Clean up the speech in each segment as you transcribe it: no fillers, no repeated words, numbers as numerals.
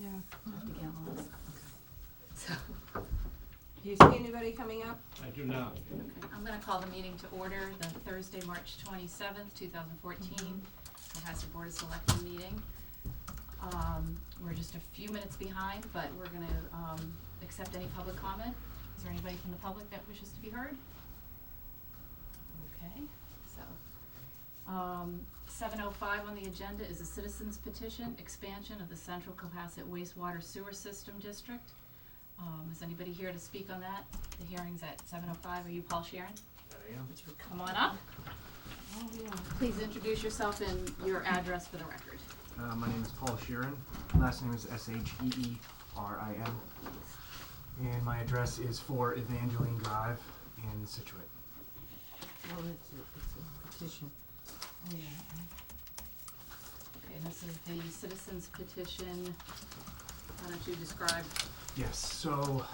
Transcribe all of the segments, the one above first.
Yeah. I have to get on this. So, Do you see anybody coming up? I do not. okay, I'm gonna call the meeting to order, the Thursday, March 27th, 2014, Cohasset Board of Selectmen meeting. We're just a few minutes behind, but we're gonna accept any public comment. Is there anybody from the public that wishes to be heard? Okay, so 7:05 on the agenda is a citizens petition, expansion of the Central Cohasset Wastewater Sewer System District. Is anybody here to speak on that? The hearing's at 7:05. Are you Paul Sharon? I am. Would you come on up? Oh, yeah. Please introduce yourself and your address for the record. My name is Paul Sheeran. Last name is Sheerin. And my address is 4 Evangeline Drive in Situate. Well, it's a petition. Oh, yeah. Okay, and this is the citizens petition. Why don't you describe? Yes, so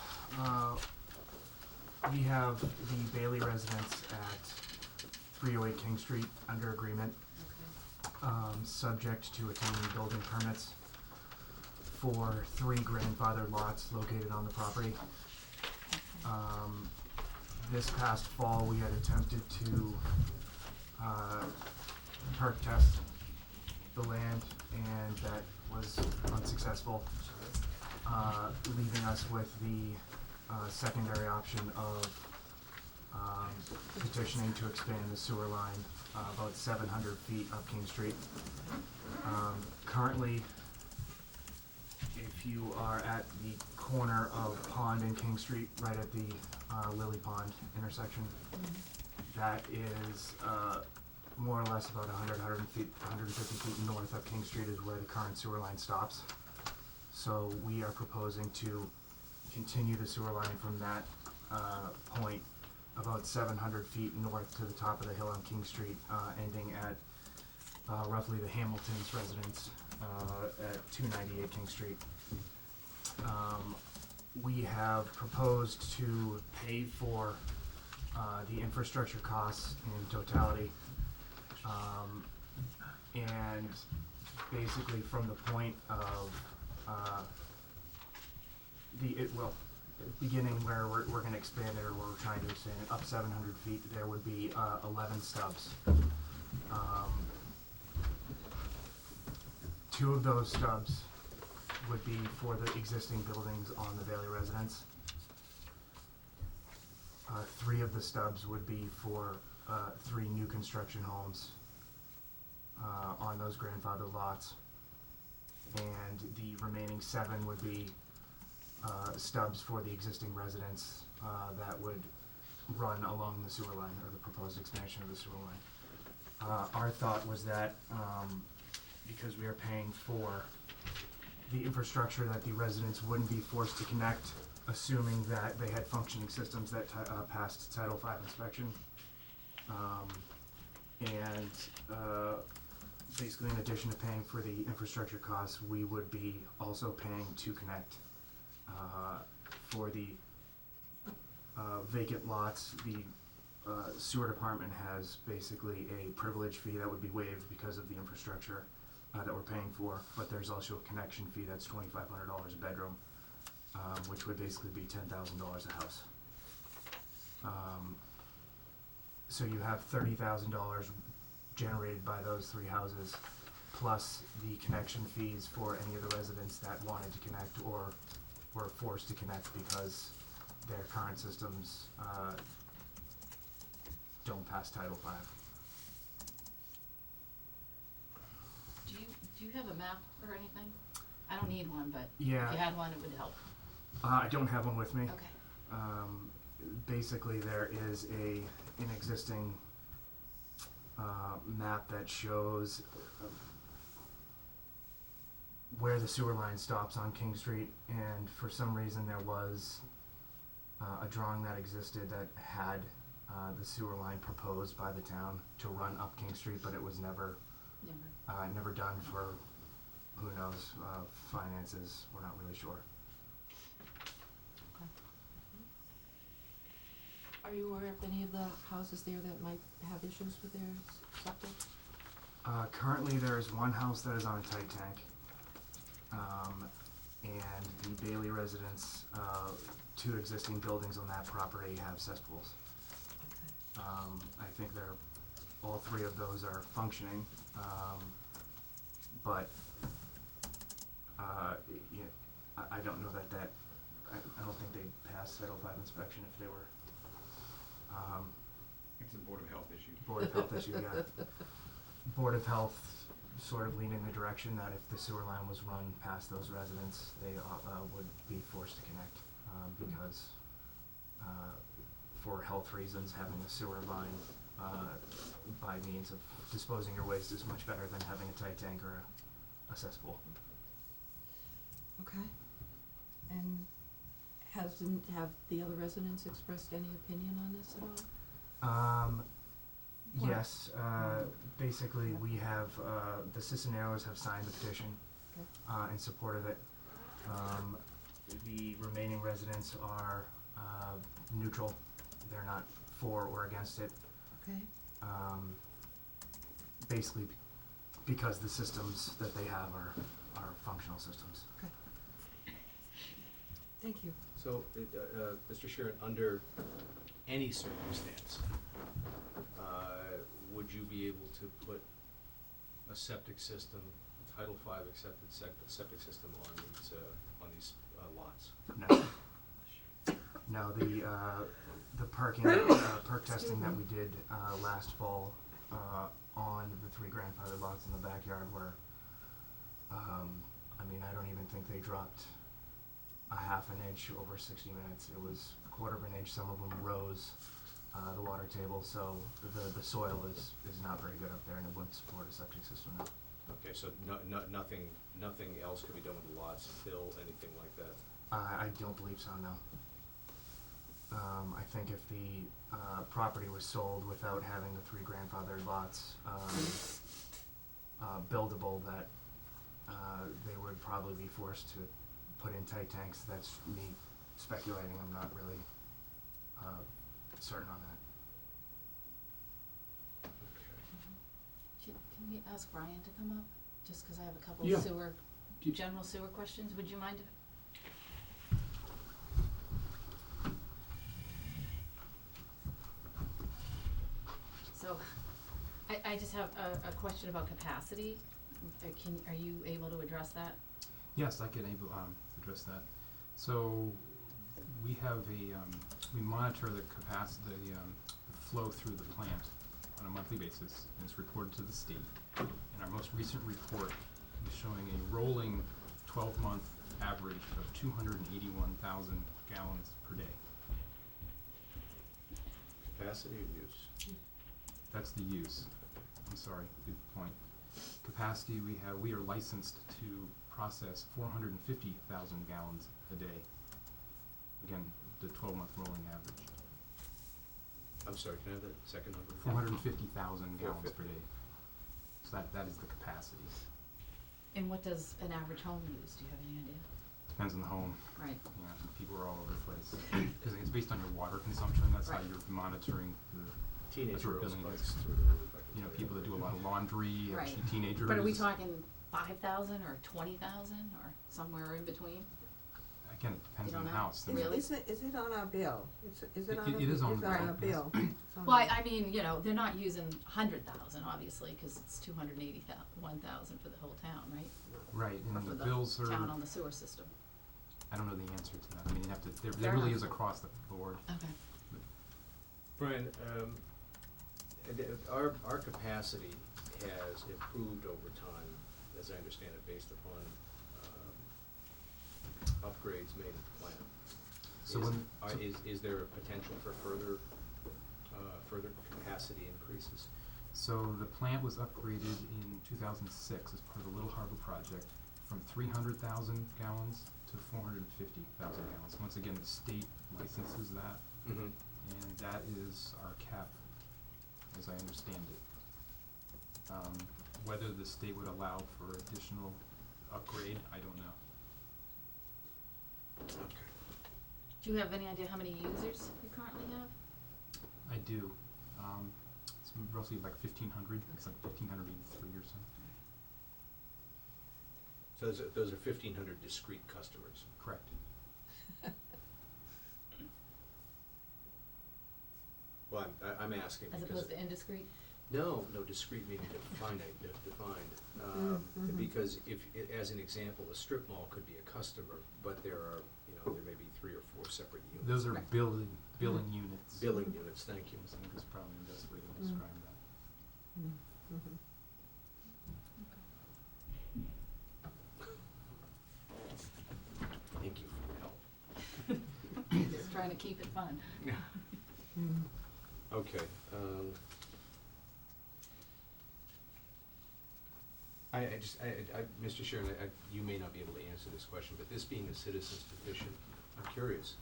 we have the Bailey residence at 308 King Street under agreement, subject to attaining building permits for 3 grandfathered lots located on the property. This past fall, we had attempted to perk test the land, and that was unsuccessful, leaving us with the secondary option of petitioning to expand the sewer line about 700 feet up King Street. Currently, if you are at the corner of Pond and King Street, right at the Lily Pond intersection, that is more or less about 150 feet north of King Street is where the current sewer line stops. So we are proposing to continue the sewer line from that point about 700 feet north to the top of the hill on King Street, ending at roughly the Hamilton's residence at 298 King Street. We have proposed to pay for the infrastructure costs in totality, and basically from the point of beginning where we're going to expand it, or where we're trying to expand it up 700 feet, there would be 11 stubs. 2 of those stubs would be for the existing buildings on the Bailey residence. 3 of the stubs would be for 3 new construction homes on those grandfathered lots, and the remaining 7 would be stubs for the existing residents that would run along the sewer line, or the proposed expansion of the sewer line. Our thought was that because we are paying for the infrastructure, that the residents wouldn't be forced to connect, assuming that they had functioning systems that passed Title V inspection. Basically, in addition to paying for the infrastructure costs, we would be also paying to connect. For the vacant lots, the sewer department has basically a privilege fee that would be waived because of the infrastructure that we're paying for, but there's also a connection fee that's $2,500 a bedroom, which would basically be $10,000 a house. So you have $30,000 generated by those 3 houses, plus the connection fees for any of the residents that wanted to connect or were forced to connect because their current systems don't pass Title V. Do you have a map or anything? I don't need one, but Yeah. if you had one, it would help. I don't have one with me. Okay. Basically, there is an existing map that shows where the sewer line stops on King Street, and for some reason there was a drawing that existed that had the sewer line proposed by the town to run up King Street, but it was never done for, who knows, finances, we're not really sure. Are you aware of any of the houses there that might have issues with their septic? Currently, there is one house that is on a tight tank, and the Bailey residence, 2 existing buildings on that property have cesspools. I think all 3 of those are functioning, but yeah, I don't know that I don't think they passed Title V inspection if they were. It's a Board of Health issue. Board of Health issue, yeah. Board of Health sort of leaned in the direction that if the sewer line was run past those residents, they would be forced to connect, because for health reasons, having a sewer line by means of disposing your waste is much better than having a tight tank or a cesspool. Okay. And have the other residents expressed any opinion on this at all? What? Yes, basically we have, the Cisneros have signed the petition Okay. in support of it. The remaining residents are neutral. They're not for or against it. Okay. Basically because the systems that they have are functional systems. Okay. Thank you. So, Mr. Sharon, under any circumstance, would you be able to put a septic system, Title V accepted septic system on these lots? No. No, the parking, perk testing that we did last fall on the 3 grandfather lots in the backyard were, I mean, I don't even think they dropped a half an inch over 60 minutes. It was a quarter of an inch. Some of them rose the water table, so the soil is not very good up there, and it wouldn't support a septic system now. Okay, so nothing else could be done with the lots, fill, anything like that? I don't believe so, no. I think if the property was sold without having the 3 grandfathered lots buildable, that they would probably be forced to put in tight tanks. That's me speculating. I'm not really certain on that. Okay. Can we ask Brian to come up, just 'cause I have a couple Yeah. general sewer questions, would you mind? So, I just have a question about capacity. Are you able to address that? Yes, I can address that. So we have we monitor the capacity, the flow through the plant on a monthly basis, and it's reported to the state. And our most recent report is showing a rolling 12-month average of 281,000 gallons per day. Capacity or use? That's the use. I'm sorry, good point. Capacity, we are licensed to process 450,000 gallons a day. Again, the 12-month rolling average. I'm sorry, can I have that second number? 450,000 gallons 450. per day. So that is the capacity. And what does an average home use? Do you have any idea? Depends on the home. Right. Yeah, people are all over the place. Because it's based on your water consumption. That's how Right. you're monitoring the, Teenage that's what girls billing spikes is. through the roof, I can You know, tell people that do a lot of laundry, Right. actually teenagers. But are we talking 5,000 or 20,000 or somewhere in between? Again, it depends You on don't the know? house. Really? Is it on our bill? Is it on? It is on It's the on our bill, bill. It's on Well, our- I mean, you know, they're not using 100,000 obviously, because it's 281,000 for the whole town, right? Right, Or and for the bills are, town on the sewer system. I don't know the answer to that. I mean, you have to, there Fair really enough. is across the board. Okay. Brian, our capacity has improved over time, as I understand it, based upon upgrades made at the plant. So Is there a potential for further capacity increases? So the plant was upgraded in 2006 as part of the Little Harbor project from 300,000 gallons to 450,000 gallons. Once again, the state licenses that, Mm-hmm. and that is our cap, as I understand it. Whether the state would allow for additional upgrade, I don't know. Okay. Do you have any idea how many users you currently have? I do. It's roughly like 1,500. It's like 1,583 or so. So those are 1,500 discrete customers. Correct. Well, I'm asking As because. opposed to indiscreet? No, discrete meaning defined, Mhm. because if, as an example, a strip mall could be a customer, but there are, there may be 3 or 4 separate units. Those are Right. billing units. Billing units, thank you. I think is probably the best way to Mm. describe that. Mhm. Thank you for your help. Just trying to keep it fun. Mhm. Okay, Mr. Sharon, you may not be able to answer this question, but this being a citizen's petition, I'm curious.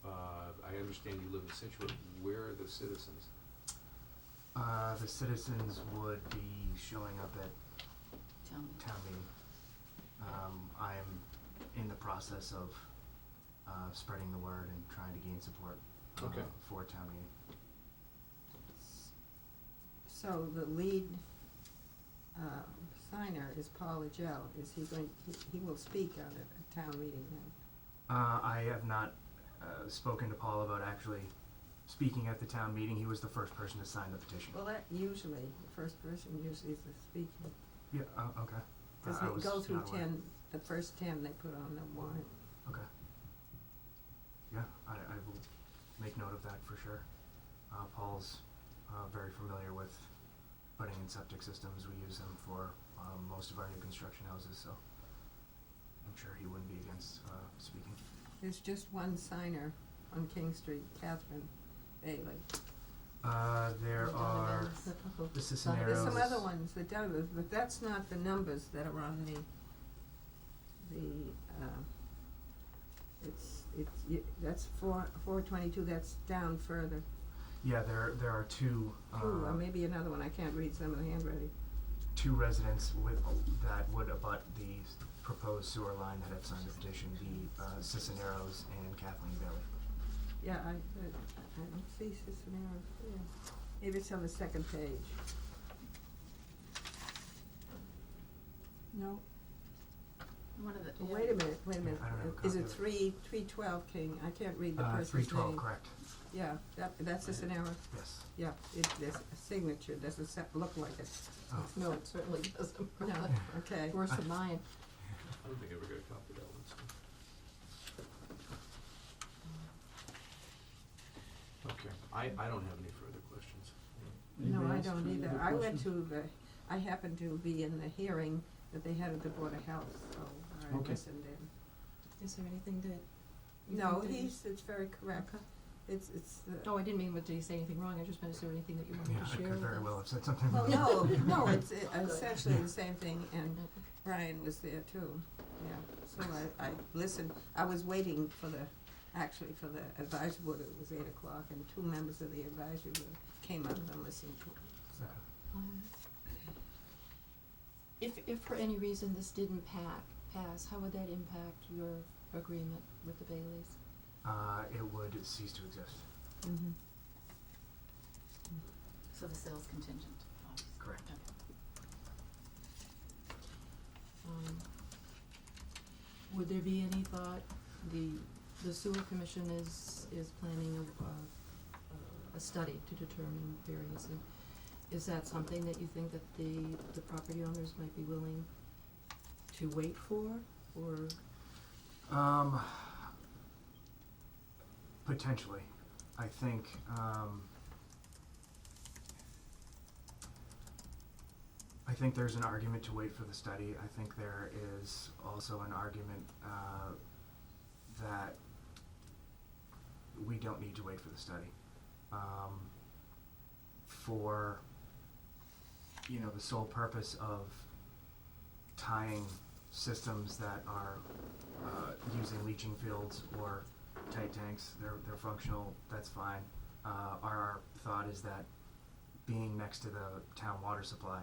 I understand you live in Situate. Where are the citizens? The citizens would be showing up at Tell me. town meeting. I'm in the process of spreading the word and trying to gain support Okay. for town meeting. So the lead signer is Paul Agel. Is he going, he will speak at a town meeting then? I have not spoken to Paul about actually speaking at the town meeting. He was the first person to sign the petition. Well, that usually, the first person usually is the speaker. Yeah, okay. Because I they was go through not aware. 10, the first 10 they put on the warrant. Okay. Yeah, I will make note of that for sure. Paul's very familiar with putting in septic systems. We use them for most of our new construction houses, so I'm sure he wouldn't be against speaking. There's just one signer on King Street, Catherine Bailey. There are the Cisneros. There's some other ones that do, but that's not the numbers that are on that's 422, that's down further. Yeah, there are two. Ooh, or maybe another one, I can't read some of the handwriting. Two residents that would abut the proposed sewer line that have signed the petition, the Cisneros and Kathleen Bailey. Yeah, I don't see Cisneros there. Maybe it's on the second page. No, One of the. oh, wait a minute. I don't have a Is copy it of it. 312 King? I can't read the person's name. 312, correct. Yeah, that's Cisneros. Yes. Yeah, there's a signature, doesn't look like it. Oh. No, it certainly doesn't. No, okay. Worse than mine. I don't think I ever got a copy of that one, so. Okay, I don't have any further questions. No, Anybody I else don't for any either. other I went questions? to I happened to be in the hearing that they had at the Board of Health, so I Okay. listened in. Is there anything that? you No, think that it's very correct. Okay. It's Oh, I didn't mean, did he say anything wrong? I just meant, is there anything that you wanted Yeah, to I share could with very us? well have said something well, wrong. no, it's essentially the same thing, and Brian was there too. Yeah, so I listened. I was waiting for the advisory board. It was 8 o'clock, and 2 members of the advisory board came up and listened to it. So. If for any reason this didn't pass, how would that impact your agreement with the Baileys? It would cease to exist. Mm-hmm. So the sales contingent, obviously. Correct. Okay. Would there be any thought, the sewer commission is planning a study to determine various, is that something that you think that the property owners might be willing to wait for, or? Potentially. I think, there's an argument to wait for the study. I think there is also an argument, that we don't need to wait for the study. For, the sole purpose of tying systems that are, using leaching fields or tight tanks, they're functional, that's fine. Our thought is that being next to the town water supply,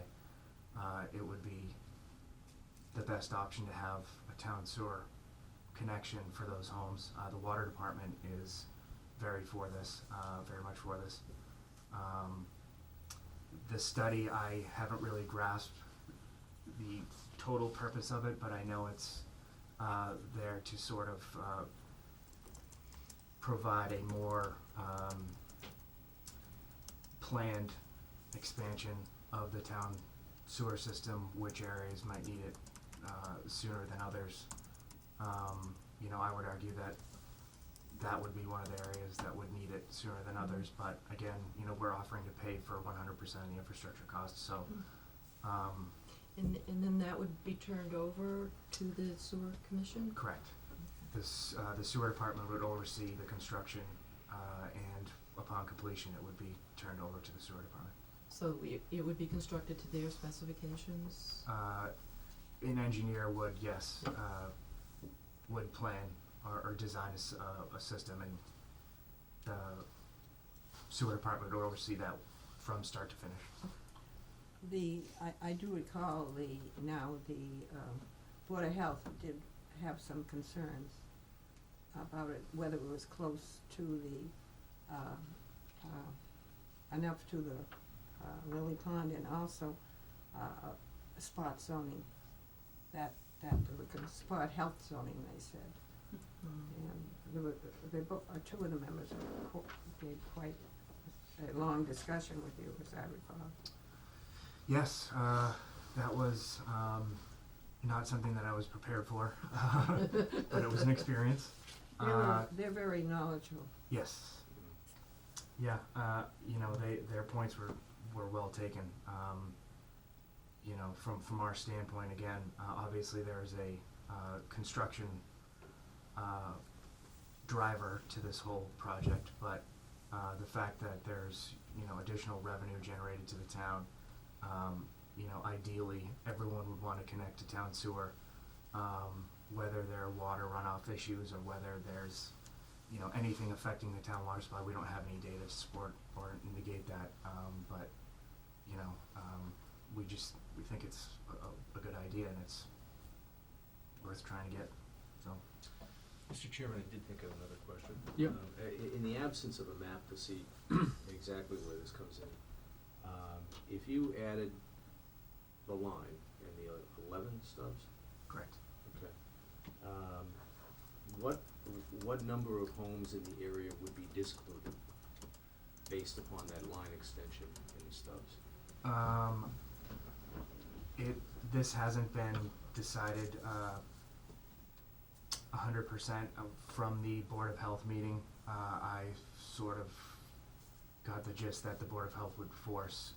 it would be the best option to have a town sewer connection for those homes. The water department is very much for this. The study, I haven't really grasped the total purpose of it, but I know it's there to sort of provide a more planned expansion of the town sewer system, which areas might need it sooner than others. You know, I would argue that that would be one of the areas that would need it sooner than others, but again, you know, we're offering to pay for 100% of the infrastructure costs, so, And then that would be turned over to the sewer commission? correct. This, the sewer department would oversee the construction, and upon completion, it would be turned over to the sewer department. So it would be constructed to their specifications? An engineer would, yes, would plan or design a system, and the sewer department would oversee that from start to finish. I do recall the Board of Health did have some concerns about it, whether it was close to the, enough to the Lily Pond, and also spot zoning, that there was spot health zoning, they said. And there were, two of the members gave quite a long discussion with you, as I recall. Yes, that was not something that I was prepared for, but it was an experience. They're very knowledgeable. Yes. Yeah, you know, their points were well taken. You know, from our standpoint, again, obviously there's a construction driver to this whole project, but the fact that there's, you know, additional revenue generated to the town, you know, ideally everyone would want to connect to town sewer, whether there are water runoff issues or whether there's, you know, anything affecting the town water supply. We don't have any data to support or negate that, but, you know, we think it's a good idea, and it's worth trying to get, so. Mr. Chairman, I did think of another question. Yep. In the absence of a map to see exactly where this comes in, if you added the line and the 11 stubs, Correct. okay, what number of homes in the area would be discluded based upon that line extension in the stubs? This hasn't been decided 100% from the Board of Health meeting. I sort of got the gist that the Board of Health would force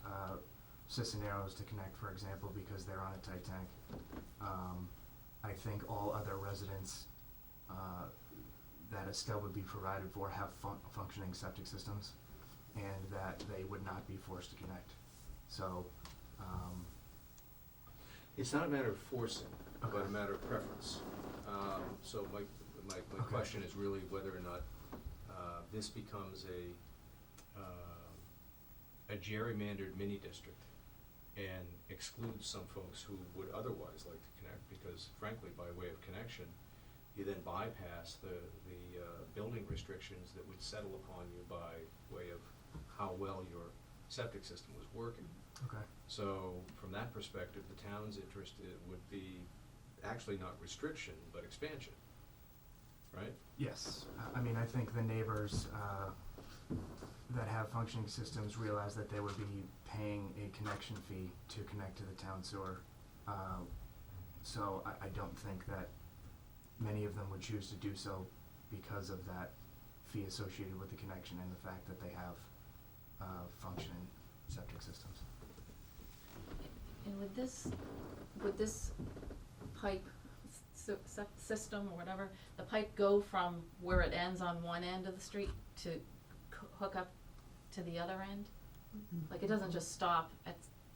Cisneros to connect, for example, because they're on a tight tank. I think all other residents that a stub would be provided for have functioning septic systems, and that they would not be forced to connect. So, It's not a matter of forcing, but Okay. a matter of preference. So my Okay. question is really whether or not this becomes a gerrymandered mini district and excludes some folks who would otherwise like to connect, because frankly, by way of connection, you then bypass the building restrictions that would settle upon you by way of how well your septic system was working. okay. So from that perspective, the town's interest would be actually not restriction, but expansion, right? Yes, I mean, I think the neighbors that have functioning systems realize that they would be paying a connection fee to connect to the town sewer. So I don't think that many of them would choose to do so because of that fee associated with the connection and the fact that they have functioning septic systems. And would this pipe system or whatever, the pipe go from where it ends on one end of the street to hook up to the other end? Like, it doesn't just stop at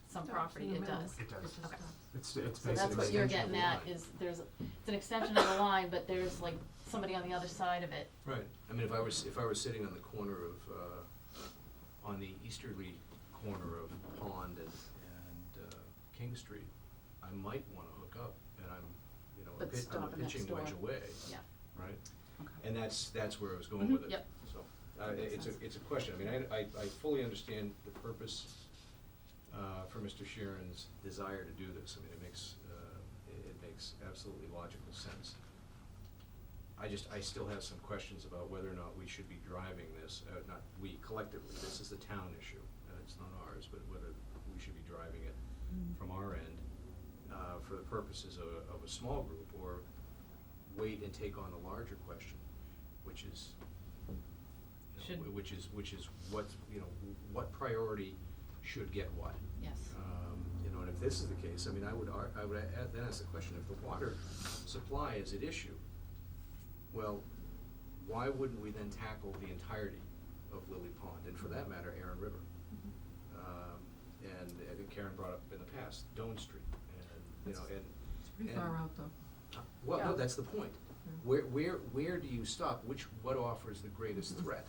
some Stops property, in the it middle. does? It does. Okay. It's So basically that's what an you're extension of getting the at, line. is it's an extension of the line, but there's like somebody on the other side of it. Right. I mean, if I was sitting on the corner of, on the easterly corner of Pond and King Street, I might wanna hook up, and I'm, you know, But I'm stop a next pitching door. wedge away, Yeah. right? Okay. And that's where I was going Mhm, with it. yep. So, That makes sense. it's a question. I mean, I fully understand the purpose for Mr. Sharon's desire to do this. I mean, it makes makes absolutely logical sense. I still have some questions about whether or not we should be driving this, not we collectively, this is the town issue, it's not ours, but whether we should be driving it from our end, for the purposes of a small group, or wait and take on the larger question, which is, you know, which is what, you know, what priority should get what. Yes. You know, and if this is the case, I mean, I would then ask the question, if the water supply is at issue, well, why wouldn't we then tackle the entirety of Lily Pond, and for that matter, Erin River? And I think Karen brought up in the past, Doan Street, and, you know, and. It's pretty far out though. Well, no, Yeah. that's the point. Yeah. Where do you stop? What offers the greatest threat?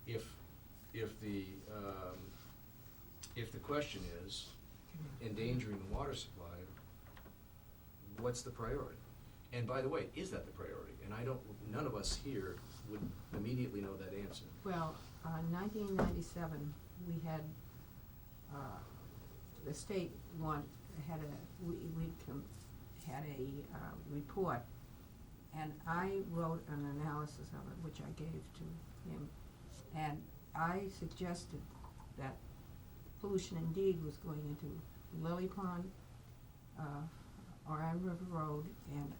If the question is endangering the water supply, what's the priority? And by the way, is that the priority? And none of us here would immediately know that answer. Well, 1997, we had, the state had a report, and I wrote an analysis of it, which I gave to him, and I suggested that pollution indeed was going into Lily Pond, Iron River Road, and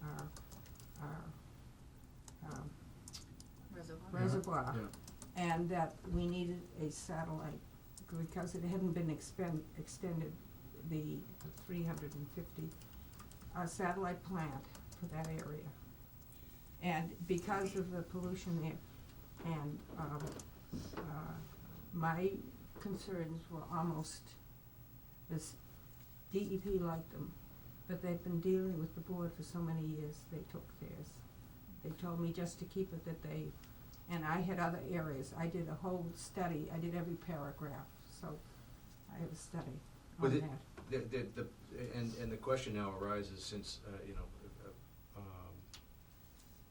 our reservoir. Yeah. And that we needed a satellite, because it hadn't been extended, the 350, satellite plant for that area. And because of the pollution there, and, my concerns were almost, this DEP liked them, but they've been dealing with the board for so many years, they took theirs. They told me just to keep it, that they, and I had other areas, I did a whole study, I did every paragraph, so I have a study But on it- that. And the question now arises, since, you know,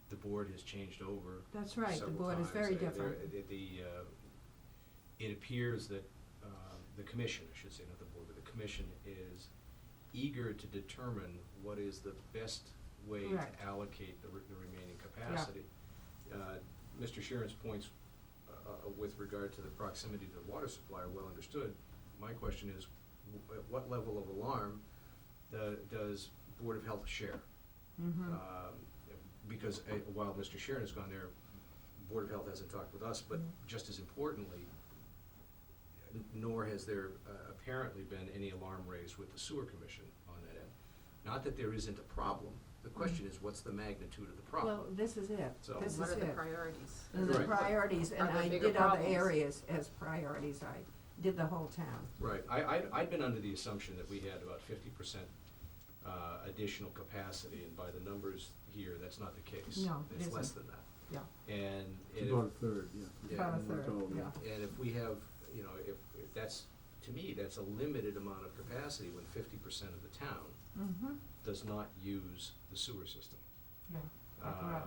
the board has changed over That's right, the several board is times. very There- different. it appears that, the commission, I should say, not the board, but the commission is eager to determine what is the best way Correct. to allocate the remaining capacity. Mr. Sheeran's points, with regard to the proximity to the water supply are well understood. My question is, at what level of alarm does Board of Health share? Mm-hmm. Because while Mr. Sheeran has gone there, Board of Health hasn't talked with us, but just as importantly, nor has there apparently been any alarm raised with the sewer commission on that end. Not that there isn't a problem, the question is, what's the magnitude of the problem? Well, this is it, So- this is it. What are the priorities? And the Right. priorities, and Are there I bigger did other problems? areas as priorities, I did the whole town. Right, I'd been under the assumption that we had about 50% additional capacity, and by the numbers here, that's not the case. No, it It's less isn't. than that. Yeah, And It's about a third, yeah. Yeah. about a and that's third, all, yeah. And if we have, you know, if that's, to me, that's a limited amount of capacity when 50% of the town Mm-hmm, does not use the sewer system. yeah, that's right.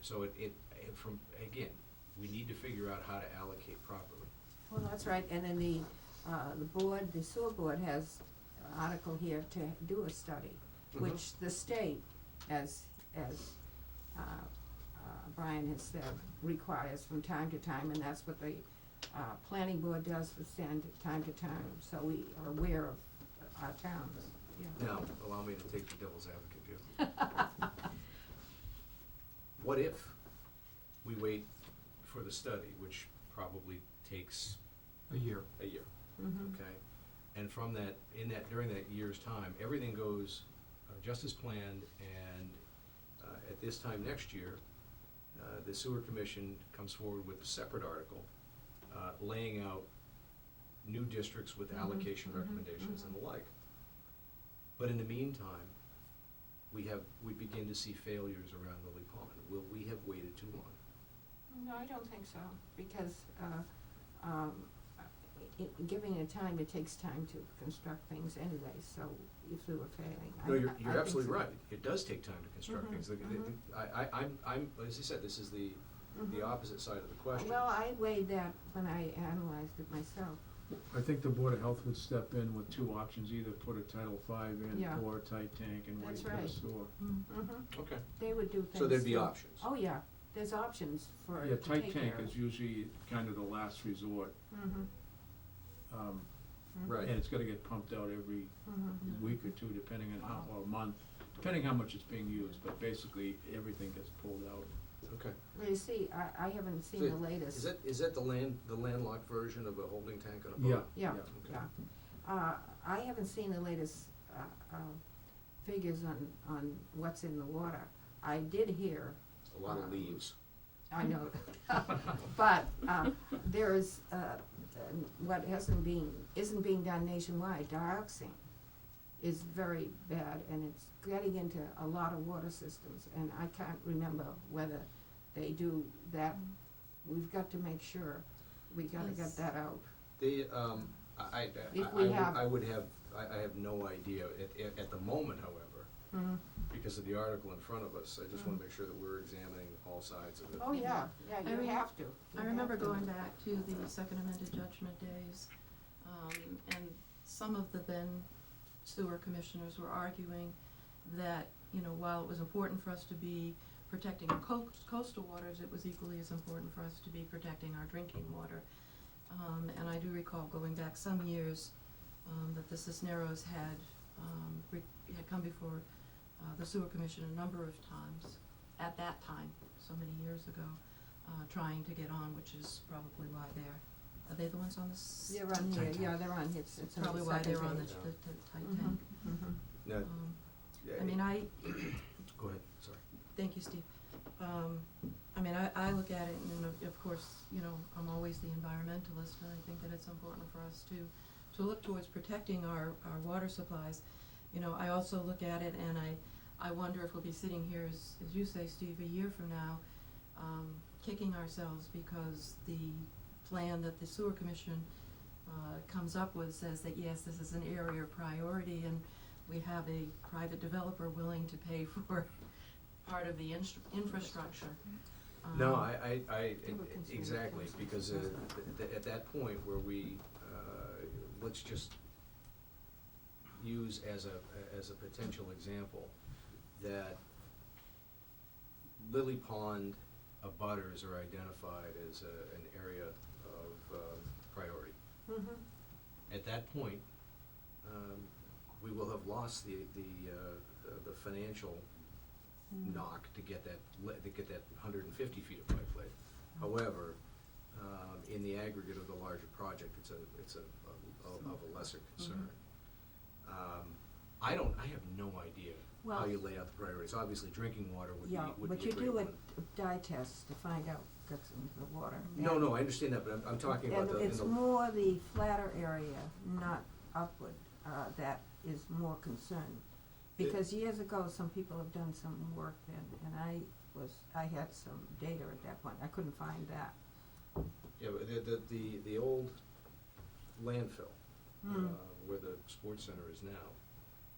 So it from, again, we need to figure out how to allocate properly. Well, that's right, and then the board, the sewer board has an article here to do a study, Mhm. which the state, as Brian has said, requires from time to time, and that's what the planning board does from time to time, so we are aware of our towns, yeah. Now, allow me to take the devil's advocate view. What if we wait for the study, which probably takes A year. a year, Mm-hmm. okay? And from that, during that year's time, everything goes just as planned, and at this time next year, the sewer commission comes forward with a separate article, laying out new districts with Mhm, allocation mhm, recommendations and mhm. the like. But in the meantime, we begin to see failures around Lily Pond. Will we have waited too long? No, I don't think so, because, giving it time, it takes time to construct things anyway, so if we were failing, I No, think you're absolutely so. right. It does take time to construct Mhm, things. mhm. I'm, as I said, this is the Mhm. opposite side of the question. Well, I weighed that when I analyzed it myself, I think the Board of Health would step in with two options, either put a Title V in Yeah. or a tight tank and wait That's for the right. sewer. Mm-hmm. Okay, They would do things. so there'd be too. options. Oh, yeah, there's options for Yeah, it to tight take tank care is of. usually kind of the last resort. Mm-hmm. Right. And it's gotta get pumped out every Mm-hmm. week or two, depending on how, or a month, depending how much it's being used, but basically, everything gets pulled out. Okay. Well, you see, I haven't seen So the latest. Is that the landlocked version of a holding tank on a Yeah. boat? Yeah, Okay. yeah. I haven't seen the latest, figures on what's in the water. I did hear, A lot of leaves. I know, but, there is, what isn't being done nationwide, dioxin is very bad, and it's getting into a lot of water systems, and I can't remember whether they do that. We've got to make sure, we gotta get Yes. that out. They, If we have- I have no idea at the moment, however, Mm-hmm. because of the article in front of us, I just wanna make sure that we're examining all sides of it. Oh, yeah, yeah, I you mean, have to. I You remember have to. going back to the second amended judgment days, and some of the then sewer commissioners were arguing that, you know, while it was important for us to be protecting our coastal waters, it was equally as important for us to be protecting our drinking water. And I do recall going back some years, that the Cisneros had come before the sewer commission a number of times, at that time, so many years ago, trying to get on, which is probably why are they the ones on this? They're on here, Tight yeah, tank. they're on, it's on the Probably why second they're on the, page. the tight Mhm, tank. mhm. Now, I mean, go ahead, sorry. thank you, Steve. I mean, I look at it, and of course, you know, I'm always the environmentalist, and I think that it's important for us to look towards protecting our water supplies. You know, I also look at it, and I wonder if we'll be sitting here, as you say, Steve, a year from now, kicking ourselves because the plan that the sewer commission comes up with says that, yes, this is an area of priority, and we have a private developer willing to pay for part of the infrastructure. No, I, They were concerned exactly, with because at that point where we, let's just use as a potential example, that Lily Pond abutters are identified as an area of priority. Mhm. At that point, we will have lost the financial knock to get that 150 feet of pipe laid. However, in the aggregate of the larger project, it's of a lesser concern. I have no idea how Well- you lay out the priorities. Obviously, drinking water would be Yeah, a great one. but you do a dye test to find out what's in the water. No, And- no, I understand that, but I'm talking about And the, in it's the, more the flatter area, not upward, that is more concerned. Because years ago, some people have done some work then, and I had some data at that point, I couldn't find that. yeah, but the old landfill, Hmm. where the sports center is now,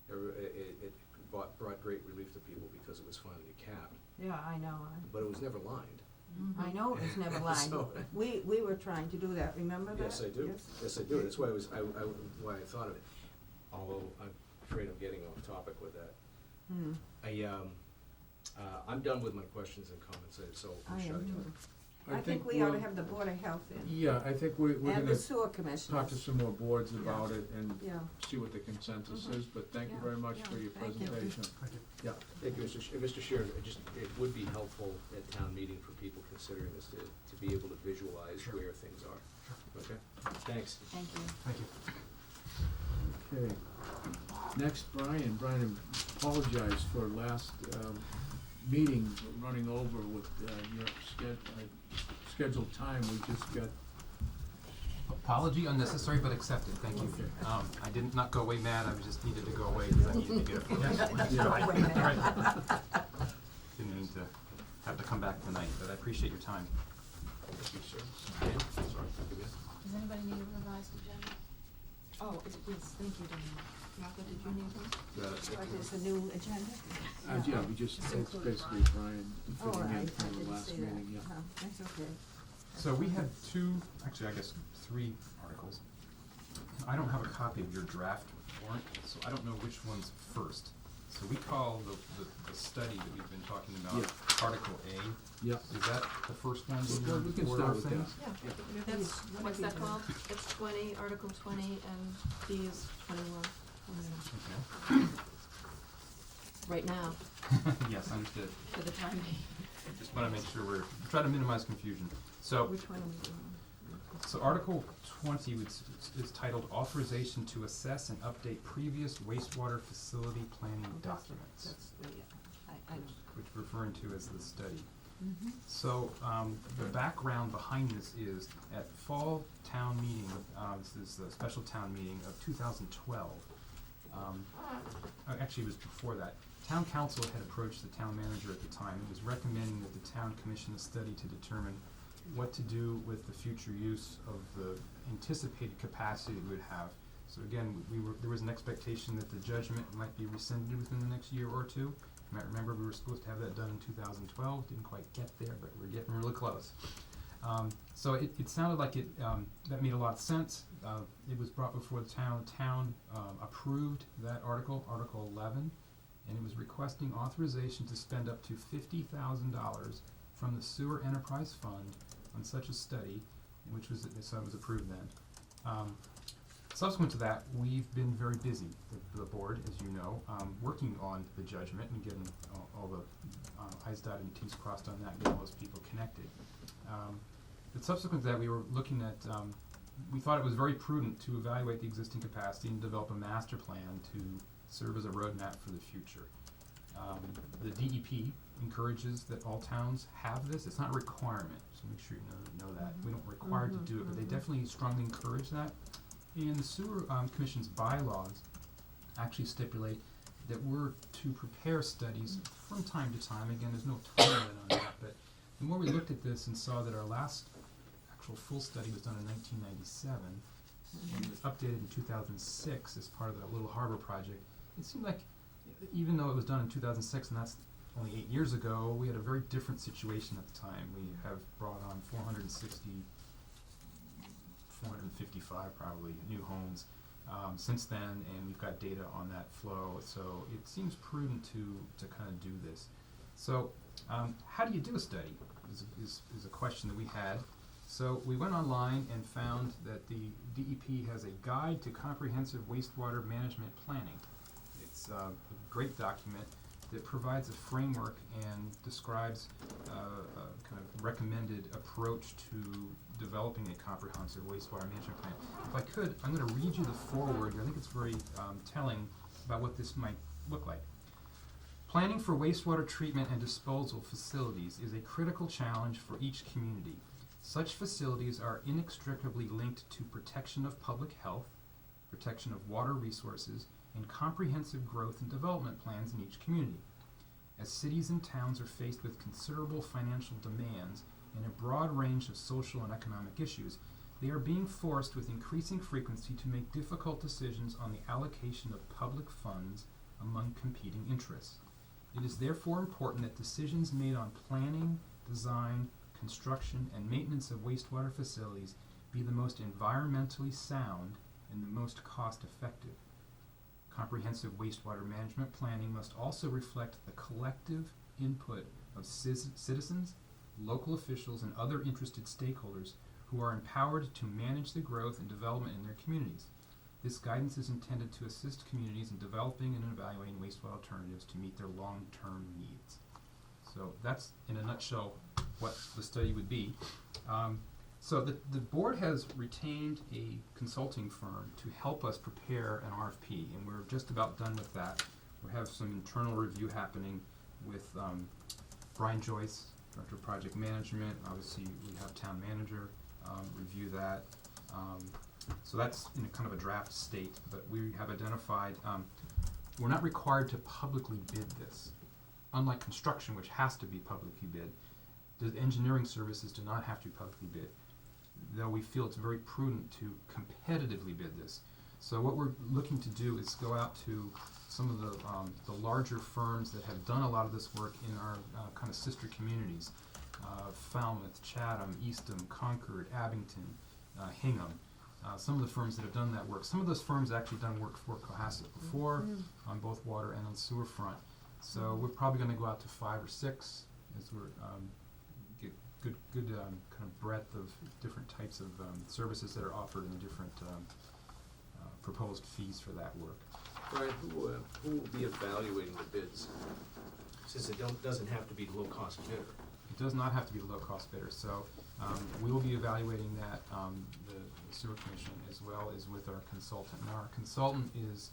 it brought great relief to people because it was finally capped, Yeah, I know, but it was never lined. I know it was never lined. So- We were trying to do that, remember that? Yes, I do. Yes, I do. That's why why I thought of it. Although I'm afraid I'm getting off topic with that. Hmm. I'm done with my questions and comments, so I I'm am shutting too. up. I think we ought to have the Board of Health in, Yeah, I think we're and gonna the sewer commissioners. talk to some more boards about it and Yeah. see what the consensus Mhm. is, but thank you Yeah, very much yeah, for your thank you. presentation. Yeah. Thank you, Mr. Shear. It would be helpful at town meeting for people considering this to be able to visualize Sure. where things are. Okay? Thanks. Thank you. Thank you. Okay. Next, Brian. Brian, apologize for last meeting running over with your scheduled time. We just got, Apology unnecessary but accepted, thank you. Okay. I did not go away mad, I just needed to go away because I needed to get a Yeah. Wait a minute. Didn't mean to have to come back tonight, but I appreciate your time. Thank you, sir. Dan? Sorry. Does anybody need a revised agenda? Oh, yes, thank you, Diane. Martha, did you need one? What is a new agenda? yeah, we just, it's basically Brian Oh, fitting I in from the didn't last see that. meeting, yeah. That's okay. So we had two, actually I guess three articles. I don't have a copy of your draft warrant, so I don't know which one's first. So we call the study that we've been talking about Yeah. Article A. Yeah. Is that the first one in Well, your we can order start of with that. things? Yeah, Whatever that's, you- what's whatever that you do. called? It's 20, Article 20, and B is 21. Okay. Right now, Yes, understood. for the time being. Just wanna make sure we're trying to minimize confusion. So, Which one are we doing? so Article 20 is titled Authorization to Assess and Update Previous Wastewater Facility Planning Oh, Documents, That's the, I know. which we're referring to as the study. Mm-hmm. So, the background behind this is at fall town meeting, this is the special town meeting of 2012. Actually, it was before that. Town council had approached the town manager at the time and was recommending that the town commission a study to determine what to do with the future use of the anticipated capacity it would have. So again, there was an expectation that the judgment might be rescinded within the next year or two. You might remember we were supposed to have that done in 2012, didn't quite get there, but we're getting really close. So it sounded like that made a lot of sense. It was brought before the town approved that article, Article 11, and it was requesting authorization to spend up to $50,000 from the Sewer Enterprise Fund on such a study, which was, so it was approved then. Subsequent to that, we've been very busy, the board, as you know, working on the judgment and getting all the I's dotted and T's crossed on that, getting those people connected. But subsequent to that, we were looking at, we thought it was very prudent to evaluate the existing capacity and develop a master plan to serve as a roadmap for the future. The DEP encourages that all towns have this. It's not a requirement, so make sure you know that. We don't require to do it, but they definitely strongly encourage that. And the Sewer Commission's bylaws actually stipulate that we're to prepare studies from time to time. Again, there's no time limit on that, but the more we looked at this and saw that our last actual full study was done in 1997, and it was updated in 2006 as part of the Little Harbor project, it seemed like even though it was done in 2006, and that's only 8 years ago, we had a very different situation at the time. We have brought on 455 probably new homes since then, and we've got data on that flow, so it seems prudent to kind of do this. So how do you do a study is a question that we had. So we went online and found that the DEP has a guide to comprehensive wastewater management planning. It's a great document that provides a framework and describes a kind of recommended approach to developing a comprehensive wastewater management plan. If I could, I'm going to read you the foreword. I think it's very telling about what this might look like. Planning for wastewater treatment and disposal facilities is a critical challenge for each community. Such facilities are inextricably linked to protection of public health, protection of water resources, and comprehensive growth and development plans in each community. As cities and towns are faced with considerable financial demands and a broad range of social and economic issues, they are being forced with increasing frequency to make difficult decisions on the allocation of public funds among competing interests. It is therefore important that decisions made on planning, design, construction, and maintenance of wastewater facilities be the most environmentally sound and the most cost-effective. Comprehensive wastewater management planning must also reflect the collective input of citizens, local officials, and other interested stakeholders who are empowered to manage the growth and development in their communities. This guidance is intended to assist communities in developing and evaluating wastewater alternatives to meet their long-term needs. So that's, in a nutshell, what the study would be. So the board has retained a consulting firm to help us prepare an RFP, and we're just about done with that. We have some internal review happening with Brian Joyce, Director of Project Management. Obviously, we have Town Manager review that. So that's in a kind of a draft state, but we have identified, we're not required to publicly bid this. Unlike construction, which has to be publicly bid, the engineering services do not have to be publicly bid, though we feel it's very prudent to competitively bid this. So what we're looking to do is go out to some of the larger firms that have done a lot of this work in our kind of sister communities, Falmouth, Chatham, Eastham, Concord, Abington, Hingham, some of the firms that have done that work. Some of those firms actually done work for Cohasset before on both water and on sewer front. So we're probably going to go out to 5 or 6 as we're get good kind of breadth of different types of services that are offered and different proposed fees for that work. Brian, who will be evaluating the bids? Since it doesn't have to be the low-cost bidder. It does not have to be the low-cost bidder, so we will be evaluating that, the sewer commission, as well as with our consultant. Now, our consultant is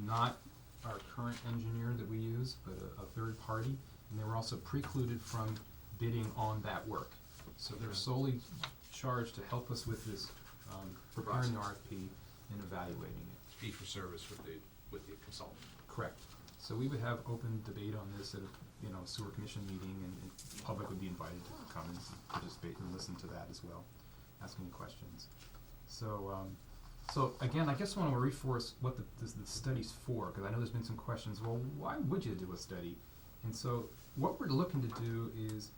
not our current engineer that we use, but a third party, and they were also precluded from bidding on that work. So they're solely charged to help us with this, preparing the RFP and evaluating it. Fee for service with the consultant. Correct. So we would have open debate on this at a, sewer commission meeting, and the public would be invited to come and participate and listen to that as well, ask any questions. So, so again, I guess I want to reinforce what the study's for, because I know there's been some questions. Well, why would you do a study? And so, what we're looking to do is,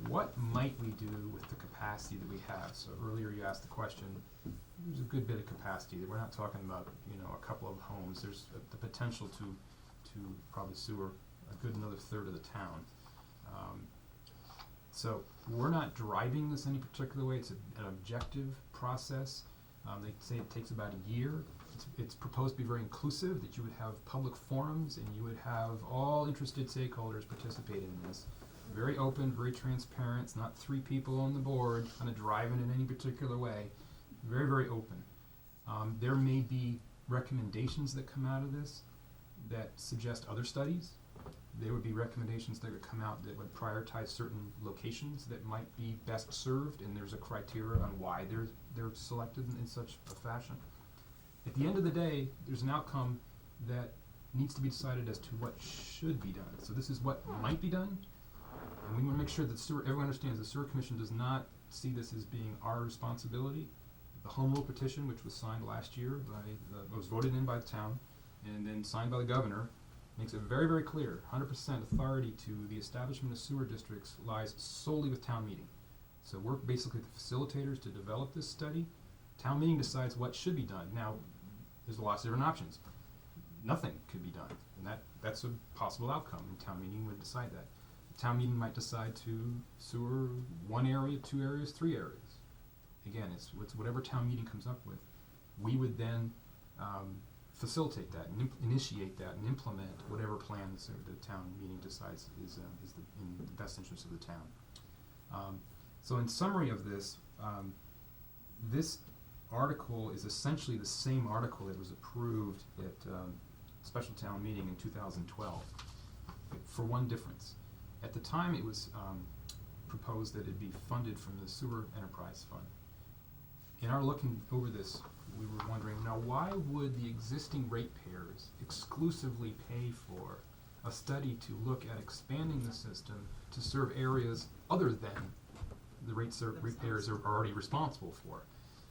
what might we do with the capacity that we have? So earlier you asked the question. There's a good bit of capacity. We're not talking about a couple of homes. There's the potential to probably sewer a good another third of the town. So we're not driving this any particular way. It's an objective process. They say it takes about a year. It's proposed to be very inclusive, that you would have public forums and you would have all interested stakeholders participating in this. Very open, very transparent. It's not 3 people on the board kind of driving in any particular way. Very, very open. There may be recommendations that come out of this that suggest other studies. There would be recommendations that would come out that would prioritize certain locations that might be best served, and there's a criteria on why they're selected in such a fashion. At the end of the day, there's an outcome that needs to be decided as to what should be done. So this is what might be done, and we want to make sure that everyone understands the Sewer Commission does not see this as being our responsibility. The Home Rule petition, which was signed last year was voted in by the town, and then signed by the governor, makes it very, very clear, 100% authority to the establishment of sewer districts lies solely with town meeting. So we're basically the facilitators to develop this study. Town meeting decides what should be done. Now, there's lots of different options. Nothing could be done, and that's a possible outcome, and town meeting would decide that. The town meeting might decide to sewer 1 area, 2 areas, 3 areas. Again, it's whatever town meeting comes up with. We would then facilitate that, and initiate that, and implement whatever plans the town meeting decides is in the best interest of the town. So in summary of this, this article is essentially the same article that was approved at special town meeting in 2012, for one difference. At the time, it was proposed that it be funded from the Sewer Enterprise Fund. In our looking over this, we were wondering, now why would the existing ratepayers exclusively pay for a study to look at expanding the system to serve areas other than the ratepayers are already responsible for?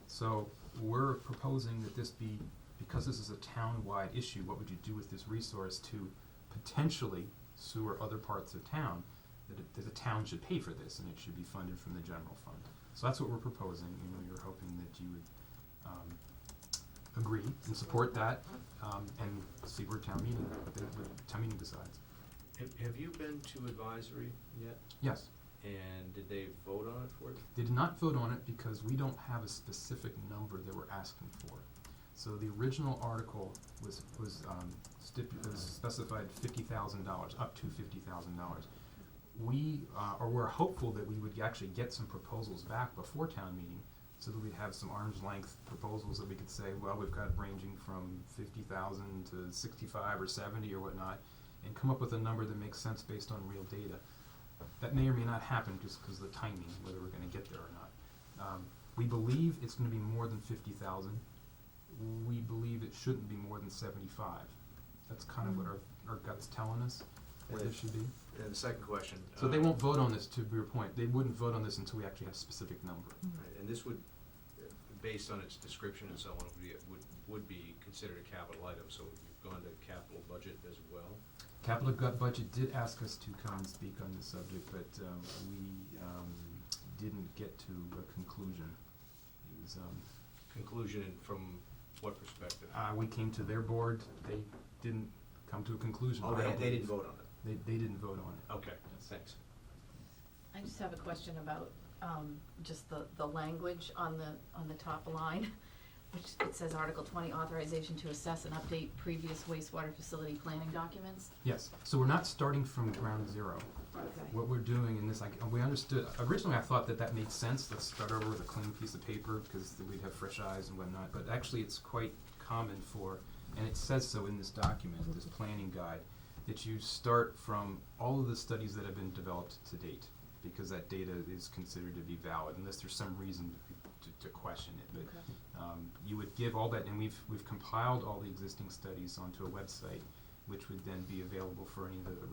So we're proposing that this be, because this is a town-wide issue, what would you do with this resource to potentially sewer other parts of town, that the town should pay for this, and it should be funded from the general fund. So that's what we're proposing, and we were hoping that you would agree and support that, and see where town meeting decides. Have you been to advisory yet? Yes. And did they vote on it for you? They did not vote on it because we don't have a specific number that we're asking for. So the original article was specified $50,000, up to $50,000. We're hopeful that we would actually get some proposals back before town meeting, so that we'd have some arm's length proposals that we could say, well, we've got ranging from 50,000 to 65 or 70 or whatnot, and come up with a number that makes sense based on real data. That may or may not happen just because of the timing, whether we're going to get there or not. We believe it's going to be more than 50,000. We believe it shouldn't be more than 75. That's kind of what our gut's telling us where it should be. And the second question. So they won't vote on this, to your point. They wouldn't vote on this until we actually have a specific number. Right, and this would, based on its description and so on, would be considered a capital item, so you've gone to capital budget as well? Capital budget did ask us to come and speak on this subject, but we didn't get to a conclusion. It was Conclusion from what perspective? We came to their board, they didn't come to a conclusion. Oh, I don't they didn't believe. vote on it? They didn't vote on it. Okay, thanks. I just have a question about, just the language on the top line, which it says Article 20, authorization to assess and update previous wastewater facility planning documents. Yes, so we're not starting from ground zero. Okay. What we're doing in this, like, we understood, originally I thought that made sense, let's start over with a clean piece of paper, because we'd have fresh eyes and whatnot, but actually it's quite common for, and it says so in this document, this planning guide, that you start from all of the studies that have been developed to date, because that data is considered to be valid, unless there's some reason to question it, but, you would give all that, and we've compiled all the existing studies onto a website, which would then be available for any of the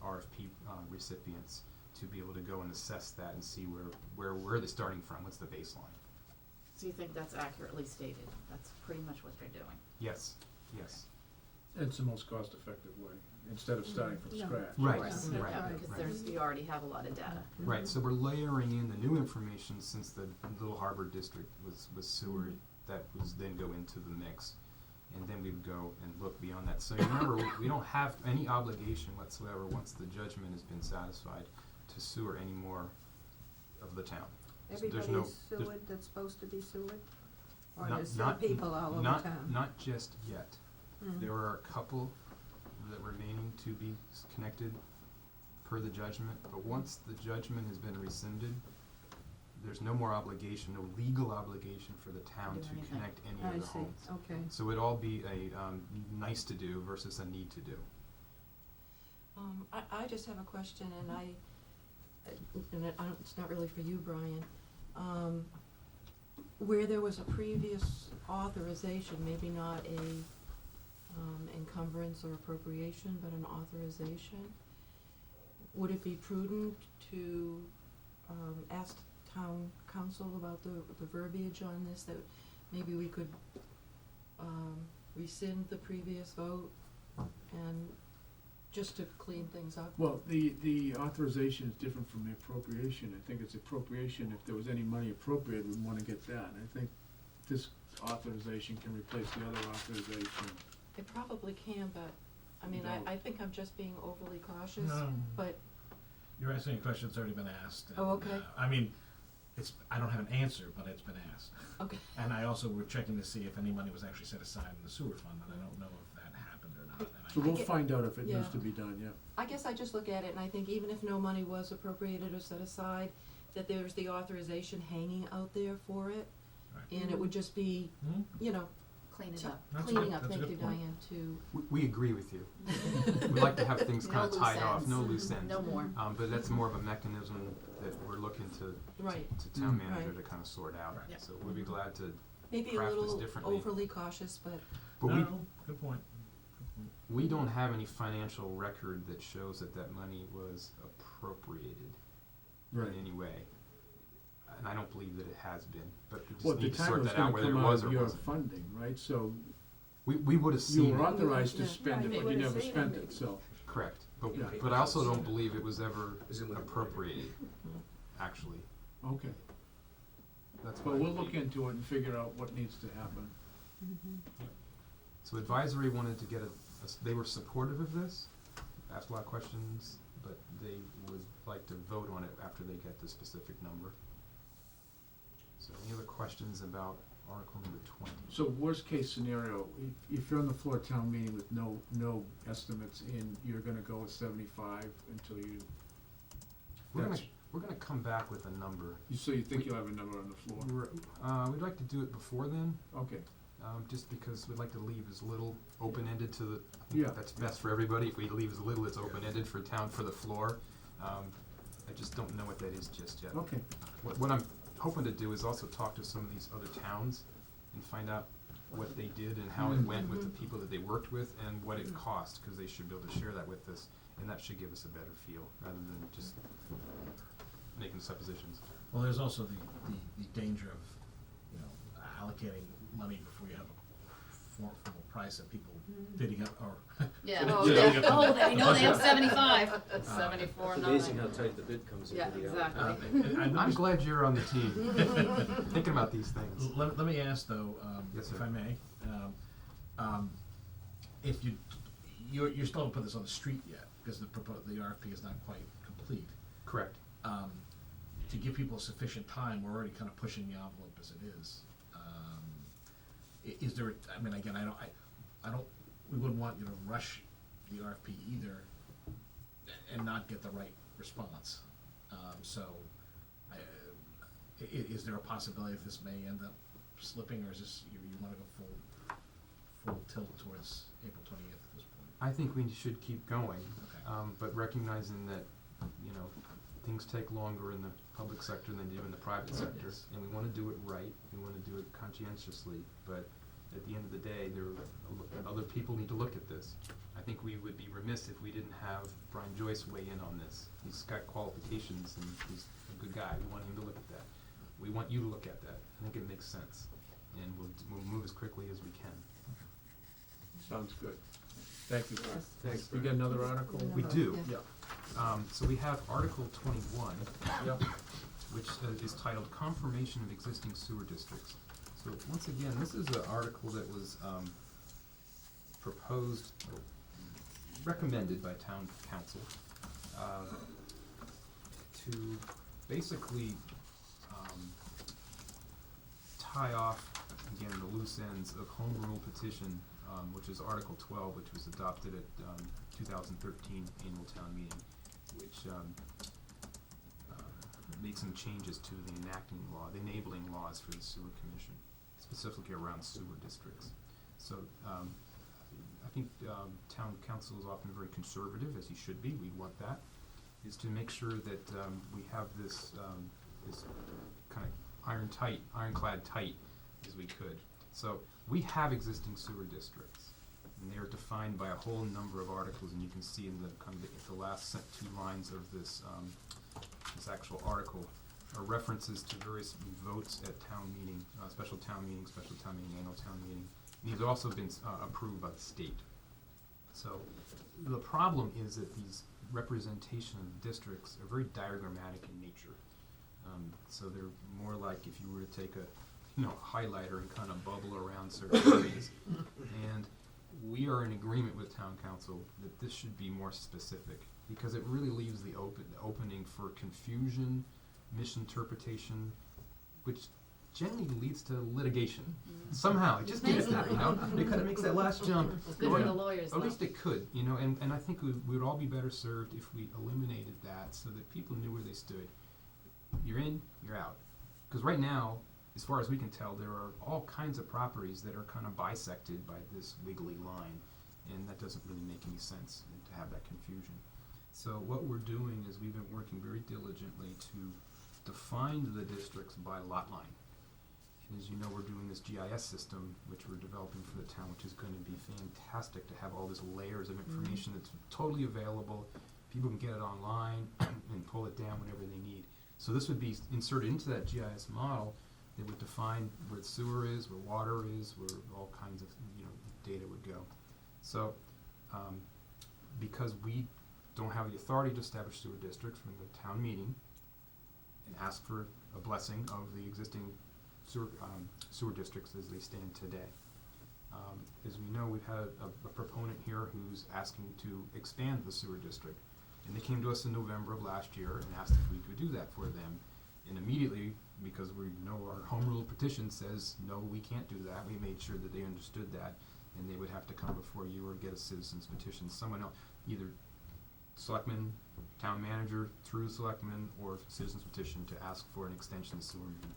RFP recipients to be able to go and assess that and see where they're starting from, what's the baseline. So you think that's accurately stated? That's pretty much what they're doing? Yes, yes. It's the most cost-effective way, instead of starting from Yeah. scratch. Right, Right, right, yeah, because there's, you already have a lot of data. Right, so we're layering in the new information since the Little Harbor District was sewer, that was then go into the mix. And then we would go and look beyond that. So remember, we don't have any obligation whatsoever, once the judgment has been satisfied, to sewer any more of the town. So there's Everybody no- is there's- Seward that's supposed to be Seward? Or Not- there's still not- people all over not- town? Not just yet. Mhm. There are a couple that remaining to be connected per the judgment, but once the judgment has been rescinded, there's no more obligation, no legal obligation for the town Do to anything. connect any I of the see, homes. okay. So it'd all be a nice to do versus a need to do. I just have a question, and it's not really for you, Brian. Where there was a previous authorization, maybe not a encumbrance or appropriation, but an authorization, would it be prudent to ask town council about the verbiage on this, that maybe we could rescind the previous vote and just to clean things up? Well, the authorization is different from the appropriation. I think it's appropriation, if there was any money appropriated, we'd wanna get that. And I think this authorization can replace the other authorization. It probably can, but, I mean, No. I think I'm just being overly cautious, No. but, You're asking a question that's already been asked. Oh, and, okay. I mean, I don't have an answer, but it's been asked. okay. And I also were checking to see if any money was actually set aside in the sewer fund, and I don't know if that happened or not. And So I we'll get- find out if it needs yeah. to be done, yeah. I guess I just look at it and I think even if no money was appropriated or set aside, that there's the authorization hanging out there for it, Right. and it would just be, Hmm? you know, Clean it up. That's a cleaning good- up, that's a thank good you, point. Diane, to. We agree with you. We'd like to have things No kind of loose tied off, ends. no loose ends. No more. But that's more of a mechanism that we're looking to Right. town Mm. manager Right. to kind of sort out. Right. Yeah. So we'd be glad to, Maybe a Craft this little differently. overly cautious, but but No, good point. we don't have any financial record that shows that money was appropriated in any way. And I don't believe that it has been, but we Well, just at the need to time it sort was that out gonna whether it come out was or of your wasn't. funding, right? So We would have you seen were it, authorized to Yeah. spend it, Right, but they you would've never seen spent it. it, so. correct, Yeah. but I also don't believe it was ever Is it with- appropriated, actually. Okay, That's but what I we'll believe. look into it and figure out what needs to happen. So advisory wanted to get they were supportive of this, asked a lot of questions, but they would like to vote on it after they get the specific number. So any other questions about Article number 20? So worst case scenario, if you're on the floor of town meeting with no estimates in, you're gonna go with 75 until you, We're gonna, that's, we're gonna come back with a number. so you think you'll have a number on the floor? We'd like to do it before then, Okay, just because we'd like to leave as little open-ended to the, Yeah. that's best for everybody. If we leave as little as open-ended for town, for the floor, I just don't know what that is just yet. okay. What I'm hoping to do is also talk to some of these other towns and find out what they did and how it went with the people that they worked with and what it cost, because they should be able to share that with us, and that should give us a better feel, rather than just making suppositions. Well, there's also the danger of, allocating money before you have a formal price of people bidding up, or. Yeah. Oh, bidding yeah. up the- Oh, they know they have the- 75. 74, It's amazing how tight the bid comes into Yeah, the exactly. and I'm glad you're on the team, thinking about these things. Let me ask though, Yes, sir. if I may, if you're still haven't put this on the street yet, because the RFP is not quite complete. Correct. To give people sufficient time, we're already kind of pushing the envelope as it is. Is there, I mean, again, I don't, we wouldn't want you to rush the RFP either and not get the right response. So, is there a possibility that this may end up slipping, or is this, you wanna go full tilt towards April 20th at this point? I think we should keep going, Okay. but recognizing that, you know, things take longer in the public sector than they do in the private sector, Yes. and we wanna do it right, we wanna do it conscientiously, but at the end of the day, other people need to look at this. I think we would be remiss if we didn't have Brian Joyce weigh in on this. He's got qualifications and he's a good guy, we want him to look at that. We want you to look at that, I think it makes sense, and we'll move as quickly as we can. Sounds good. Thank you. Yes. Thanks. We got another article? We do. Yeah. So we have Article 21, Yep. which is titled Confirmation of Existing Sewer Districts. So once again, this is an article that was proposed, recommended by town council to basically tie off, again, the loose ends of home rule petition, which is Article 12, which was adopted at 2013 annual town meeting, which made some changes to the enacting law, the enabling laws for the sewer commission, specifically around sewer districts. So I think town council is often very conservative, as he should be, we want that, is to make sure that we have this this kind of ironclad tight as we could. So we have existing sewer districts, and they are defined by a whole number of articles, and you can see in the kind of the last two lines of this this actual article are references to various votes at town meeting, special town meeting, annual town meeting. And these have also been approved by the state. So the problem is that these representation of districts are very diagrammatic in nature. So they're more like if you were to take a highlighter and kind of bubble around certain areas. And we are in agreement with town council that this should be more specific, because it really leaves the opening for confusion, misinterpretation, which generally leads to litigation. Somehow, it just gets that, it kind of makes that last jump. It's good for the lawyers, Or at though. least it could, and I think we would all be better served if we eliminated that so that people knew where they stood. You're in, you're out. Because right now, as far as we can tell, there are all kinds of properties that are kind of bisected by this wiggly line, and that doesn't really make any sense to have that confusion. So what we're doing is we've been working very diligently to define the districts by lot line. And as you know, we're doing this GIS system, which we're developing for the town, which is going to be fantastic to have all these layers of information that's totally available. People can get it online and pull it down whenever they need. So this would be inserted into that GIS model that would define where the sewer is, where water is, where all kinds of data would go. So because we don't have the authority to establish sewer districts, from the town meeting and ask for a blessing of the existing sewer districts as they stand today. As we know, we've had a proponent here who's asking to expand the sewer district. And they came to us in November of last year and asked if we could do that for them. And immediately, because we know our home rule petition says, no, we can't do that, we made sure that they understood that, and they would have to come before you or get a citizen's petition, someone else, either selectman, town manager, through selectman, or citizen's petition to ask for an extension of the sewer main.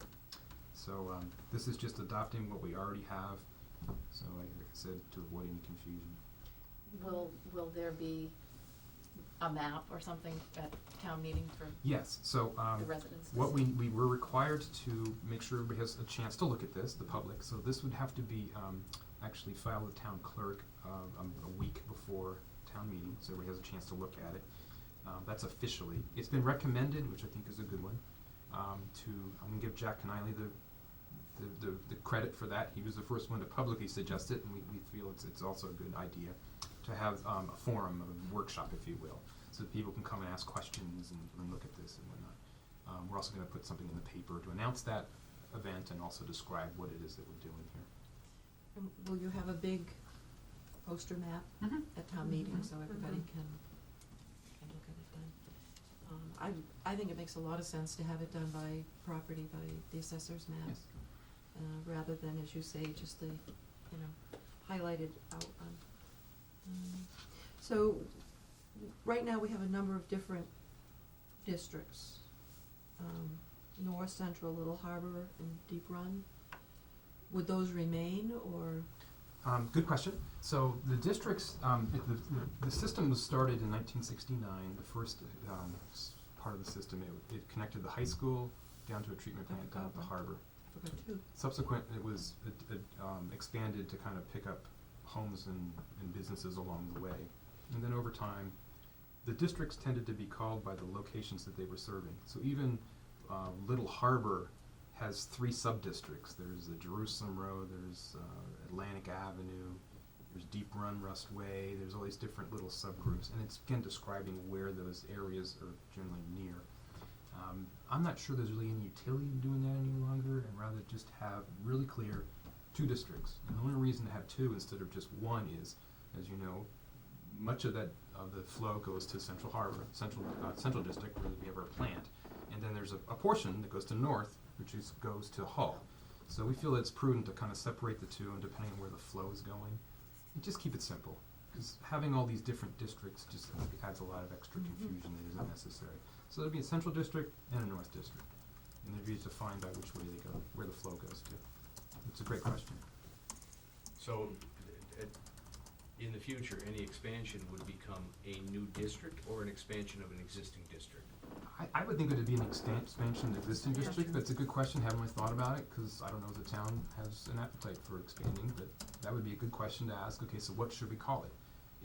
So this is just adopting what we already have, so like I said, to avoid any confusion. Will there be a map or something at town meeting for Yes, so the residents? to what see? we were required to make sure everybody has a chance to look at this, the public, so this would have to be actually filed with town clerk a week before town meeting, so everybody has a chance to look at it. That's officially. It's been recommended, which I think is a good one, I'm going to give Jack Kennelly the the credit for that. He was the first one to publicly suggest it, and we feel it's also a good idea to have a forum, a workshop, if you will, so that people can come and ask questions and look at this and whatnot. We're also going to put something in the paper to announce that event and also describe what it is that we're doing here. And will you have a big poster map Mm-hmm. at town meeting so everybody can look at it then? I think it makes a lot of sense to have it done by property, by the assessor's map. Yes. Rather than, as you say, just the, highlighted outline. So, right now we have a number of different districts. North, Central, Little Harbor, and Deep Run. Would those remain, or? Good question. So the districts, the system was started in 1969. The first part of the system, it connected the high school down to a treatment plant down at the harbor. Forgot two. Subsequent, it was expanded to kind of pick up homes and businesses along the way. And then over time, the districts tended to be called by the locations that they were serving. So even Little Harbor has 3 sub-districts. There's the Jerusalem Road, there's Atlantic Avenue, there's Deep Run, Rust Way, there's all these different little subgroups. And it's, again, describing where those areas are generally near. I'm not sure there's really any utility in doing that any longer, and rather just have really clear 2 districts. And the only reason to have 2 instead of just 1 is, as you know, much of the flow goes to Central Harbor, Central District, where we have our plant, and then there's a portion that goes to North, which goes to Hull. So we feel it's prudent to kind of separate the 2, and depending on where the flow is going, and just keep it simple. Because having all these different districts just adds a lot of extra confusion that isn't necessary. So there'd be a Central District and a North District, and they'd be defined by which way they go, where the flow goes to. It's a great question. So, in the future, any expansion would become a new district or an expansion of an existing district? I would think it would be an expansion of the existing Yeah, district. sure. That's a good question. Haven't really thought about it, because I don't know if the town has an appetite for expanding, but that would be a good question to ask. Okay, so what should we call it?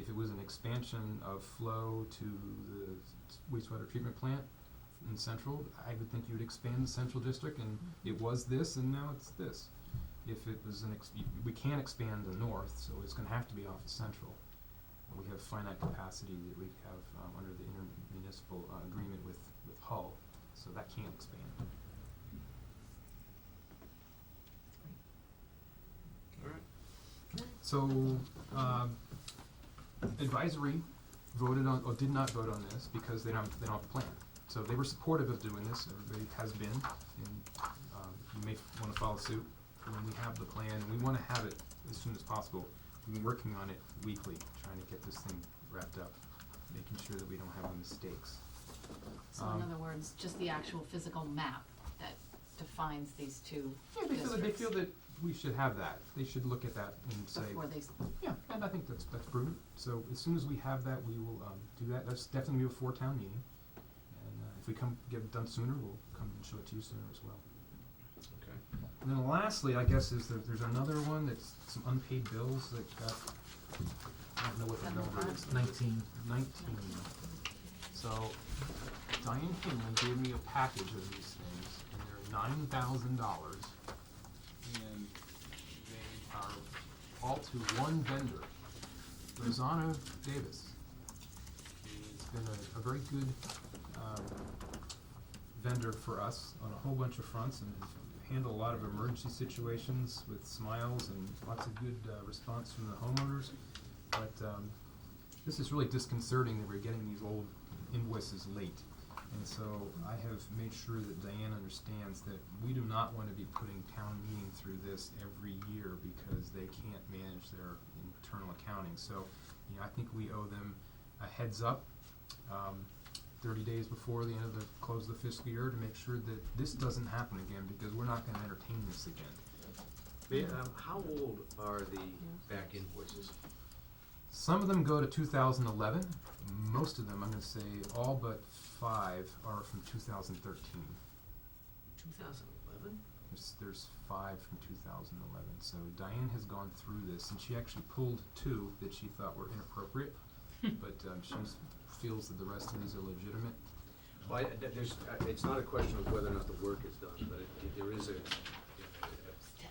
If it was an expansion of flow to the wastewater treatment plant in Central, I would think you would expand the Central District, and it was this, and now it's this. If it was we can't expand the North, so it's gonna have to be off of Central. We have finite capacity that we have under the intermunicipal agreement with Hull, so that can't expand. All right. So, advisory voted on, or did not vote on this because they don't have a plan. So they were supportive of doing this, everybody has been, and you may wanna follow suit. When we have the plan, we wanna have it as soon as possible. We've been working on it weekly, trying to get this thing wrapped up, making sure that we don't have any mistakes. So in other words, just the actual physical map that defines these 2 Yeah, they districts. feel that we should have that. They should look at that and say, Before they, yeah, and I think that's prudent. So as soon as we have that, we will do that. That's definitely before town meeting. And if we get it done sooner, we'll come and show it to you sooner as well. Okay. And then lastly, I guess, is that there's another one that's some unpaid bills that got, I don't know what the number is. 19. 19. So Diane Hinman gave me a package of these things, and they're $9,000, and they are all to one vendor, Rosanna Davis. It's been a very good vendor for us on a whole bunch of fronts, and has handled a lot of emergency situations with smiles and lots of good response from the homeowners. But this is really disconcerting that we're getting these old invoices late. And so I have made sure that Diane understands that we do not want to be putting town meeting through this every year because they can't manage their internal accounting. So, I think we owe them a heads up 30 days before the end of the close of the fiscal year to make sure that this doesn't happen again, because we're not going to entertain this again. How old are the back invoices? Some of them go to 2011. Most of them, I'm going to say all but 5 are from 2013. 2011? There's 5 from 2011. So Diane has gone through this, and she actually pulled 2 that she thought were inappropriate, but she feels that the rest of these are legitimate. Well, it's not a question of whether or not the work is done, but there is a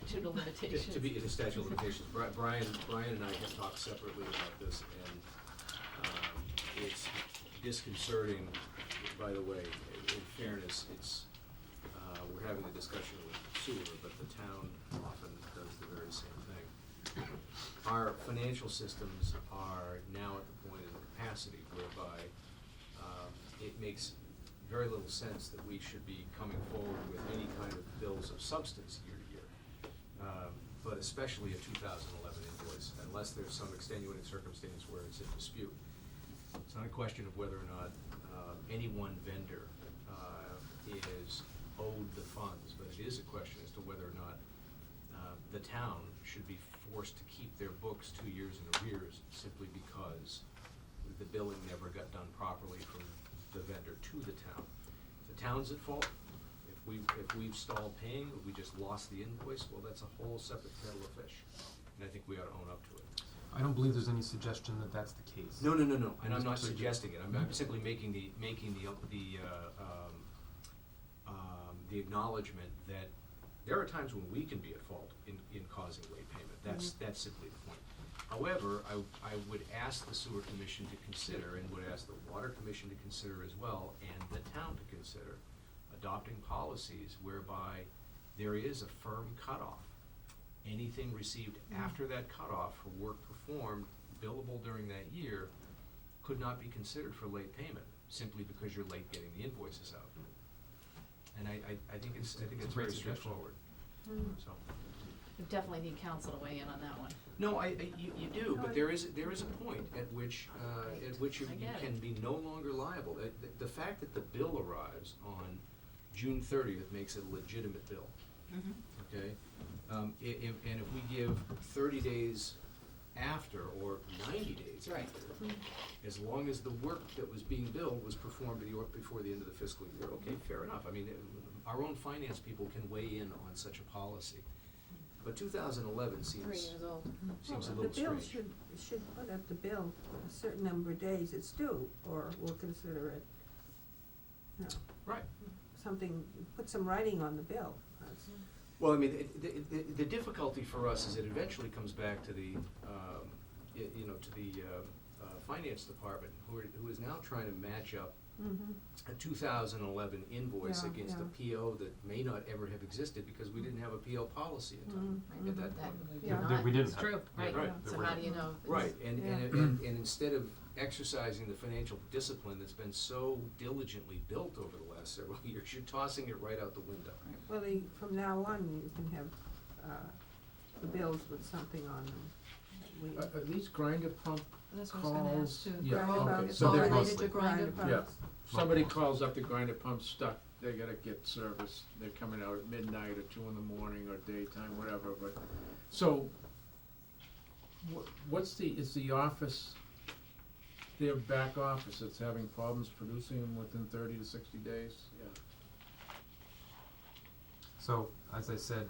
statute of limitations. To be in the statute of limitations. Brian and I have talked separately about this, and it's disconcerting, by the way. In fairness, it's, we're having a discussion with sewer, but the town often does the very same thing. Our financial systems are now at the point of capacity whereby it makes very little sense that we should be coming forward with any kind of bills of substance year to year. But especially a 2011 invoice, unless there's some extenuating circumstance where it's in dispute. It's not a question of whether or not any one vendor is owed the funds, but it is a question as to whether or not the town should be forced to keep their books 2 years in arrears simply because the billing never got done properly from the vendor to the town. The town's at fault. If we've stalled paying, if we just lost the invoice, well, that's a whole separate kettle of fish, and I think we ought to own up to it. I don't believe there's any suggestion that that's the case. No, and I'm not Just to- suggesting it, I'm simply making the acknowledgement that there are times when we can be at fault in causing late payment, that's simply the point. However, I would ask the sewer commission to consider, and would ask the water commission to consider as well, and the town to consider, adopting policies whereby there is a firm cutoff. Anything received after that cutoff for work performed, billable during that year, could not be considered for late payment, simply because you're late getting the invoices out. And I think it's a very great suggestion. straightforward, so. We definitely need council to weigh in on that one. No, you do, but there is a point at which, you I get it. can be no longer liable. The fact that the bill arrives on June 30th makes it a legitimate bill, okay? And if we give 30 days after, or 90 days Right. after, as long as the work that was being billed was performed before the end of the fiscal year, okay, fair enough. I mean, our own finance people can weigh in on such a policy. But 2011 seems old. seems a Well, little the bill strange. should put up the bill a certain number of days it's due, or we'll consider it, you know, Right. something, put some writing on the bill. That's- Well, I mean, the difficulty for us is it eventually comes back to the, to the finance department, who is now trying to match up a 2011 invoice Yeah, against yeah. a PO that may not ever have existed because we didn't have a PO policy in time at that point. Yeah. There we didn't It's have- true, right, Right. so how do you know? if it's- Right, and Yeah. instead of exercising the financial discipline that's been so diligently built over the last several years, you're tossing it right out the window. Well, from now on, you can have, the bills with something on them. We- Are these grinder pump That's what I was gonna calls? ask too. Yeah, They're all- okay, It's so all they're related mostly- to grinder Grinder Yeah, pumps. somebody calls up the grinder pump stuck, they gotta get service, they're coming out at midnight or 2 in the morning or daytime, whatever, but, so, is the office, their back office that's having problems producing them within 30 to 60 days? Yeah. So, as I said,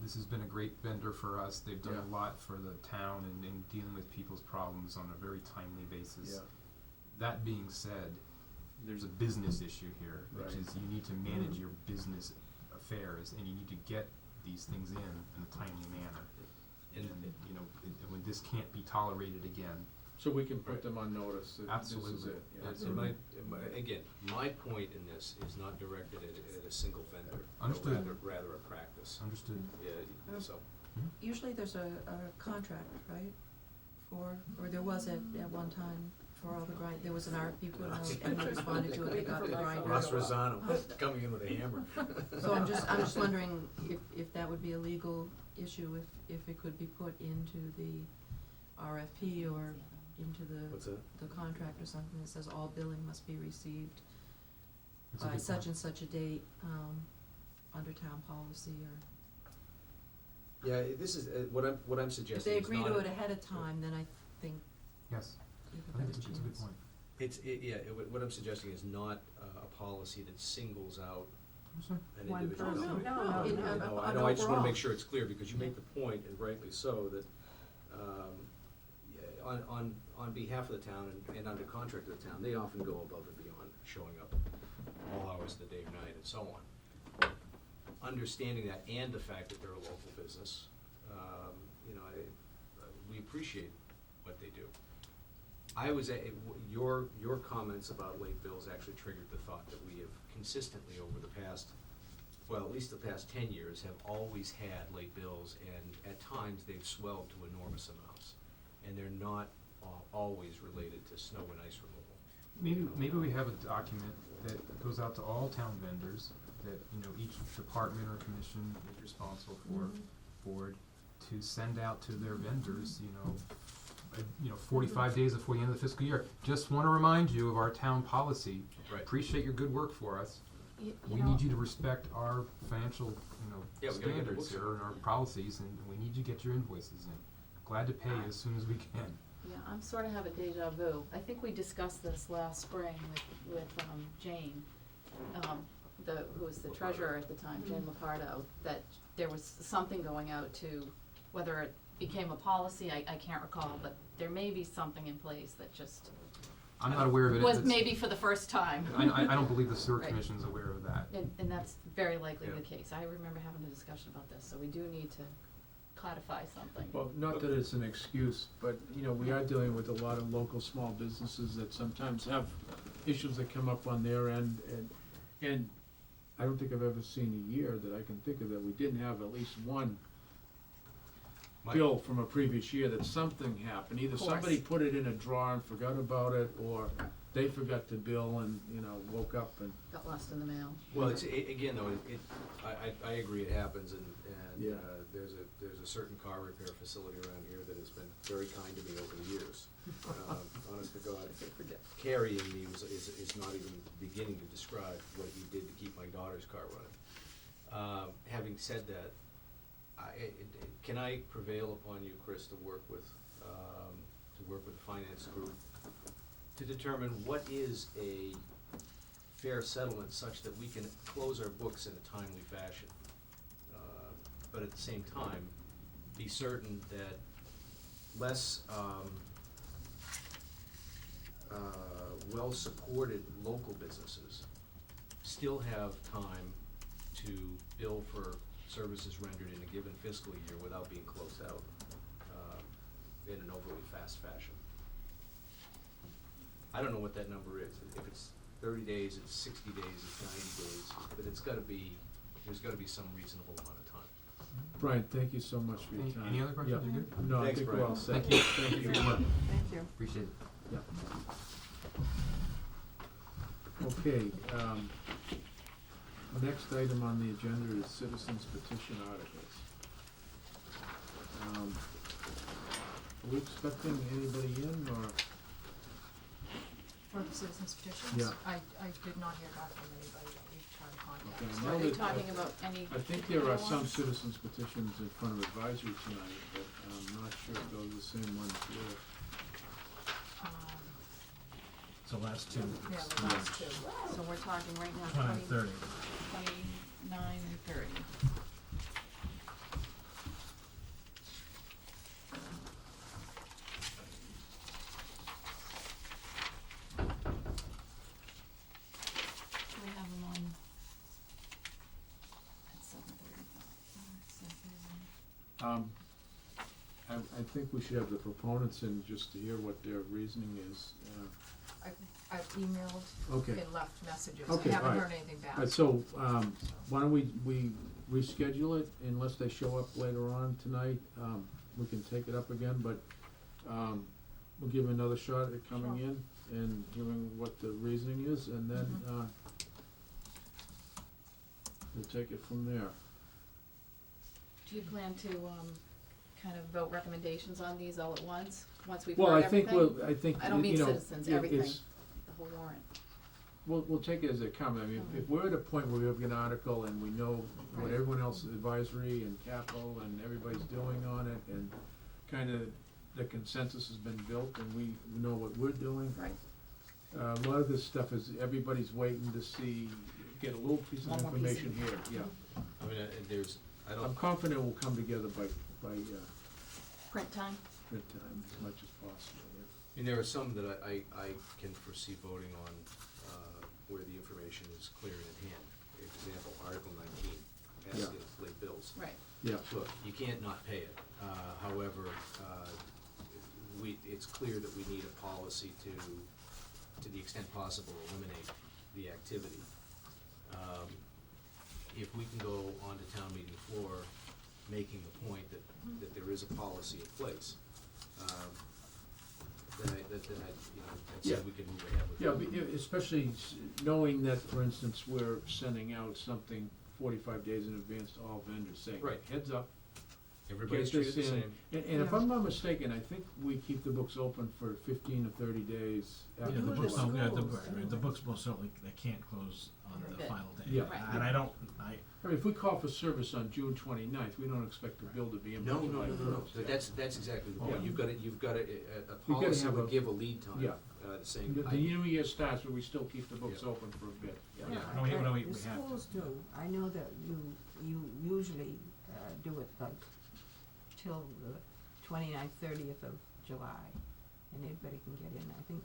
this has been a great vendor for us. They've done Yeah. a lot for the town in dealing with people's problems on a very timely basis. Yeah. That being said, there's a business issue here, which Right. is you need to manage your business affairs, and you need to get these things in a timely manner. And, when this can't be tolerated again, So we can put them on notice that this is Absolutely. it, yeah. Absolutely. Again, my point in this is not directed at a single vendor, but Understood. rather a practice. understood. Yeah, so. Usually there's a contract, right, or there was at one time for all the there was an RFP put out and they responded to it, they got the grinder. Ross Rosano coming in with a hammer. So I'm just wondering if that would be a legal issue, if it could be put into the RFP or into What's the that? contract or something that says all billing must be received That's a by good such point. and such a date, under town policy or. Yeah, this is, what I'm If suggesting they is agree not to a- it ahead of time, then I think Yes, you I have think a it's a good chance. point. What I'm suggesting is not a policy that singles out Understood. an One individual. person. No, No, it- no. I know, I just wanna overall. make sure it's clear, because you make the point, and rightly so, that, on behalf of the town and under contract of the town, they often go above and beyond, showing up all hours of the day or night and so on. understanding that and the fact that they're a local business, you know, we appreciate what they do. Your comments about late bills actually triggered the thought that we have consistently over the past, well, at least the past 10 years, have always had late bills, and at times they've swelled to enormous amounts. And they're not always related to snow and ice removal. Maybe we have a document that goes out to all town vendors that, you know, each department or commission is responsible for, board, to send out to their vendors, 45 days before the end of the fiscal year. Just wanna remind you of our town policy. Right. Appreciate your good work for us. You We know, need you to respect our financial, Yeah, we gotta get the standards books here in. and our policies, and we need you to get your invoices in. Glad to pay you as soon as we can. Yeah, I'm sort of have a deja vu. I think we discussed this last spring with Jane, who was the treasurer at the time, Jane Lopardo, that there was something going out to, whether it became a policy, I can't recall, but there may be something in place that just I'm not aware of it. was It's- maybe for the first time. I don't believe the sewer Right. commission's aware of that. And that's very likely Yeah. the case. I remember having a discussion about this, so we do need to codify something. Well, not that it's an excuse, but, we are dealing with a lot of local small businesses that sometimes have issues that come up on their end, and I don't think I've ever seen a year that I can think of that we didn't have at least one My- bill from a previous year that something happened. Either Of course. somebody put it in a drawer and forgot about it, or they forgot to bill and, woke up and, Got lost in the mail. Well, again, though, I agree it happens, and Yeah. there's a certain car repair facility around here that has been very kind to me over the years. Honest to God, carrying me is not even beginning to describe what he did to keep my daughter's car running. Having said that, can I prevail upon you, Chris, to work with the finance group to determine what is a fair settlement such that we can close our books in a timely fashion, but at the same time, be certain that less well-supported local businesses still have time to bill for services rendered in a given fiscal year without being closed out in an overly fast fashion. I don't know what that number is. If it's 30 days, it's 60 days, it's 90 days, but there's gotta be some reasonable amount of time. Brian, thank you so much for your time. Any other questions? Yeah. You good? No, I Thanks, think we're Brian. all set. Thank you. Thank you. Thank you. Appreciate it. Yeah. Okay, next item on the agenda is citizens petition articles. Are we expecting anybody in, or? For the citizens petitions? Yeah. I did not hear back from anybody that we've tried to contact. Okay, So now are they that- talking about any I think there are some ones? citizens petitions in front of advisory tonight, but I'm not sure if those are the same ones here. So last two. Yeah, the last two. So we're talking right now 29, 30. 29 and 30. We have them on at 7:35. I think we should have the proponents in just to hear what their reasoning is. I've emailed Okay. and left messages. Okay, I haven't all right. heard anything back. So, why don't we reschedule it unless they show up later on tonight? We can take it up again, but, we'll give them another shot at coming Sure. in and hearing what the reasoning is, and then, we'll take it from there. Do you plan to kind of vote recommendations on these all at once we've Well, heard I think everything? I think, I don't mean you know, citizens, it- everything, it's- the whole warrant. We'll take it as it comes. I mean, if we're at a point where we have an article and we know what Right. everyone else's advisory and capital and everybody's doing on it, and kinda the consensus has been built and we know what we're doing. Right. A lot of this stuff is, everybody's waiting to see, get a little piece of One more piece information of- here, yeah. I mean, I I'm don't, confident we'll come together by Print time? good time, as much as possible, yeah. and there are some that I can foresee voting on, where the information is clear and in hand. For example, Article 19, past Yeah. the late bills. Right. Yeah, Look, you can't not pay it. However, it's clear that we need a policy to the extent possible, eliminate the activity. If we can go onto town meeting floor, making the point that there is a policy in place, then I'd Yeah. say we can move ahead with it. yeah, especially knowing that, for instance, we're sending out something 45 days in advance to all vendors saying, Right. heads up, Everybody's get this treated the in. same. And if Yeah. I'm not mistaken, I think we keep the books open for 15 to 30 days after Yeah, the the books July. don't, yeah, schools, the books most certainly, they can't close on the Right. final day. Yeah. Right. And I mean, if we call for service on June 29th, we don't expect the bill to be in by No, July no, no, no, 1st. but that's exactly the point. Yeah. You've got a gotta policy have would a- give a lead time, Yeah. saying, The new year starts, but we still keep the books Yeah. open for a bit. Yeah. No, we The have to. schools do, I know that you usually, do it like till the 29th, 30th of July, and everybody can get in. I think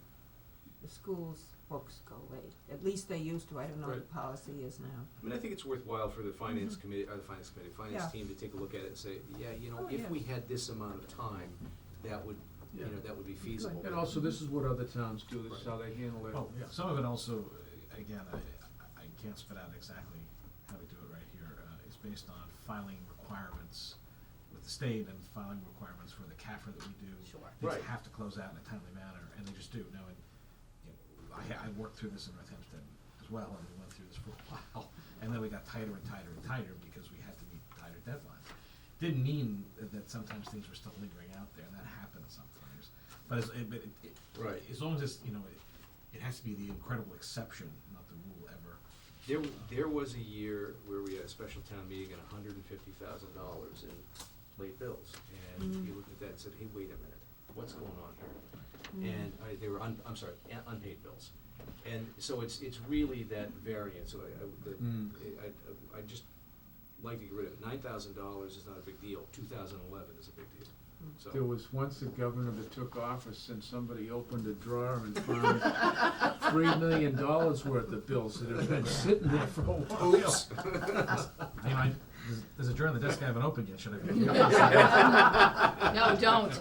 the schools' books go late, at least they used to, I don't know what the policy is now. I mean, I think it's worthwhile for the finance committee, finance Yeah. team to take a look at it and say, yeah, Oh, if yeah. we had this amount of time, that would, Yeah. that would be feasible. And also, this is what other towns do, this is how they handle it. Oh, yeah, some of it also, again, I can't spit out exactly how we do it right here, it's based on filing requirements with the state and filing requirements for the CAFR that we do. Sure. Things Right. have to close out in a timely manner, and they just do, now, and, I worked through this in North Hempstead as well, and we went through this for a while, and then we got tighter and tighter and tighter because we had to meet tighter deadlines. Didn't mean that sometimes things were still lingering out there, and that happens sometimes, but Right. as long as it's, it has to be the incredible exception, not the rule ever. There was a year where we had a special town meeting at $150,000 in late bills, and you looked at that and said, hey, wait a minute, what's going on here? And they were, unpaid bills. And so it's really that variance, so I'd just like to get rid of it. $9,000 is not a big deal, 2011 is a big deal, so. There was once a governor that took office and somebody opened a drawer and found $3 million worth of bills that had been sitting there for a while. Oops. There's a drawer in the desk I haven't opened yet, should I? No, don't.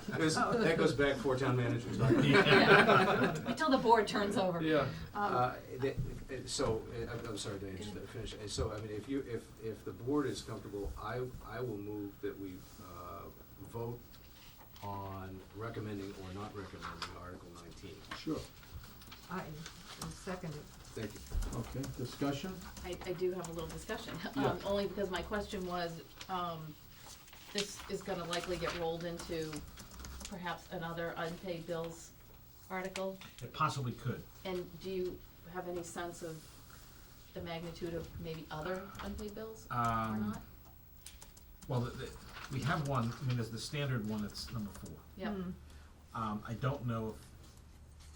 That goes back 4 town managers, not me. Yeah. Until the board turns over. Yeah, I'm sorry, Diane, just to finish. So, I mean, if the board is comfortable, I will move that we vote on recommending or not recommending Article 19. sure. I second it. Thank you. Okay, discussion? I do have a little discussion, Yeah. only because my question was, this is gonna likely get rolled into perhaps another unpaid bills article, It possibly could. and do you have any sense of the magnitude of maybe other unpaid bills or not? Well, we have one, I mean, there's the standard one that's number 4. Yeah, I don't know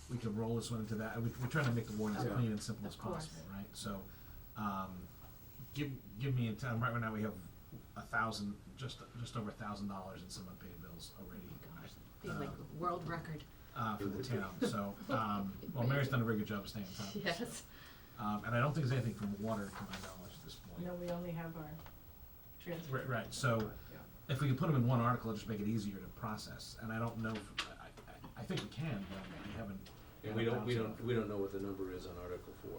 if we could roll this one into that, we're trying to make the warning as Yeah. clean and simple as Of course. possible, right? So, give me a time, right now we have just over $1,000 in some unpaid bills already. be like world record. For the town, so, well, Mary's done a very good job of staying on top of this Yes. stuff. And I don't think there's anything from water to my knowledge at this point. No, we only have our transfer. Right, so, if we can put them in one article, it'll just make it easier to process, and I don't know, I think we can, but we haven't. And we don't know what the number is on Article 4,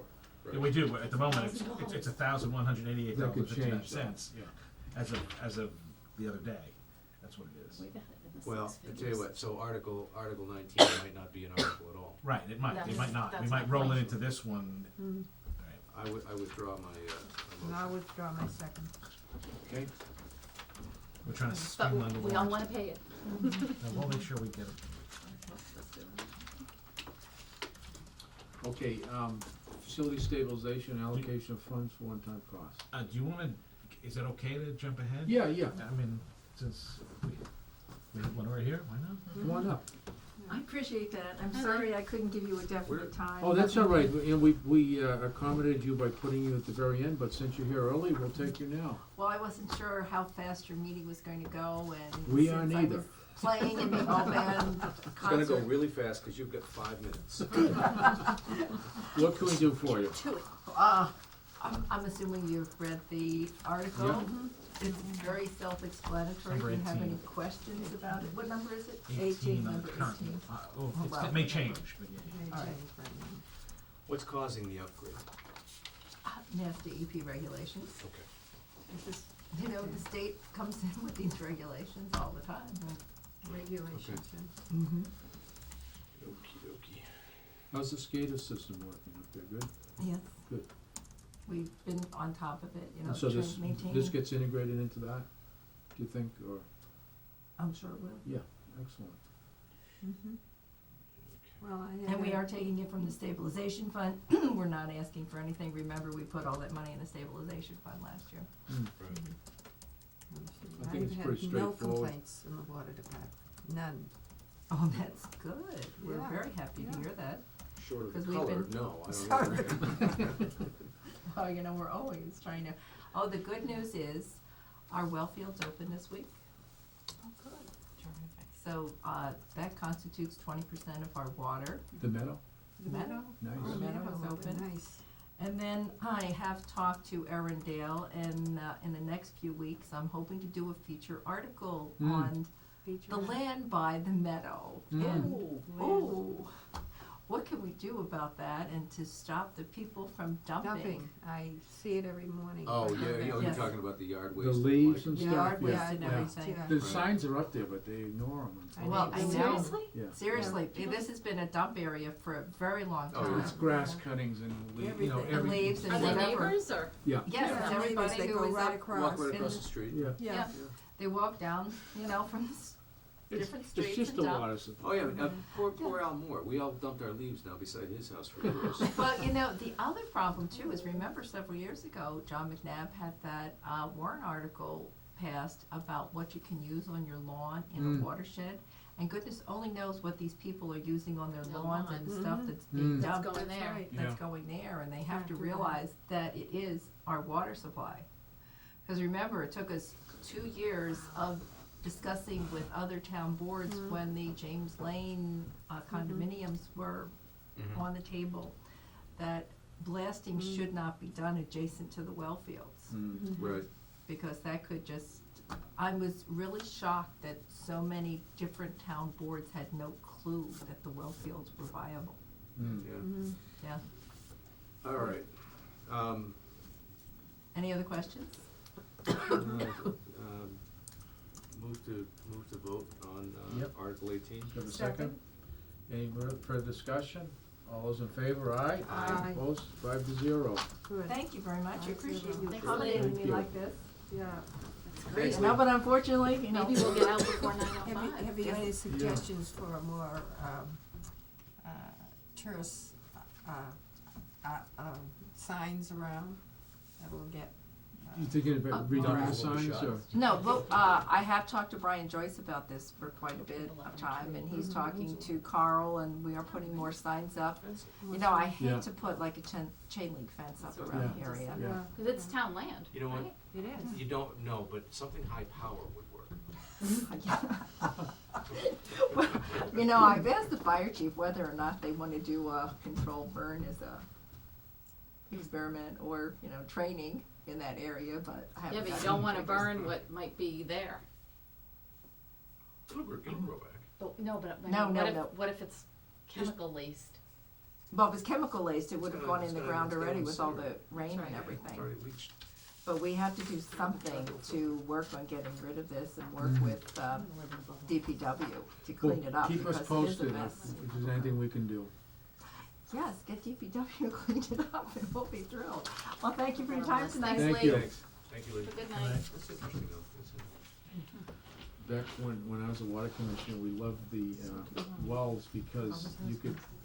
right? Yeah, we do, but at the moment, it's That could change, $1,188.59, yeah. as of the other day, that's what it is. We got it in the Well, six I tell you figures. what, so Article 19 might not be an article at all. Right, it might not, we That's might my roll it point. into this one, Mm. right. I withdraw my And I motion. withdraw my second. Okay, We're trying to But streamline the we all warrant. wanna pay it. And we'll make sure we get it. okay, facility stabilization, allocation of funds for one-time costs. Do you wanna, is it okay to jump ahead? Yeah, yeah, I mean, since we have one right here, why not? come on up. I appreciate that. I'm sorry I couldn't give you a definite time. Oh, that's all right, and we accommodated you by putting you at the very end, but since you're here early, we'll take you now. Well, I wasn't sure how fast your meeting was going to go, and We are since I neither. was playing in the all band It's gonna go concert. really fast, cause you've got 5 minutes. What can we do for you? Uh, I'm assuming you've read the article. Yeah. It's very self-explanatory. Number If you have any 18. questions about it, what number is it? 18 on number the current, 18. it wow. may change, but yeah. May All right. change right now. What's causing the upgrade? Nasty EP regulations. Okay. This is, you know, the state comes in with these regulations all the time. Regulations, yeah. Mm-hmm. Okey dokey. How's the SCADA system working up there, good? Yes. Good. We've been on top of it, you know, And so this, maintaining. this gets integrated into that, do you think, or, I'm sure it will. yeah, excellent. Mm-hmm. Well, I had. And we are taking it from the stabilization fund. We're not asking for anything. Remember, we put all that money in the stabilization fund last year. Right. I think it's pretty I've had no straightforward. complaints in the water department, none. Oh, that's good. We're Yeah, very happy to yeah. hear that. Short of 'Cause the we've color, been- no, I Sorry. don't know. Well, you know, we're always trying to, oh, the good news is our well field's open this week. Oh, good. Terrific. So, that constitutes 20% of our water. The meadow, The meadow. nice. The meadow is Oh, open. nice. And then I have talked to Erin Dale, and in the next few weeks, I'm hoping to do a feature article Mm. on Feature. the land by the meadow. Mm. And, Land. ooh, what can we do about that and to stop the people from Dumping, I see it every morning. Oh, I know yeah, that. you're Yes. talking about the yard The waste. leaves like- and The stuff, yard waste yeah, and yeah. everything. Yeah. The Right. signs are up there, but they ignore them. I Well, know. I know. Seriously? Yeah. Seriously, Yeah. this has been a dump area for a very long Oh, time. yeah. It's grass cuttings and you know, Everything. And every. leaves and Are they whatever. neighbors or? Yeah, Yes, Yeah, it's neighbors, everybody they who go is right up, across. Walk right in across the- the street. yeah. yeah, they walk down, you know, from different It's streets just and a dump. water supply. Oh, yeah, poor Al Moore, we all dumped our leaves now beside his house for years. Well, you know, the other problem too is, remember several years ago, John McNabb had that warrant article passed about what you can use on your lawn in a Mm. watershed. And goodness only knows what these people are using on their Their lawns and lawns. stuff Mhm. that's being Mm. That's dumped. going there. right. That's Yeah. going there, and they have to Can't do that. realize that it is our water supply. Cause remember, it took us 2 years of discussing with other town boards Mhm. when the James Lane condominiums were Mhm. on the table, that blasting Mm. should not be done adjacent to the well fields, Mm. Right. because that could just, I was really shocked that so many different town boards had no clue that the well fields were viable, Mm. Yeah, Mhm. yeah. all right. Any other questions? Move to vote on Yep. Article 18. Have a second? Any further discussion? All those in favor, aye? Aye. Opposed, 5-0. Good. Thank you very much, I appreciate you Thank accommodating you. me like this. Yeah. Thanks, No, Lee. but unfortunately, you know. Maybe we'll get out before 9:05. Have you any suggestions for a more, tourist, signs around that will get, You thinking about redoing the Alright. signs, or? No, but, I have talked to Brian Joyce about this for quite a bit of time, and he's talking to Carl, and we are putting more signs up. You know, I Yeah. hate to put like a chain link fence up around the Yeah. area. Yeah. Cause it's town land, You know what? right? It is. You don't know, but something high power would work. Well, you know, I've asked the fire chief whether or not they wanna do a controlled burn as a experiment or, you know, training in that area, but I haven't. Yeah, but you gotten don't wanna figures. burn what might be there. It'll grow back. Oh, no, but I No, mean, no, what if, no. what if it's chemical laced? Well, if it's chemical laced, it would have It's gone gonna- in the it's ground gonna already with all the incinerate. rain That's and right. everything. It's already leached. But we have to do something to work on getting rid of this and work Mhm. with DPW to clean it up, Keep us because it is a posted mess. if there's anything we can do. Yes, get DPW to clean it up and we'll be thrilled. Well, thank you for your time tonight. Thanks, Thank Lee. you. Thank you, Lee. Have a good night. That's interesting though. Back when I was a water commissioner, we loved the wells because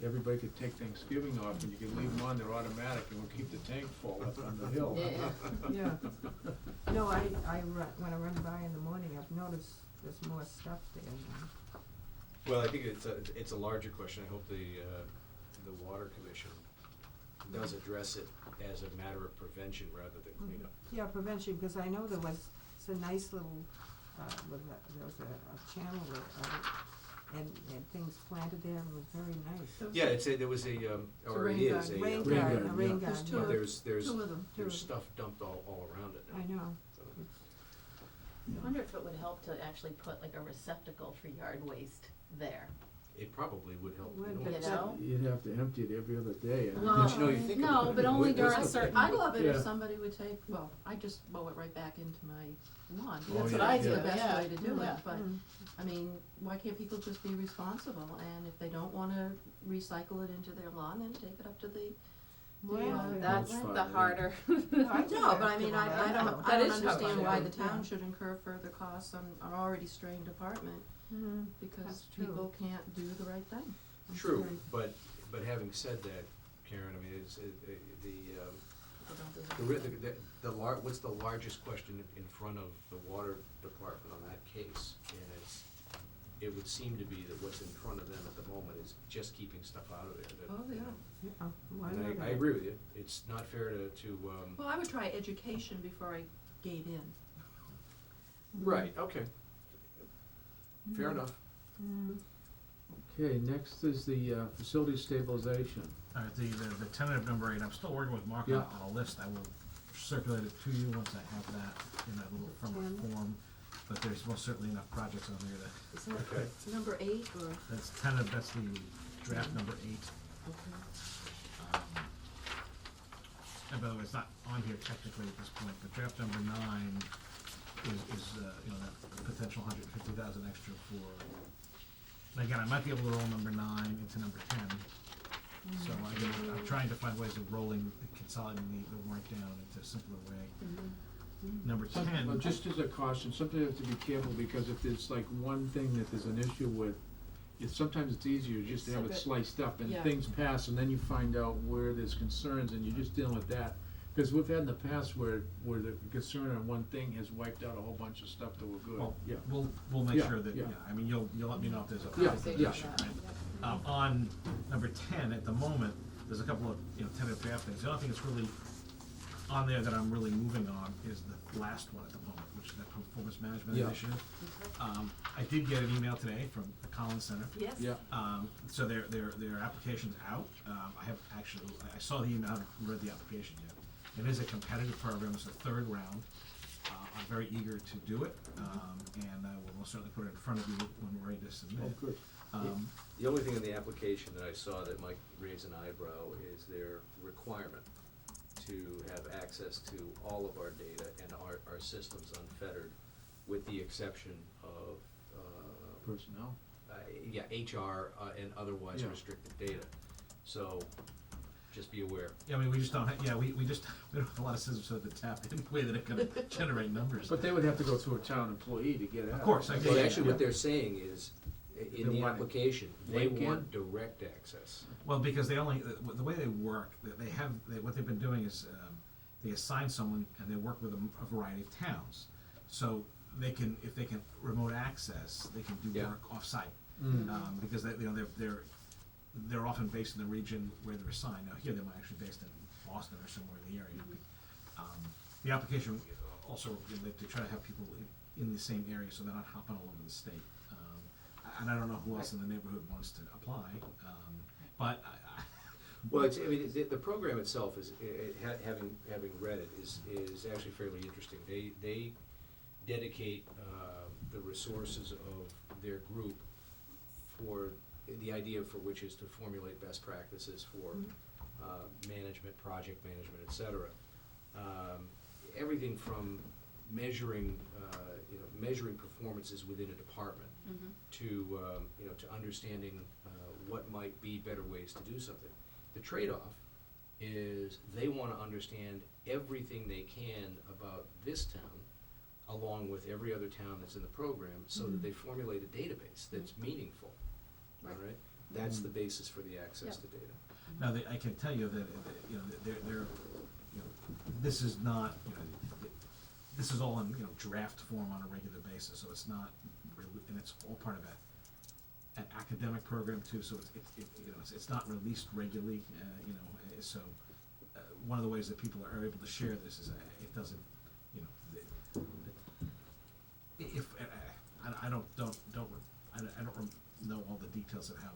everybody could take Thanksgiving off and you could leave them on, they're automatic, and we'll keep the tank full up on the hill. Yeah. Yeah. No, when I run by in the morning, I've noticed there's more stuff there now. Well, I think it's a larger question. I hope the water commission does address it as a matter of prevention rather than cleanup. Yeah, prevention, because I know there was, it's a nice little, there was a channel and things planted there, it was very nice. Yeah, there was a, or it rain is a. Rain Rain garden, garden, a rain yeah. garden, There's two yeah. of- There's Two of them, there's stuff dumped all around it now. I know. So, I wonder if it would help to actually put like a receptacle for yard waste there. it probably would help. Would, you but know. You know? You'd have to empty it every other day. and- Well, you know, you think no, about it, but only what's during the- certain. I'd love it if Yeah. somebody would take, well, I just mow it right back into my lawn. Oh, That's what yeah, I do, yeah. the best Yeah, way to do yeah. it, but, I mean, why can't people just be responsible, and if they don't wanna recycle it into their lawn, then take it up to the, Well, That's That's the fine, harder. no, but I mean, I That don't is tough, understand I why know. the town should incur further costs on an already strained department, Mhm. because That's true. people can't do the right thing. I'm True, sorry. but having said that, Karen, I mean, People don't deserve the, it. what's the largest question in front of the water department on that case? And it would seem to be that what's in front of them at the moment is just keeping stuff out of there, that, Oh, you yeah. know. Yeah, why And not? I agree with you, it's not fair to, Well, I would try education before I gave in. right, okay. Fair enough. Mm. Okay, next is the facility stabilization. All right, the tentative number 8, I'm still working with Mark Yeah. on a list. I will circulate it to you once I have that in a little form. But there's most certainly enough projects on there that, Is that Okay. number 8 or? that's tentative, that's the draft number 8. Okay. And by the way, it's not on here technically at this point, but draft number 9 is that potential 150,000 extra for, and again, I might be able to roll number 9 into number 10. So I'm trying to find ways of consolidating the warrant down into a simpler way. Number 10. Well, just as a caution, something you have to be careful, because if there's like one thing that there's an issue with, sometimes it's easier just to have So it good. sliced up, and Yeah. things pass, and then you find out where there's concerns, and you're just dealing with that. Because we've had in the past where the concern on one thing has wiped out a whole bunch of stuff that were good. Well, Yeah. we'll make Yeah, sure that, yeah. I mean, you'll let me know if there's a Yeah, conflict yeah. issue, right? On number 10, at the moment, there's a couple of, tentative draft things. The only thing that's really on there that I'm really moving on is the last one at the moment, which is that performance management Yeah. initiative. I did get an email today from the Collins Center. Yes? Yeah. So their application's out. I saw the email, I haven't read the application yet. It is a competitive program, it's the 3rd round. I'm very eager to do it, and I will most certainly put it in front of you when we're ready to Oh, submit. good. The only thing in the application that I saw that might raise an eyebrow is their requirement to have access to all of our data and our systems unfettered, with the exception of, Personnel. HR, and otherwise Yeah. restricted data. So, just be aware. Yeah, I mean, we just don't have, we don't have a lot of systems so to tap in a way that it can generate numbers. But they would have to go through a town employee to get out. Of course, I get Well, it. actually, what they're saying is, in They the want application, they link in? want direct access. Well, because the way they work, what they've been doing is, they assign someone and they work with a variety of towns. So if they can remote access, they can do Yeah. work off-site. Mm. Because they're often based in the region where they're assigned. Now, here they might actually be based in Boston or somewhere in the area. The application also, they try to have people in the same area so they're not hopping all over the state. And I don't know who else in the neighborhood wants to apply, but Well, the program itself is, having read it, is actually fairly interesting. They dedicate, the resources of their group for, the idea for which is to formulate best practices for, management, project management, et cetera. Everything from measuring performances within a department, to understanding, what might be better ways to do something. The trade-off is they wanna understand everything they can about this town, along with every other town that's in the program, so that they formulate a database that's meaningful, all right? That's the basis for the access to data. now I can tell you that, they're, this is not, this is all in, draft form on a regular basis, so it's not, and it's all part of an academic program too, so it's not released regularly, so, one of the ways that people are able to share this is, it doesn't, if, I don't know all the details of how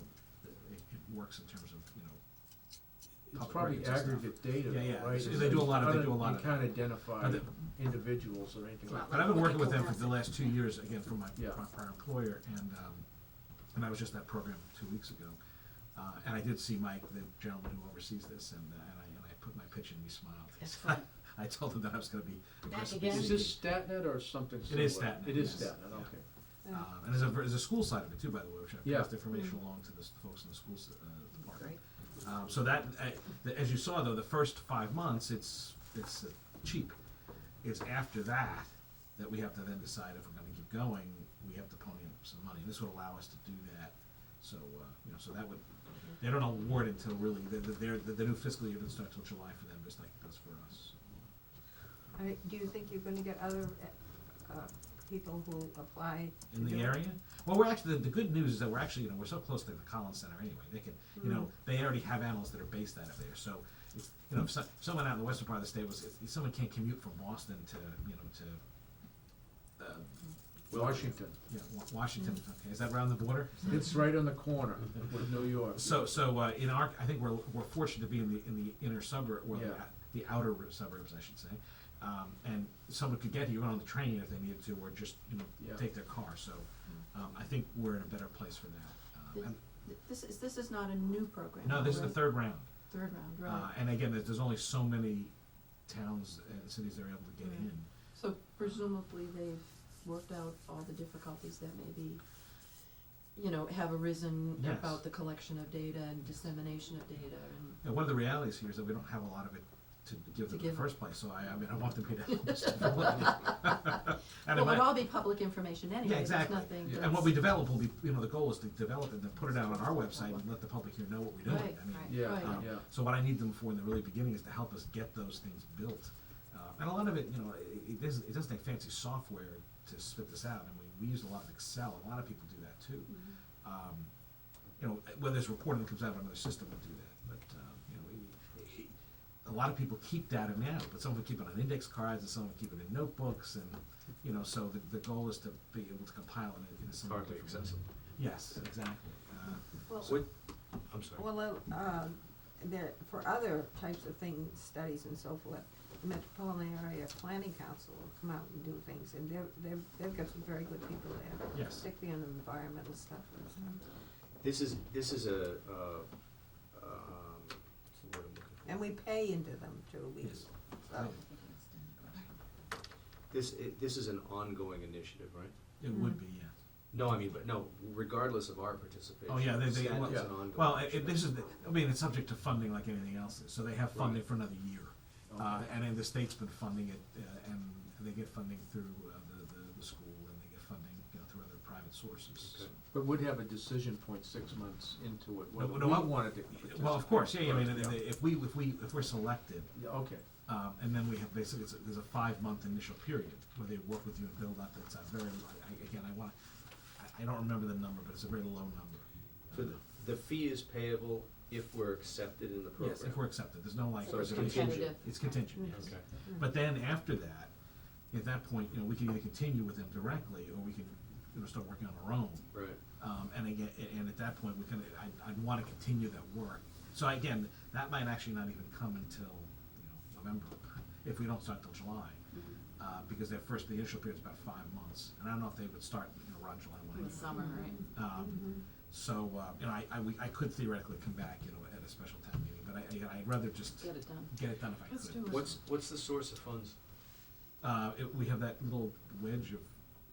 it works in terms of, It's public probably records and stuff. aggregate data, Yeah, yeah. though, right? So they do a lot of- they do a lot You of- can't identify But the- individuals or anything like that. But I've been working with them for the last 2 years, again, from my Yeah. prior employer, and I was just at that program 2 weeks ago. And I did see Mike, the gentleman who oversees this, and I put my pitch in, and he smiled. Excellent. I told him that I was gonna be Back aggressively again? Is this StatNet or something similar? It is StatNet, It is yes. StatNet, Yeah. okay. And there's a school side of it too, by the way, which I've Yeah. passed information along to the folks in the schools department. Great. So that, as you saw though, the first 5 months, it's cheap. It's after that we have to then decide if we're gonna keep going, we have to pony up some money. This would allow us to do that. So, so that would, they don't award until really, the new fiscal year doesn't start till July for them, just like it does for us. Do you think you're gonna get other, people who apply to In do the it? area? Well, we're actually, the good news is that we're actually, we're so close to the Collins Center anyway, they can, they already have analysts that are based out of there, so it's, if someone out in the western part of the state if someone can't commute from Boston to, Washington. Washington, okay, is that around the border? It's right on the corner with New York. So, in our, I think we're fortunate to be in the inner suburb, well, Yeah. the outer suburbs, I should say. And someone could get here on the train if they needed to, or just, Yeah. take their car, so, I think we're in a better place for that. And This is not a new program. no, this is the right? third round. Third round, right. And again, there's only so many towns and cities that are able to get Right. in. So presumably they've worked out all the difficulties that maybe, have arisen Yes. about the collection of data and dissemination of data and. And one of the realities here is that we don't have a lot of it to give them in the give. first place, so I want them to be able to. Well, it would all be public information anyway, Yeah, there's exactly. nothing And what we develop will be, the goal is to develop it and then put it out on our website and let the public here know what we're doing. Right, I mean, right. Yeah, Right. yeah. So what I need them for in the really beginning is to help us get those things built. And a lot of it, it doesn't take fancy software to spit this out, and we use a lot of Excel, and a lot of people do that too. Whether it's reporting that comes out of another system will do that, but, a lot of people keep data now, but some will keep it on index cards, and some will keep it in notebooks, and, so the goal is to be able to compile it in a somewhat Hardly different way. accessible. Yes, exactly. Well, What, I'm sorry. Well, there, for other types of things, studies and so forth, the Metropolitan Area Planning Council will come out and do things, and they've got some very good people there. Yes. Particularly on the environmental stuff and stuff. This is what's the word I'm looking for? And we pay into them too, Yes. so. This is an ongoing initiative, right? It would be, yeah. No, but regardless of our participation. Oh, yeah, they, Stat's well, an ongoing well, initiative. it's subject to funding like anything else is, so they have funding for another year. Okay. And then the state's been funding it, and they get funding through, the school, and they get funding, through other private sources. Okay. But we'd have a decision point 6 months into it, whether No, we I- wanted to participate. Well, of course, yeah, first, if we're selected, Yeah, okay, and then we have basically, there's a 5-month initial period where they work with you and build up, it's a very, I don't remember the number, but it's a very low number. So the fee is payable if we're accepted in the program? Yes, if we're accepted, there's no like So it's reservation. contingent. It's contingent, yes. Okay. But then after that, at that point, we can either continue with them directly, or we can, start working on our own. Right. And again, and at that point, I'd wanna continue that work. So again, that might actually not even come until, November, if we don't start till July. Because the initial period's about 5 months, and I don't know if they would start, around July 1 In the anyway. summer, right? So, I could theoretically come back, at a special town meeting, but I'd rather just Get it done. get it done if I Let's could. do it. What's the source of funds? We have that little wedge of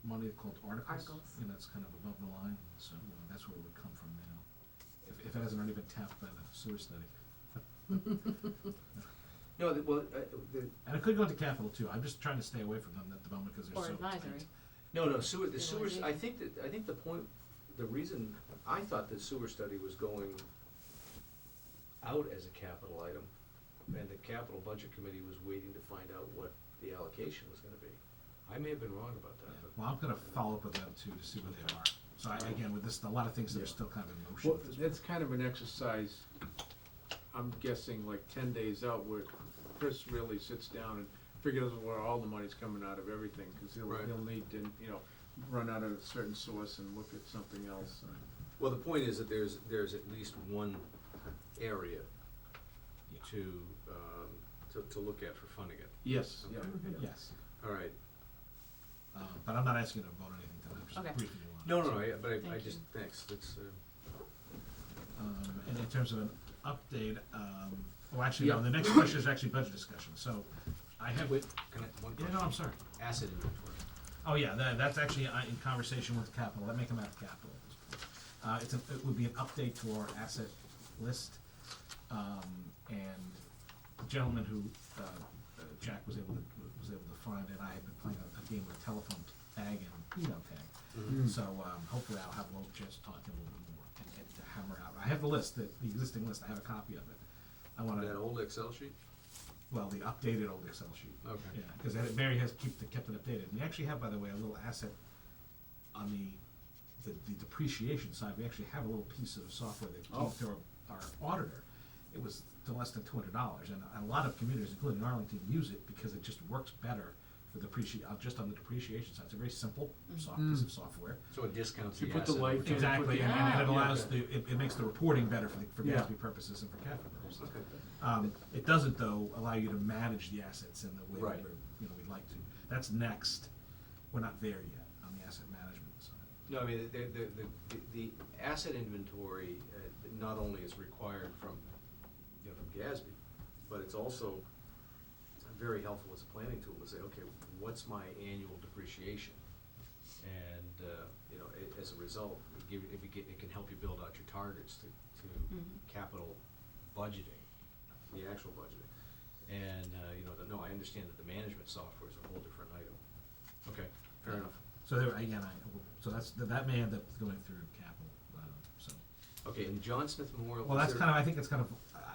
money called articles. Articles. And that's kind of above the line, so that's where it would come from now. If it hasn't already been tapped by the sewer study. No, And it could go into capital too, I'm just trying to stay away from them at the moment because they're Or so advisory. tight. the sewers, Utilization. I think the reason, I thought the sewer study was going out as a capital item, and the capital budget committee was waiting to find out what the allocation was gonna be. I may have been wrong about that, but. Well, I'm gonna follow up with them too, to see where they are. So again, with this, a lot of things that are still kind of in motion well, at this that's kind of an exercise, I'm guessing like 10 days out, where Chris really sits down and figures out where all the money's coming out of everything, cause Right. he'll need to, run out of a certain source and look at something else. Well, the point is that there's at least one area Yeah. to look at for funding it. Yes, yeah, Okay. yeah. Yes. All right. But I'm not asking you to vote on anything tonight, I'm Okay. just briefing you on it. No, So, I Thank just, you. thanks, that's, And in terms of an update, actually, no, Yeah. the next question is actually budget discussion, so I have. can I, one Yeah, question? no, I'm sorry. Asset inventory. Oh, yeah, that's actually in conversation with capital, let me come out of capital at this point. It would be an update to our asset list, and the gentleman who, Jack was able to find, and I have been playing a game of telephone tag and email tag. Mm. So, hopefully I'll have a little chance to talk to him a little bit more and to hammer out, I have the list, the existing list, I have a copy of it. I wanna, That old Excel sheet? well, the updated old Excel sheet. Okay. Yeah, because Mary has kept it updated. And we actually have, by the way, a little asset on the depreciation side. We actually have a little piece of software that came Oh. through our auditor. It was to less than $200, and a lot of communities, including Arlington, use it because it just works better for just on the depreciation side. It's a very simple piece of software. So it discounts the You asset. put the life in. inventory. Exactly, put the- and it Yeah. allows it makes the reporting better for Yeah. GASB purposes and for capital purposes. Okay. It doesn't, though, allow you to manage the assets in the way Right. we'd like to. That's next. We're not there yet on the asset management side. No, I mean, the asset inventory, not only is required from GASB, but it's also very helpful as a planning tool to say, okay, what's my annual depreciation? And, as a result, it can help you build out your targets to capital budgeting, the actual budgeting. And, no, I understand that the management software is a whole different item. Okay, fair enough. So there, again, that may end up going through capital, so. Okay, and John Smith Memorial. Well, is that's there- kind of, I think it's kind of,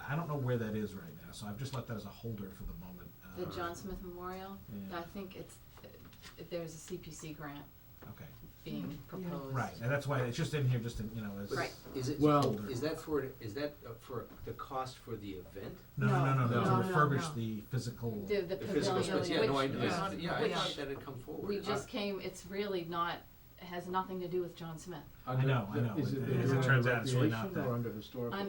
I don't know where that is right now, so I've just left that as a holder for the moment. The John Smith Memorial, Yeah. I think there's a CPC grant Okay, being proposed. right, and that's why it's just in here, as. But Right. Is it, Well- is that for the cost for the event? No, No, to no, refurbish no. the physical. The The physical pavilion, space, yeah, no, I which, thought, I which thought that had come forward. we just came, it's really not, has nothing to do with John Smith. Under know, the- Is it- it, as is it it turns under out, it's really not recreation that. or under historical?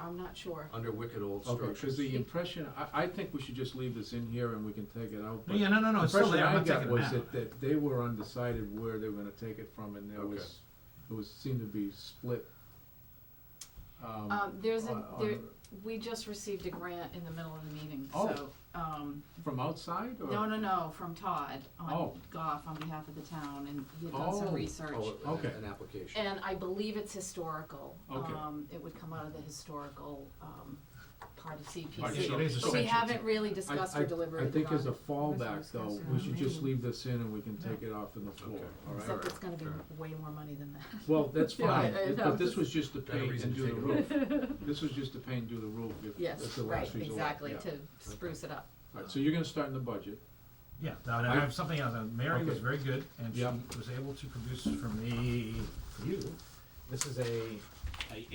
I'm not sure. Under wicked old Okay, structures. cause the impression, I think we should just leave this in here and we can take it out. No, yeah, no, it's still there, I'm not taking it The out. impression I got was that they were undecided where they were gonna take it from, and Okay. it seemed to be split. There's on- we just received a grant in the middle of the meeting, Oh. so, From outside, or? no, from Todd on Oh. Goff on behalf of the town, and he had done some Oh. research. Oh, Okay. an application. And I believe it's historical. Okay. It would come out of the historical, part of Right, CPC. so it is But we essential. haven't really discussed or deliberated I think on as a it, fallback, though, discussing we our should just meeting. leave this in and we can take it off in the floor, Okay. all right? except it's gonna be Fair. way more money than that. Well, that's Yeah, fine, I know. but this was just to Better paint reason and to do the take it roof. This was just to paint and do the roof if Yes, the right, last resort, exactly, yeah. to spruce it up. All right, so you're gonna start in the budget. Yeah, no, I have something else. Mary was Okay. very good, and she Yep. was able to produce for me, for you, this is a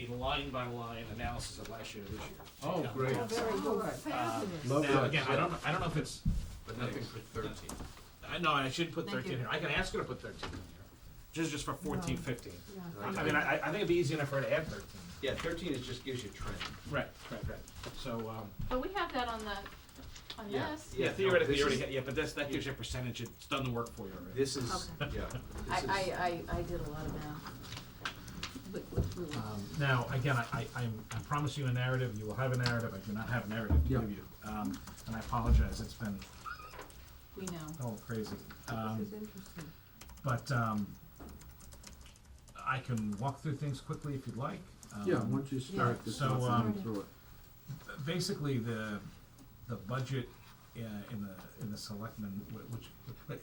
line-by-line analysis of last year to this year. Oh, great. Oh, very good. Love Now, that. again, I don't know if it's, But nothing for 13. no, I shouldn't put Thank 13 you. here. I can ask her to put 13 in here. Just for 14, No. 15. Yeah. I mean, I think it'd be easy enough for her to add 13. Yeah, 13 is just gives you trend. Right. So, But we have that on Yeah. this. yeah, Yeah, theoretically, no, you already, this is- yeah, but that gives you a percentage. It's done the work for you already. This is, Okay. yeah. this is- I did a lot of math. With Now, again, I promise you a narrative, you will have a narrative, I do not have a narrative to Yeah. give you. And I apologize, it's been we know. all crazy. This is interesting. But, I can walk through things quickly if you'd like. Yeah, once you start this So, off and go through it. Basically, the budget in the selectmen, which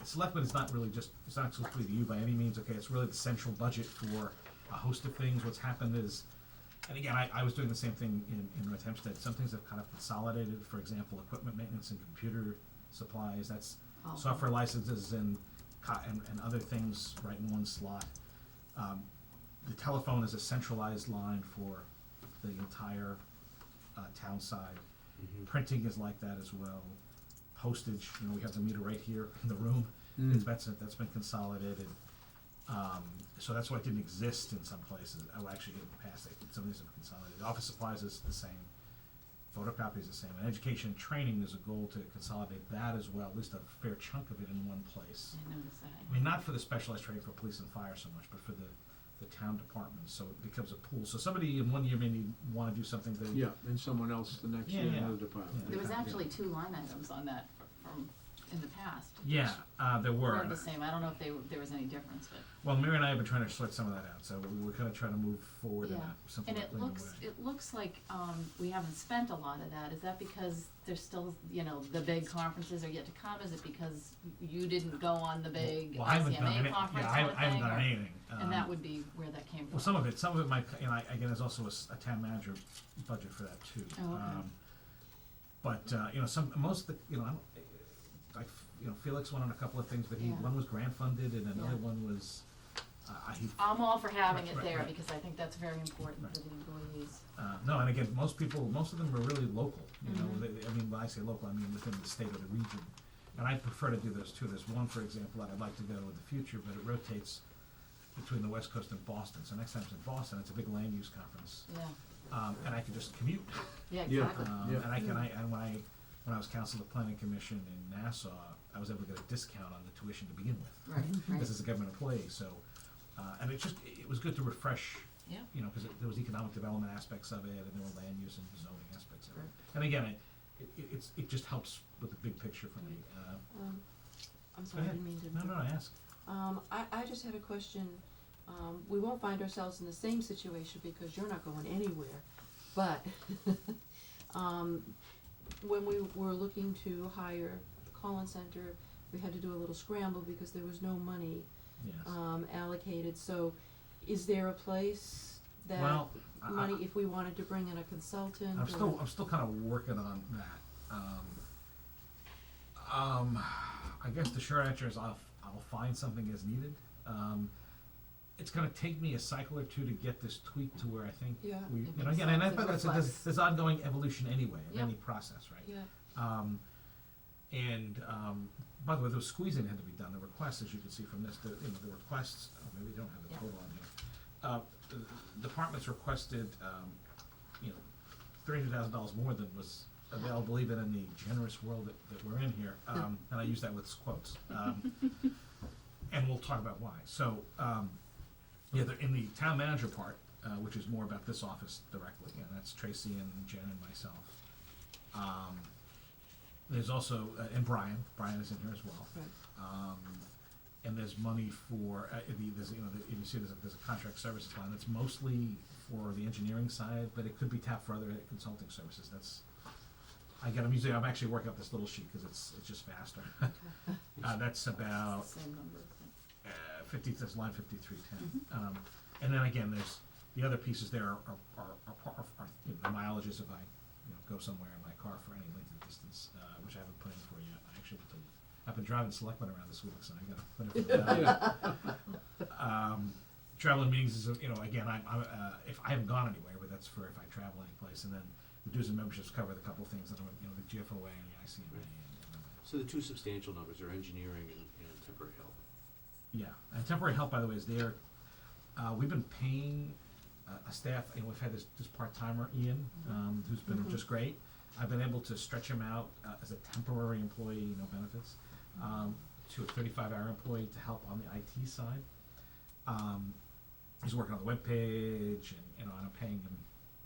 selectmen is not really just, it's not exclusively to you by any means, okay, it's really the central budget for a host of things. What's happened is, and again, I was doing the same thing in North Hempstead, some things have kind of consolidated, for example, equipment maintenance and computer supplies, that's Oh. software licenses and other things right in one slot. The telephone is a centralized line for the entire town side. Mhm. Printing is like that as well. Postage, we have the meter right here in the room. Mm. That's been consolidated. So that's why it didn't exist in some places. Oh, actually, in the past, some of these have consolidated. Office supplies is the same. Photocopy is the same. And education and training, there's a goal to consolidate that as well, at least a fair chunk of it in one place. I noticed that. I mean, not for the specialized training for police and fire so much, but for the town departments, so it becomes a pool. So somebody in one year may wanna do something that. Yeah, and someone else the next Yeah, year, yeah. another department. Yeah. There was Yeah. actually 2 line items on that from, in the past. Yeah, there were. They're the same, I don't know if there was any difference, but. Well, Mary and I have been trying to sort some of that out, so we're kinda trying to move forward in Yeah. a simple, And clean way. it looks like, we haven't spent a lot of that, is that because there's still, the big conferences are yet to come, is it because you didn't go on the big Well, I haven't done SCMA any, conference yeah, sort of I haven't thing, done or- anything. And that would be where that came from? Well, some of it might, again, there's also a town manager budget for that too. Oh, okay. But, most of the, I don't, like, Felix went on a couple of things, but Yeah. one was grant funded and another Yeah. one was, I'm all for having it Right, there, right. because I think that's very important Right. for the employees. no, and again, most of them are really local, Mhm. I mean, when I say local, I mean within the state or the region. And I prefer to do those too. There's one, for example, that I'd like to go in the future, but it rotates between the West Coast and Boston. So next time it's in Boston, it's a big land use conference. Yeah, And I can just commute. yeah, Yeah. exactly. Yeah. And when I was counsel of the planning commission in Nassau, I was able to get a discount on the tuition to begin with. Right, right. This is a government employee, so, and it was good to refresh, Yeah. cause there was economic development aspects of it, and there were land use and zoning aspects of it. Right. And again, it just helps with the big picture for me. I'm sorry, I ahead. didn't mean to. No, ask. I just had a question. We won't find ourselves in the same situation because you're not going anywhere. But, when we were looking to hire a call-in center, we had to do a little scramble because there was no money, Yes. allocated. So, is there a place that Well, money, if we wanted to bring in a consultant I'm or? still kind of working on that. I guess the short answer is I'll find something as needed. It's gonna take me a cycle or two to get this tweaked to where I think Yeah. we, It again, makes and I sense. thought It there's reflects. ongoing evolution anyway of Yeah. any process, right? Yeah. By the way, those squeezing had to be done. The requests, as you can see from this, the requests. Oh, maybe we don't have the Yeah. total on here. The departments requested, $300,000 more than was available even in the generous world that we're in here. And I use that with quotes. And we'll talk about why. So, in the town manager part, which is more about this office directly, and that's Tracy and Jen and myself. There's also, and Brian is in here as well. Right. And there's money for, there's, you see there's a contract services line that's mostly for the engineering side, but it could be tapped for other consulting services. I'm actually working up this little sheet, cause it's just faster. That's about, Same number. that's line 5310. And then again, there's, the other pieces there are the mileages if I, go somewhere in my car for any length of distance, which I haven't put in for yet. I've been driving Selectman around this week, so I gotta put it for traveling meetings is, again, if I haven't gone anywhere, but that's for if I travel any place, and then the dues and memberships cover the couple things that are, the GFOA and the ICMA and So the two substantial numbers are engineering and temporary help. yeah, and temporary help, by the way, is there. We've been paying a staff, we've had this part-timer, Ian, who's been just great. I've been able to stretch him out as a temporary employee, no benefits, to a 35-hour employee to help on the IT side. He's working on the webpage, and I'm paying him.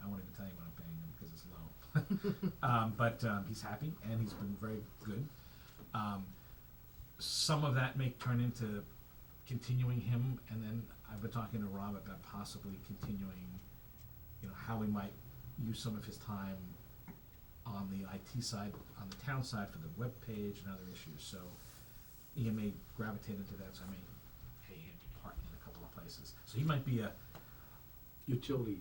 I won't even tell you what I'm paying him because it's low. But he's happy, and he's been very good. Some of that may turn into continuing him, and then I've been talking to Rob about possibly continuing, how we might use some of his time on the IT side, on the town side for the webpage and other issues. So Ian may gravitate into that, so I may pay him part in a couple of places. So he might be Utility.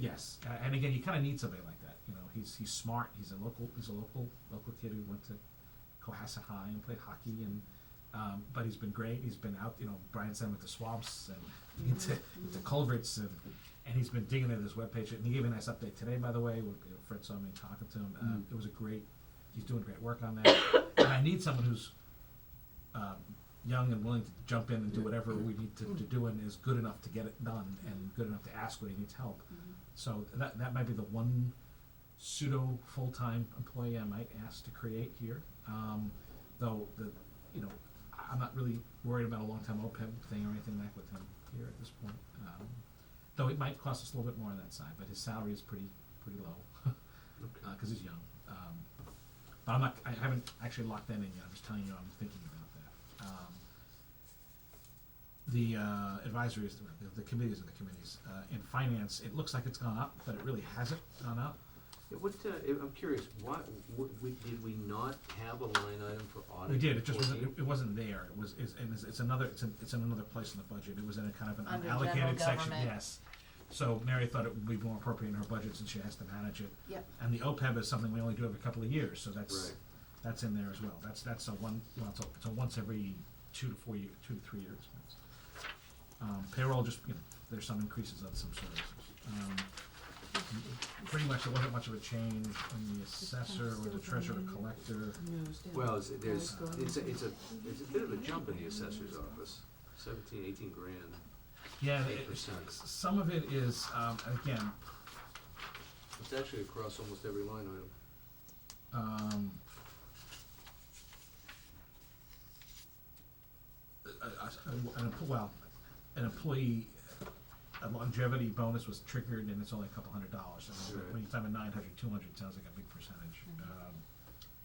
yes, and again, you kind of need somebody like that. He's smart. He's a local kid who went to Cohasset High and played hockey, and but he's been great. He's been out. Brian sent him into swamps and into culverts, and he's been digging into this webpage. And he gave me a nice update today, by the way. Fred saw me talking to him. It was he's doing great work on that. And I need someone who's, young and willing to jump in and do whatever we need to do and is good enough to get it done and good enough to ask when he needs help. So that might be the one pseudo full-time employee I might ask to create here. Though I'm not really worried about a long-time OPEB thing or anything like with him here at this point. Though it might cost us a little bit more on that side, but his salary is pretty low, cause he's young. But I haven't actually locked that in yet, I'm just telling you I'm thinking about that. The advisories, the committees and the committees, in finance, it looks like it's gone up, but it really hasn't gone up. Yeah, I'm curious, did we not have a line item for audit? We did, it just 14? wasn't there, it's in another place in the budget, it was in a kind of an Under unallocated general section, government. yes. So Mary thought it would be more appropriate in her budget since she has to manage it. Yep. And the OPEB is something we only do every couple of years, so Right. that's in there as well, that's a it's a once every 2 to 3 year expense. Payroll, just, there's some increases on some services. Pretty much, there wasn't much of a change in the assessor or the treasurer collector. No, still. Well, it's Always a going bit of a jump in the assessor's office, 18 grand. Yeah, 8%. some of it is, again, It's actually across almost every line item. An employee, a longevity bonus was triggered and it's only $200. And Right. when you time a 900, 200, it sounds like a big percentage.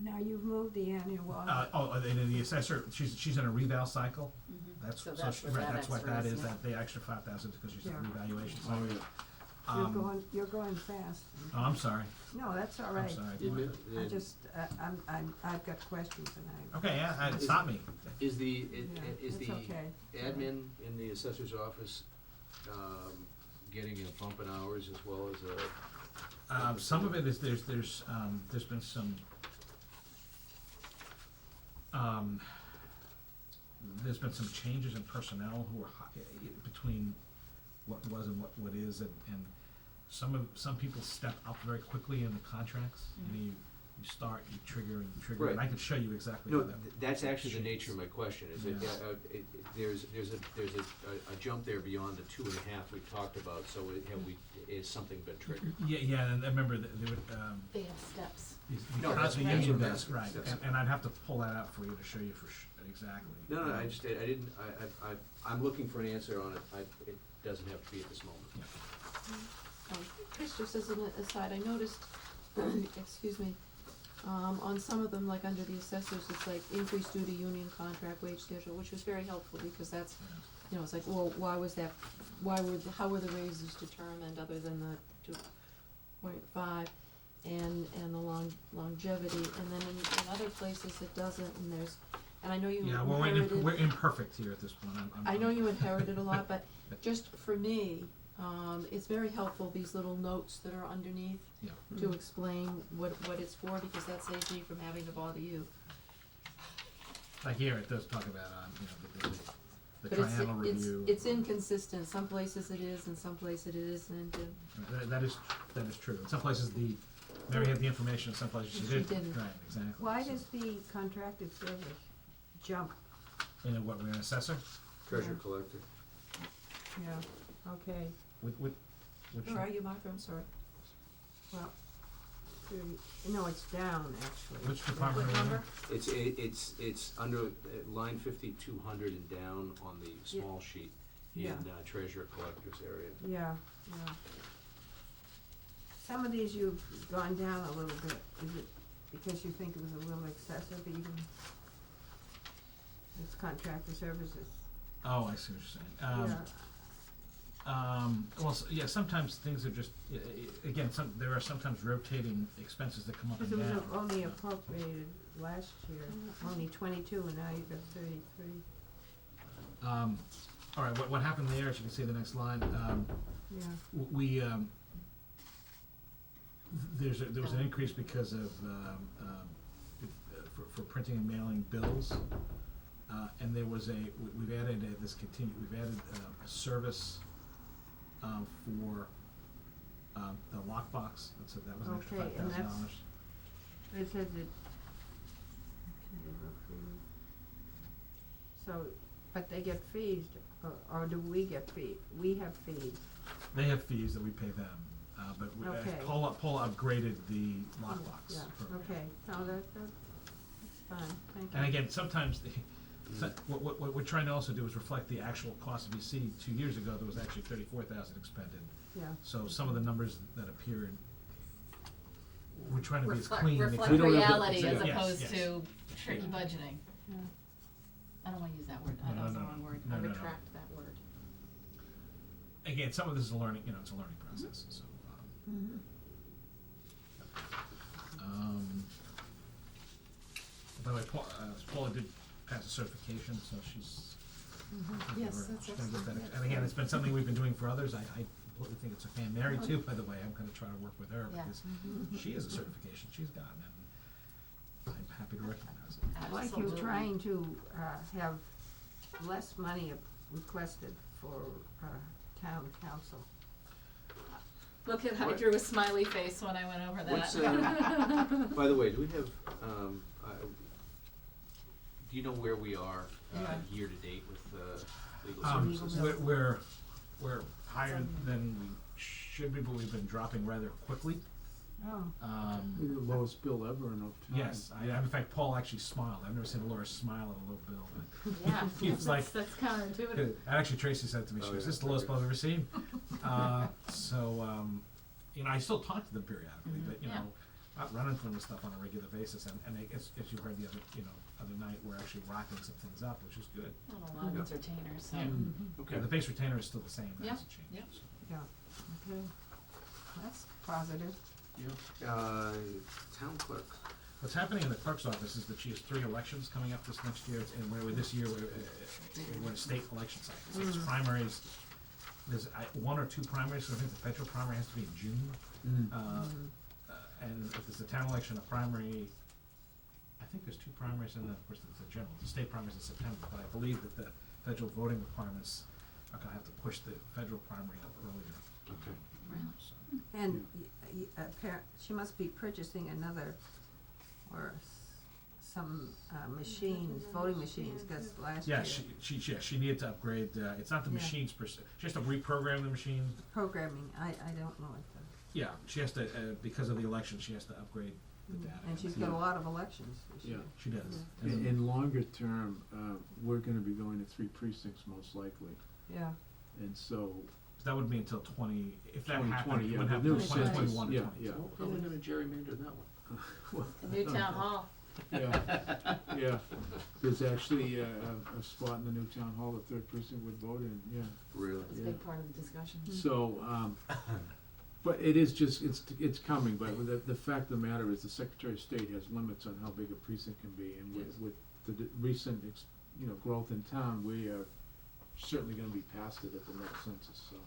Now, you've moved the annual audit. And then the assessor, she's in a reval cycle. That's, So so that's she, what right, that that's what extra that is, is, yeah. that the extra 5,000 is because she's in a Yeah. revaluation Oh, cycle. yeah. You're going fast. Oh, I'm sorry, No, that's all I'm right. sorry. I just, I've got questions and Okay, yeah, stop me. Is the, Yeah, is it's the okay. admin in the assessor's office, getting a bump in hours as well as a? Some of it is, there's been some, there's been some changes in personnel who are between what was and what is, and some people step up very quickly in the contracts, and you start, you trigger, and you trigger, and I Right. can show you exactly No, how that. that's actually the sheets. nature of my question, is that, Yeah. there's a jump there beyond the 2.5 we talked about, so is something been triggered? Yeah, and I remember that they would, They have steps. No, that's the right. union That's- does, right, that's- and I'd have to pull that out for you to show you exactly. No, I didn't, I'm looking for an answer on it, it doesn't have to be at this moment. Chris, just as an aside, I noticed, excuse me, on some of them, like under the assessors, it's like increase due to union contract wage schedule, which was very helpful, because that's, it's like, well, how were the raises determined other than the 2.5 and the longevity, and then in other places it doesn't, and I know you Yeah, inherited. we're imperfect here at this point, I know you inherited a lot, but just for me, it's very helpful, these little notes that are underneath Yeah. to explain what it's for, because that saves me from having to bother you. Like here, it does talk about, the But triennial review. it's inconsistent, some places it is and some places it isn't, and That is true. In some places, Mary had the information, in some places she She didn't. didn't. Right, exactly. Why So- does the contracted service jump? What, we're an assessor? Treasure Yeah. collector. Yeah, okay, Which, where are you, Martha, I'm sorry. well, no, it's down, actually. which department What are you in? number? It's under line 5200 and down on the small sheet in Yeah. treasurer collector's area. Yeah. Some of these you've gone down a little bit, is it because you think it was a little excessive even? It's contractor services. Oh, I see what you're saying. Yeah, Sometimes things are just, again, there are sometimes rotating expenses that come up and because it was down. only appropriated last year, only 22, and now you've got 33. All right, what happened there, as you can see the next line, Yeah, we, there was an increase because of, for printing and mailing bills. And there was we've added a service, for, the lockbox, that was an extra Okay, and $5,000. it says it. So So, but they get fees, or do we get fees? We have fees. They have fees that we pay them, but Okay. Paula upgraded the lockbox. Yeah, program. okay, no, that's fine, thank you. And again, sometimes, what we're trying to also do is reflect the actual cost of EC. 2 years ago, there was actually 34,000 expended. Yeah, So some of the numbers that appeared, we're trying to be as Reflect, clean. reflect We don't have the- reality as Yes, opposed yes. to tricky Yeah. budgeting. yeah. I don't wanna use that word, No, that was the no, wrong word, no, I no, no. retract that word. Again, some of this is a learning, it's a learning process, so, Mhm. by the way, Paula did pass a certification, so she's. Yes, that's she's gonna get excellent. that. And again, it's been something we've been doing for others, I completely think it's okay, I'm married too, by the way, I'm gonna try to work with her, Yeah. because she has a certification she's gotten, and I'm happy to recognize it. Like you're Absolutely. trying to, have less money requested for, town council. Look at, I What- drew a smiley face when I went over that. What's, by the way, do we have, do you know where we are, Yeah. year to date with, legal Um, services? we're higher than we should be, but we've been dropping rather quickly. Oh. The lowest bill ever in Uptown. Yes, in fact, Paul actually smiled. I've never seen Laura smile at a low bill. But Yeah, he was like, that's counterintuitive. actually, Tracy said to me, she Oh, goes, yeah, "This is the lowest bill okay. I've ever seen." I still talk to them periodically, Mhm. but Yeah. not running from the stuff on a regular basis. And as you heard the other night, we're actually wrapping some things up, which is good. And a lot of it's retainers, so. Yeah. Okay. And the base retainer is still the same. That Yeah, hasn't changed. yeah. so. Yeah, okay. That's positive. Town clerk. What's happening in the clerk's office is that she has 3 elections coming up this next year, and this year, we're in a state election cycle. So there's primaries, there's 1 or 2 primaries, so I think the federal primary has to be in June. And if it's a town election, a primary, I think there's 2 primaries, and then, of course, the general, the state primaries in September, but I believe that the federal voting requirements are gonna have to push the federal primary up earlier. Okay. Really? So, And she must be purchasing another, or some, machines, voting machines, cause last year. Yeah, she needed to upgrade, it's not the Yeah. machines per se, she has to reprogram the machine. Programming, I don't know it, Yeah, she has to, because of the election, she has to upgrade the data. and she's got a lot of elections this year. Yeah. She does. In longer term, we're gonna be going to 3 precincts most likely, Yeah, and so. That would be until if that 2020, happened, it yeah, would the happen new in census, 2021 or yeah, 22. yeah. How are we gonna gerrymander that one? The new town hall. Yeah, yeah, there's actually a spot in the new town hall, the 3rd precinct would vote in, yeah. Really? It's a big part of the discussion. So, but it is just, it's coming, but the fact of the matter is the Secretary of State has limits on how big a precinct can be, and Yes. with the recent, growth in town, we are certainly gonna be past it at the next census, so,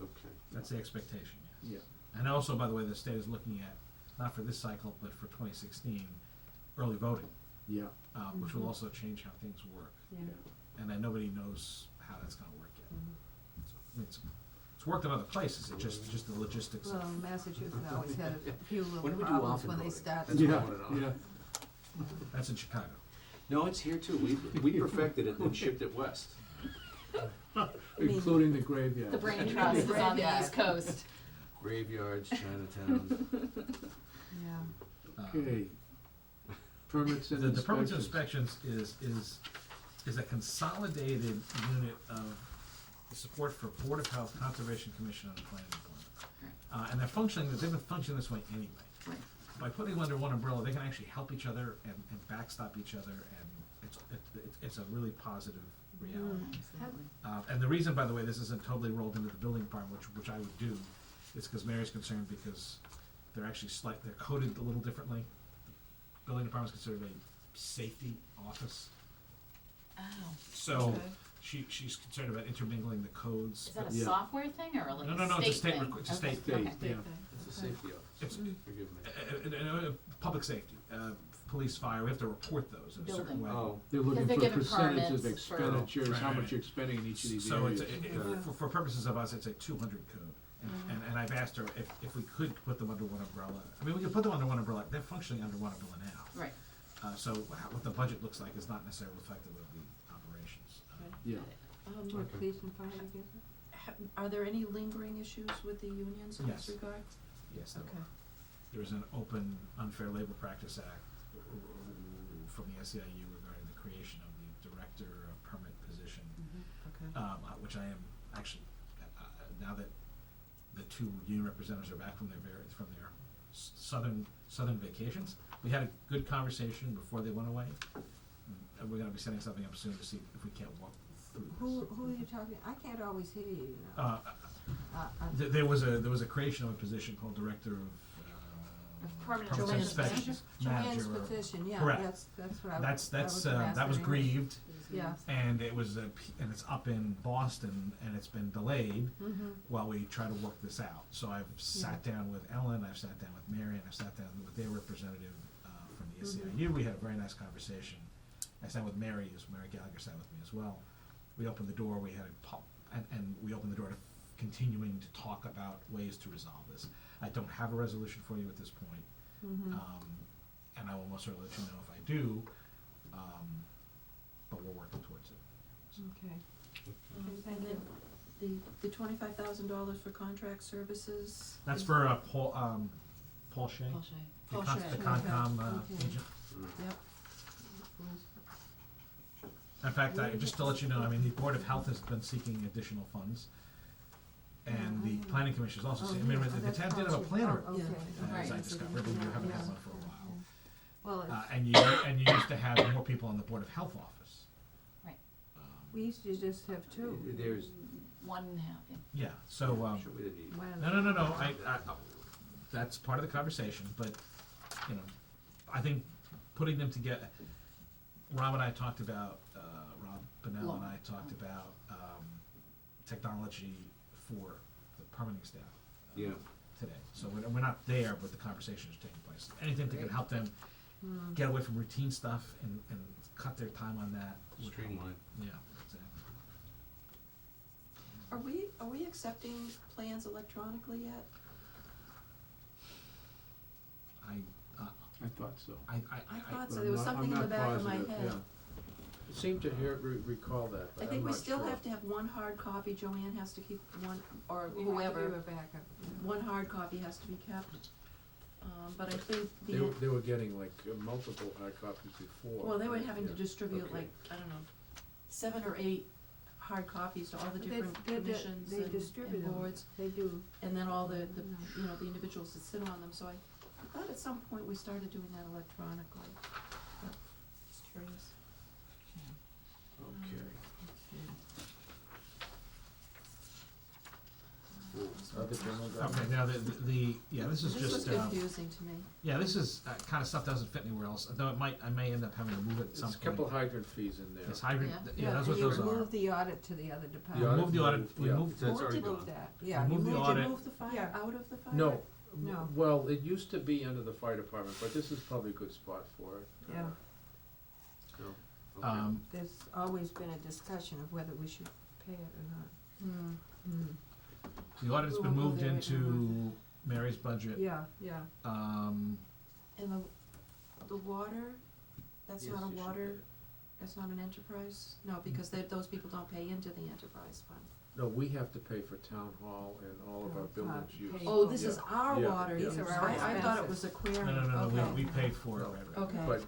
Okay. That's the expectation, yes. yeah. And also, by the way, the state is looking at, not for this cycle, but for 2016, early voting, Yeah, which will also change how things work. yeah. And nobody knows how that's gonna work yet. So, I mean, it's worked in other places, it's just the logistics Well, of, Massachusetts always had a few little When do we do problems often when they voting? start. That's what I yeah, wanna know. yeah. that's in Chicago. No, it's here too. We perfected it and then shipped it west. Including the graveyard. The brain trust is on the East Coast. Graveyards, Chinatown. Yeah, Okay. Permits and The permits and inspections. inspections is a consolidated unit of the support for Board of Health, Conservation Commission, and Planning Board. And they've been functioning this way anyway. Right. By putting them under one umbrella, they can actually help each other and backstop each other, and it's a really positive reality. Absolutely. And the reason, by the way, this isn't totally rolled into the building department, which I would do, is because Mary's concerned because they're actually they're coded a little differently. The building department's considered a safety office, Oh, so okay. she's concerned about intermingling the codes. Is that a Yeah. software thing or like a No, it's a state state thing? it's a Okay, state thing. okay. Yeah. It's a safety office. It's Forgive me. public safety, police, fire, we have to report those in a certain Building. way. Oh, They're looking they're for given percentage of permits for- expenditures, how Right. much you're spending in each of these So areas. for purposes of us, it's a 200 code. And I've asked her if we could put them under one umbrella. I mean, we could put them under one umbrella, they're functioning under one umbrella now. Right. So what the budget looks like is not necessarily reflective of the operations. Yeah. What, police and fire together? Are there any lingering issues with the unions in this Yes. regard? Yes, there Okay. are. There's an open unfair labor practice act from the SEIU regarding the creation of the director of permit position, Okay. which I am actually, now that the two union representatives are back from their southern vacations, we had a good conversation before they went away. And we're gonna be setting something up soon to see if we can't walk through this. Who are you talking, I can't always hear you, you know. There was a creation of a position called director of, Permanent permit Joanne's inspections, Joanne's manager. petition, yeah, Correct. that's what I That's, I was that was asking. grieved, Yeah. and it was, and it's up in Boston, and it's been delayed Mm-hmm. while we try to work this out. So I've sat down with Ellen, I've sat down with Mary, and I've sat down with their representative, from the SEIU. We had a very nice conversation. I sat with Mary Gallagher sat with me as well. We opened the door, we had and we opened the door to continuing to talk about ways to resolve this. I don't have a resolution for you at this point. Mm-hmm. And I will most certainly let you know if I do, but we're working towards it. So. Okay. And then the $25,000 for contract services? That's is- for Paul Shea, Paul Shea. the Paul con- Shea, the okay. Concom Okay. agent. Yep. In fact, just to let you know, I mean, the Board of Health has been seeking additional funds, and the Planning Commission is also seeking, I mean, the town did have a planner, Oh, okay. as I Right. discovered, and you haven't had one for a while. Well, it's, And you used to have more people on the Board of Health office. Right. we used to just have two. There's, 1.5, yeah. Yeah, so, should we need, When- no, I, that's part of the conversation, but, you know, I think putting them together, Rob and I talked about, Rob Bennell and I talked about, technology for the permitting staff. yeah, Today, so we're not there, but the conversation is taking place. Anything that can help them get away from routine stuff and cut their time on that. would help. streamline. Yeah, exactly. Are we accepting plans electronically yet? I thought so. I thought But so, I'm there was not- something in I'm the not back of my positive, head. yeah. Seemed to recall that, but I I'm think we not still sure. have to have one hard copy, Joanne has to keep one, or We have to whoever, do a backup. one hard copy has to be kept. But I think They were getting like multiple hard copies before. well, they were right? having to Yeah. distribute Okay. like, I don't know, 7 or 8 hard copies to all the different commissions They and distribute them. boards, They do. and then all the, Yeah. you know, the individuals that sit on them, so I thought at some point we started doing that electronically. But just curious. Okay. Other general government? Okay, now this is This was just, confusing to me. yeah, this is, kind of stuff doesn't fit anywhere else, though I may end up having to move it at some There's point. a couple hydrant fees in there. It's hydrant, Yeah. yeah, that's what and you those are. remove the audit to the other The department. audit Remove the audit, moved, yeah. remove, That's already Remove gone. that, yeah. Remove you the moved audit. Did it. you move the fire Yeah. out of the fire? No, No. well, it used to be under the fire department, but this is probably a good spot for it. Yeah. No, okay. There's always been a discussion of whether we should pay it or not. Hmm. the audit's We been won't go moved there right now, into Mary's budget. Yeah. And the water, that's Yes, not a you should water, get it. that's not an enterprise? No, because those people don't pay into the enterprise fund. No, we have to pay for town hall and all of our buildings pay use. for- Oh, this is Yeah. our Yeah, water yeah. use. These are our I thought it was expenses. aquarium, No, okay. we paid for it, No. right. Okay. But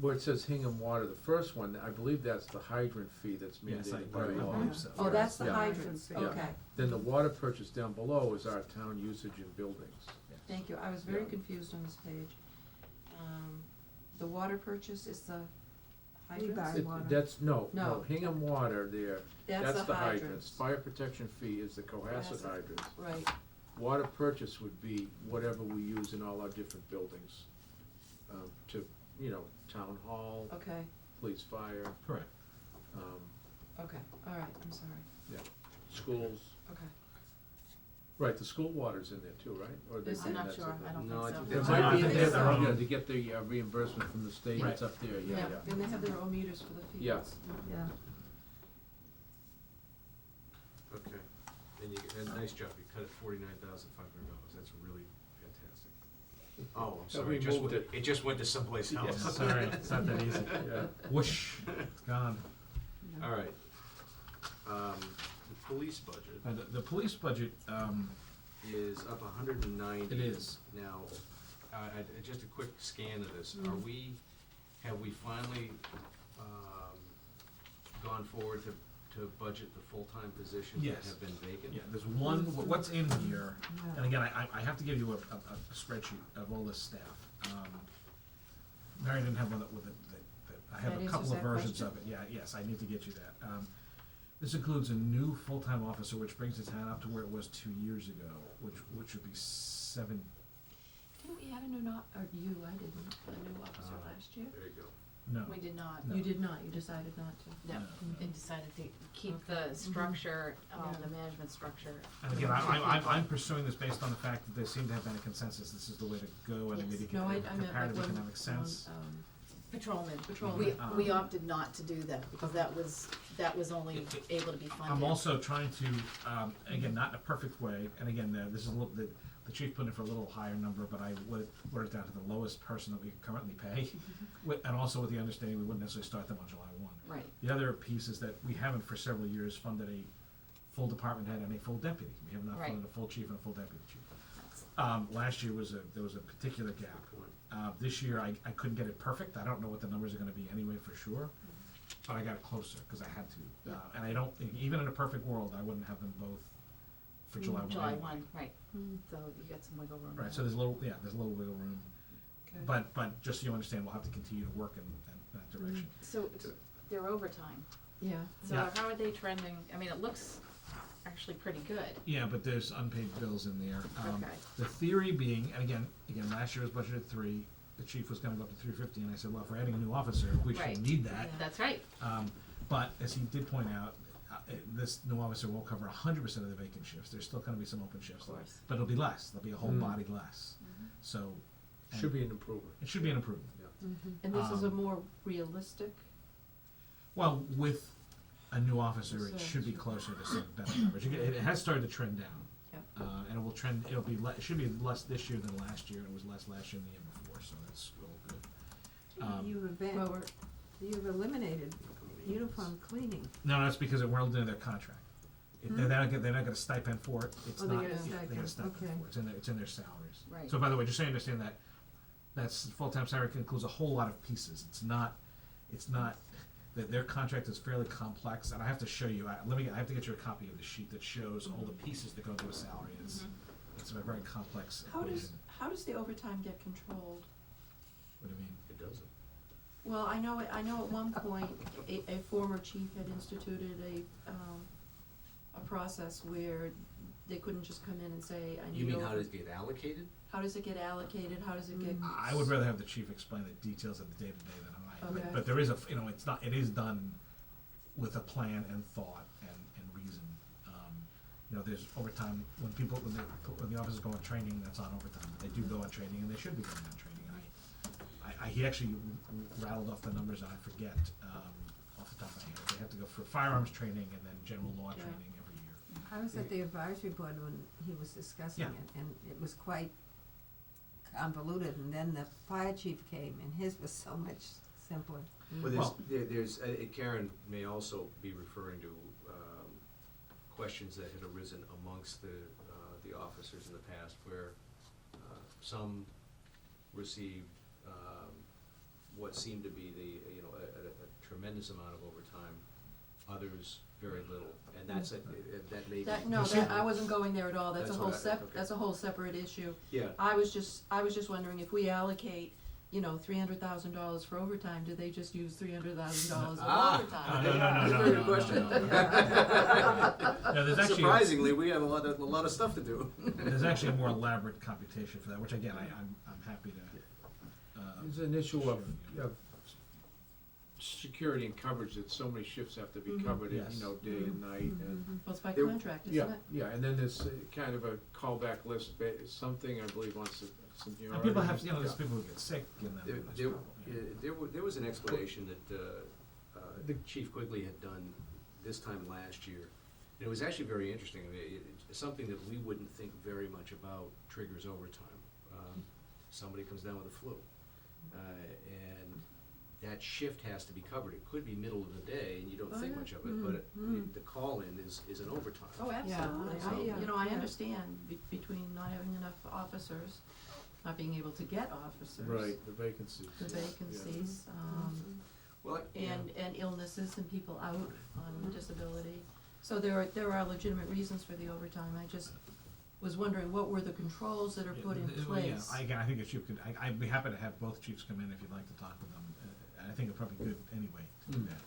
where it says Hingham Water, the first one, I believe that's the hydrant fee that's Yes, I mandated by law. believe so. Oh, that's the Yeah. hydrants, Yeah. okay. Then the water purchase down below is our town usage in buildings. Thank you, I was very Yeah. confused on this page. The water purchase is the We buy hydrants? water. That's, no, No. Hingham Water there, that's the hydrants. hydrants. Fire protection fee is the Cohasset Cohasset. hydrants. Right, Water purchase would be whatever we use in all our different buildings, to, you know, town hall, okay, police, fire, Correct. okay, all right, I'm sorry, schools. okay. Right, the school water's in there too, right? Or they Is say it? I'm not that's sure, in there? I don't No, I think think so. It might be, I think they have they their have own, their own. to get the reimbursement from the state, Right. it's up there, yeah. And they have their own meters for the fields. Yeah. Yeah. Okay, and you, and nice job, you cut it $49,500, that's really fantastic. Oh, I'm Have sorry, we it just moved went, it just went to someplace Yeah. else. Sorry, it's not that easy. Yeah. Whoosh, it's gone. All right. The police budget The police budget, is up 190. it is. Now, just a quick scan of this, have we finally, gone forward to budget the full-time positions that Yes. have been vacant? Yeah, there's one, what's in here, and again, I have to give you a spreadsheet of all this staff. Mary didn't have one that, I have That a answers couple of that versions question? of it, yeah, yes, I need to get you that. This includes a new full-time officer, which brings the town up to where it was 2 years ago, which would be Didn't we have a new Or you, I didn't. officer last year? There you go. no. We did not. No. You did not, you decided not to. No, No. and decided to keep the structure, Yeah. the management structure. And again, I'm pursuing this based on the fact that there seemed to have been a consensus, this is the way to go, and it Yes. made No, I meant like comparative when, economic sense. Patrolman. Patrolman. We opted not to do that because that was only It- able to be funded. I'm also trying to, again, not in a perfect way, and again, this is a little, the chief put in for a little higher number, but I would it down to the lowest person that we currently pay, and also with the understanding we wouldn't necessarily start them on July 1. Right. The other piece is that we haven't for several years funded a full department head and a full deputy. We have not Right. funded a full chief and a full deputy chief. Last year there was a particular gap. This year I couldn't get it perfect. I don't know what the numbers are gonna be anyway for sure, but I got it closer, cause I had to. And I don't, even in a perfect world, I wouldn't have them both for July 1 July anyway. 1, right. So you got some wiggle room. Right, so there's a little wiggle room. Okay. But just so you understand, we'll have to continue to work in that direction. So they're overtime. Yeah. So Yeah. how are they trending? I mean, it looks actually pretty good. Yeah, but there's unpaid bills in there. Okay. The theory being, and again, last year was budgeted 3, the chief was gonna go up to 350, and I said, well, if we're adding a new officer, we Right. shouldn't need that. That's right. But as he did point out, this new officer won't cover 100% of the vacant shifts, there's still gonna be some open shifts. Of course. But it'll be less, there'll be a whole Mm. body less, so. and Should be an improvement. It should be an improvement. And this is a Um, more realistic, Well, with a new officer, it So- should be closer to some better numbers. It has started to trend down. Yep. And it will trend, it should be less this year than last year, and it was less last year than the year before, so that's all good. You've eliminated uniform cleaning. No, that's because we're doing their contract. They're not gonna stipend for it, it's Oh, they not, get a they get a stipend, stipend okay. for it, it's in their salaries. Right. So by the way, just so you understand that, that's, full-time salary includes a whole lot of pieces, it's not, that their contract is fairly complex, and I have to show you, I have to get you a copy of the sheet that shows all the pieces that go to a salary, it's a very complex equation. how does the overtime get controlled? What do you mean? It doesn't. Well, I know at one point, a former chief had instituted a process where they couldn't just come in and say, I need You mean over-" how does it get allocated? How does it get allocated, how does it get? I would rather have the chief explain the details of the day-to-day than I, Okay. but there is it is done with a plan and thought and reason. There's overtime, when the officers go on training, that's on overtime, they do go on training, and they should be going on training, and he actually rattled off the numbers, and I forget, off the top of my head, they have to go for firearms training and then general law Yeah. training every year. I was at the advisory board when he was discussing Yeah. it, and it was quite convoluted, and then the fire chief came, and his was so much simpler. Well, Well- there's, Karen may also be referring to, questions that had arisen amongst the officers in the past where, some received, what seemed to be a tremendous amount of overtime, others very little, and that may be. I wasn't going there at all, that's a That's whole what okay. that's a whole separate issue. Yeah, I was just wondering if we allocate, $300,000 for overtime, do they just use $300,000 of overtime? No. Very good question. No, there's actually, surprisingly, we have a lot of stuff to do. there's actually a more elaborate computation for that, which again, I'm happy to. There's an issue of security and coverage that so many shifts have to be Mhm. covered, Yes. day and night, and. Well, it's by There- contract, isn't Yeah, it? yeah, and then there's kind of a callback list, something I believe on seniority. And people have, there's Yeah. people who get sick and then. that's There, trouble, yeah. there was an explanation that Chief Quigley had done this time last year. And it was actually very interesting. I mean, it's something that we wouldn't think very much about triggers overtime. somebody comes down with a flu. And that shift has to be covered. It could be middle of the day and you don't think much of it, but the call-in is an overtime. Oh, absolutely. Yeah, I Yeah. understand between not having enough officers, not being able to get officers. Right, the vacancies. The yeah, yeah. vacancies, Well, and illnesses and people out on disability. So there are legitimate reasons for the overtime. I just was wondering, what were the controls that are put in place? Yeah, I think a chief could, I'd be happy to have both chiefs come in if you'd like to talk with them. I think it's probably good anyway to do that.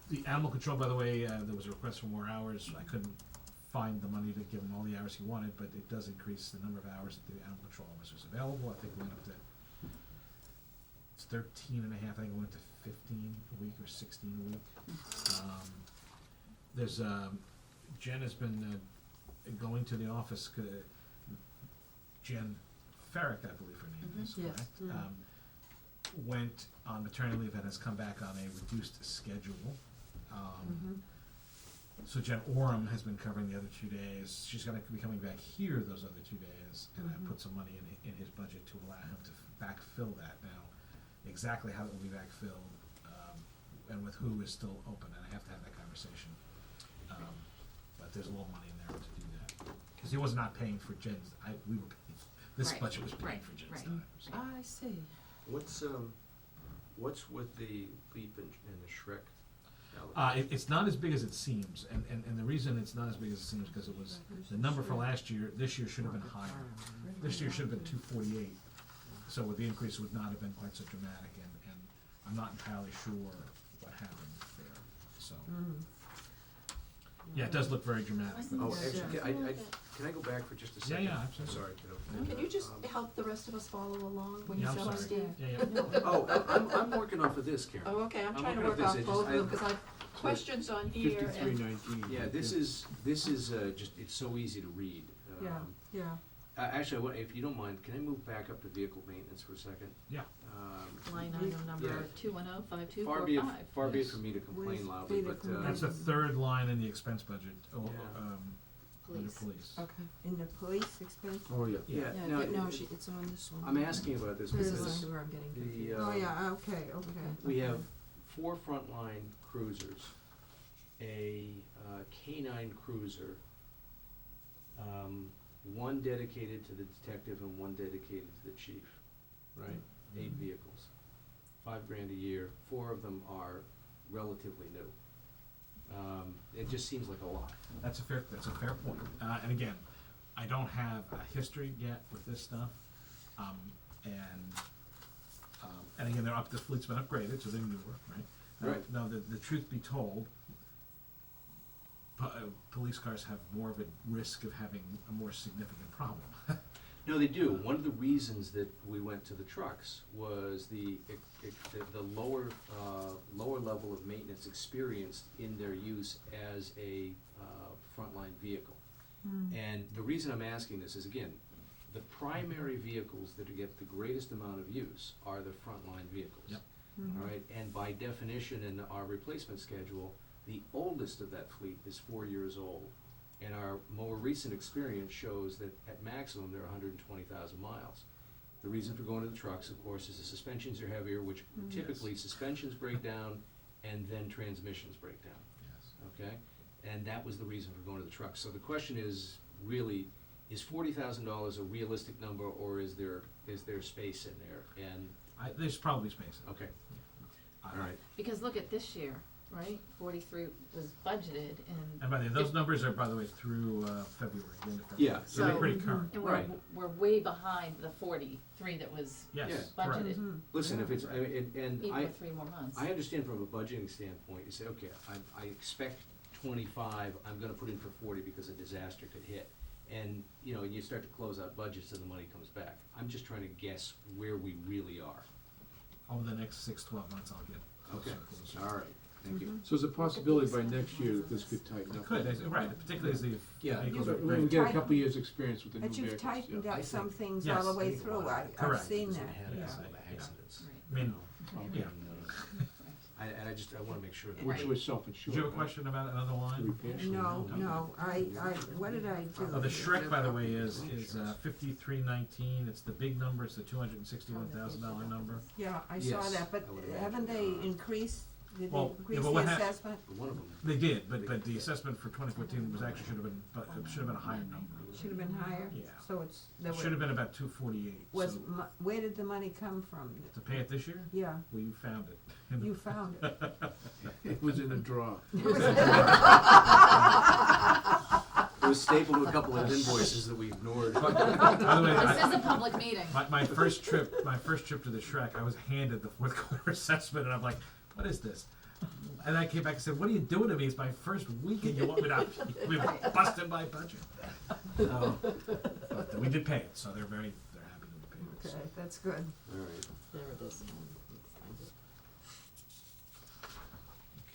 The animal control, by the way, there was a request for more hours. I couldn't find the money to give him all the hours he wanted, but it does increase the number of hours that the animal control officers available. I think we went up to, it's 13 and a half, I think it went to 15 a week or 16 a week. There's, Jen has been going to the office, Jen Ferrick, I believe her name is, Yes. correct? Went on maternity leave and has come back on a reduced schedule. So Jen Orem has been covering the other 2 days. She's gonna be coming back here those other 2 days, and I put some money in his budget to allow him to backfill that. Now, exactly how it will be backfilled, and with who is still open, and I have to have that conversation. But there's a little money in there to do that. Cause he was not paying for Jen's, we were paying, this Right, budget was paying right, for Jen's right. time, so. I see. What's with the Leap and the Shrek? It's not as big as it seems, and the reason it's not as big as it seems, cause it was, the number for last year, this year should have been higher. This year should have been 248, so with the increase it would not have been quite so dramatic, and I'm not entirely sure what happened there, so. Yeah, it does look very dramatic, but. Oh, Yeah. actually, can I go back for just a second? Yeah, absolutely. I'm sorry, kiddo. Can you just help the rest of us follow along when you Yeah, I'm tell sorry. us, Steve? Yeah. Oh, I'm working off of this, Karen. Oh, okay, I'm I'm trying to looking work at off this, both of them, cause I've questions on here and. 5319. Yeah, this is just, it's so easy to read. Yeah. Actually, if you don't mind, can I move back up to vehicle maintenance for a second? Yeah. Line item number Yeah. 2105245. Far be it from me to complain Where's loudly, but, vehicle That's the third line in the expense budget, under Police. police. Okay. In the police expense? Oh, yeah. yeah, Yeah, no, but no, it's on this one. I'm asking about this This because is where I'm getting confused. the, Oh, yeah, okay. we have 4 frontline cruisers, a K-9 cruiser, 1 dedicated to the detective and 1 dedicated to the chief, right? 8 vehicles, $5,000 a year. 4 of them are relatively new. It just seems like a lot. That's a fair point. And again, I don't have a history yet with this stuff. And again, the fleet's been upgraded, so they're newer, right? Right. Now, the truth be told, police cars have more of a risk of having a more significant problem. No, they do. One of the reasons that we went to the trucks was the lower level of maintenance experienced in their use as a frontline vehicle. And the reason I'm asking this is, again, the primary vehicles that get the greatest amount of use are the frontline vehicles. Yep. All right, and by definition in our replacement schedule, the oldest of that fleet is 4 years old. And our more recent experience shows that at maximum, they're 120,000 miles. The reason for going to the trucks, of course, is the suspensions are heavier, which typically suspensions break down and then transmissions break down, Yes. okay? And that was the reason for going to the trucks. So the question is, really, is $40,000 a realistic number, or is there space in there? And, There's probably space. okay, all right. Because look at this year, right? 43 was budgeted And by the way, those numbers are, by the way, through February, the end of February. Yeah, So they're so- pretty current. and Right. we're way behind the 43 that was Yes, Yeah. correct. budgeted. Listen, if it's, and Even I, with 3 more months. I understand from a budgeting standpoint, you say, okay, I expect 25, I'm gonna put in for 40 because a disaster could hit. And, you know, you start to close out budgets and the money comes back. I'm just trying to guess where we really are. Over the next 6-12 months, I'll get closer Okay, and closer. all right, thank you. So there's a possibility by next year that this could tighten It up. could, right, particularly as the Yeah. vehicles So are when we great. get a couple of years' experience with the new But vehicles. you've tightened yeah. up I some think- things Yes. all the way Think a through, lot. I've Correct. seen Because that, it had yeah. a lot of Right. accidents. Right. I mean, You know, yeah. and, I I wanna make sure that. Which Right. was self-insured. Did you have a right? question about another line? Repair. No, what did I do? Oh, the Shrek, by the way, is 5319. It's the big number. It's the $261,000 number. Yeah, I saw Yes, that, but I would imagine. haven't they increased, did they Well, yeah, increase but the what hap- assessment? One of them. They did, but the assessment for 2014 was actually should have been, but it should have been a higher number. Should have been higher? Yeah. So it's, there It should have were, been about 248. was, So where did the money come from? to pay it this year, Yeah, well, you found it. you found it. It was in a drawer. It was stapled to a couple of invoices that we ignored. By the way, This is a public meeting. my first trip to the Shrek, I was handed the fourth quarter assessment, and I'm like, what is this? And I came back and said, what are you doing to me? It's my first week, and you want me to we busted my budget. So, but we did pay it, so they're happy that we paid it. Okay, So. that's good. All right. There it is. Find it.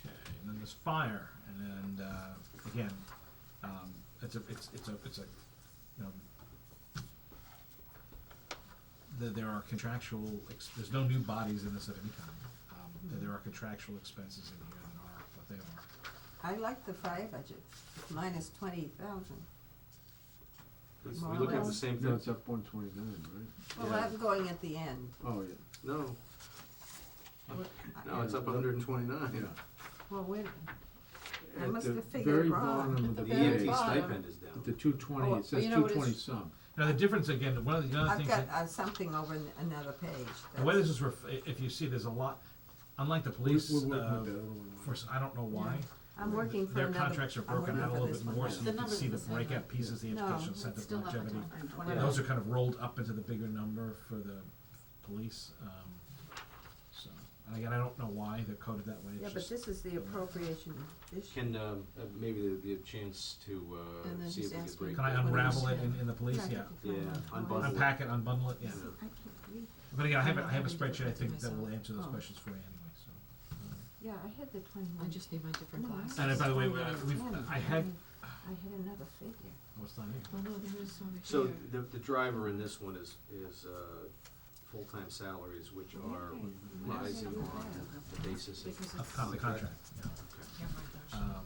Okay, and then there's fire, and again, it's a you know, there are contractual there's no new bodies in this at any time. There are contractual expenses in here that are what they are. I like the fire budget, minus 20,000. We look at the same No, thing. it's up 129, right? Well, Yeah. I'm going at the end. Oh, yeah. No, no, it's up 129. Yeah. Well, wait, I At must the have figured very wrong. bottom of The the very EMT page, bottom. stipend is down. the 220, Oh, it says you know what it 220 is? some. Now, the difference, again, one of the other I've things got that, something over another page. the way this is, if you see, there's a lot, unlike the police, We're working with that other one. I don't know why. I'm working for Their another. contracts are I'm broken working out a for little this bit one more, now. so The you can numbers see are the the same, breakout right? pieces, the No, educational it's incentive, still up at longevity. 129. Those are kind of rolled up into the bigger number for the police, so, and again, I don't know why they're coded that way, Yeah, it's but just, this is the appropriation this year. Can, maybe there'd be a chance to, And then see he's if we could asking- break. can I What unravel is- it in the police, yeah. Yeah, unbundle it. Unpack it, unbundle it, yeah. See, I can't read. But again, I have a I have it spreadsheet, I think, that myself. will answer those Oh. questions for you anyway, so. Yeah, I had the 21. I just need my different No, I glasses. And by the way, had we've, 21. I had, I had another figure. what's not here? Oh, no, there is over here. So the driver in this one is full-time salaries, which are Okay. rising Yeah. on the basis of. Because Of it's- the contract, yeah. Okay. Yeah, my gosh.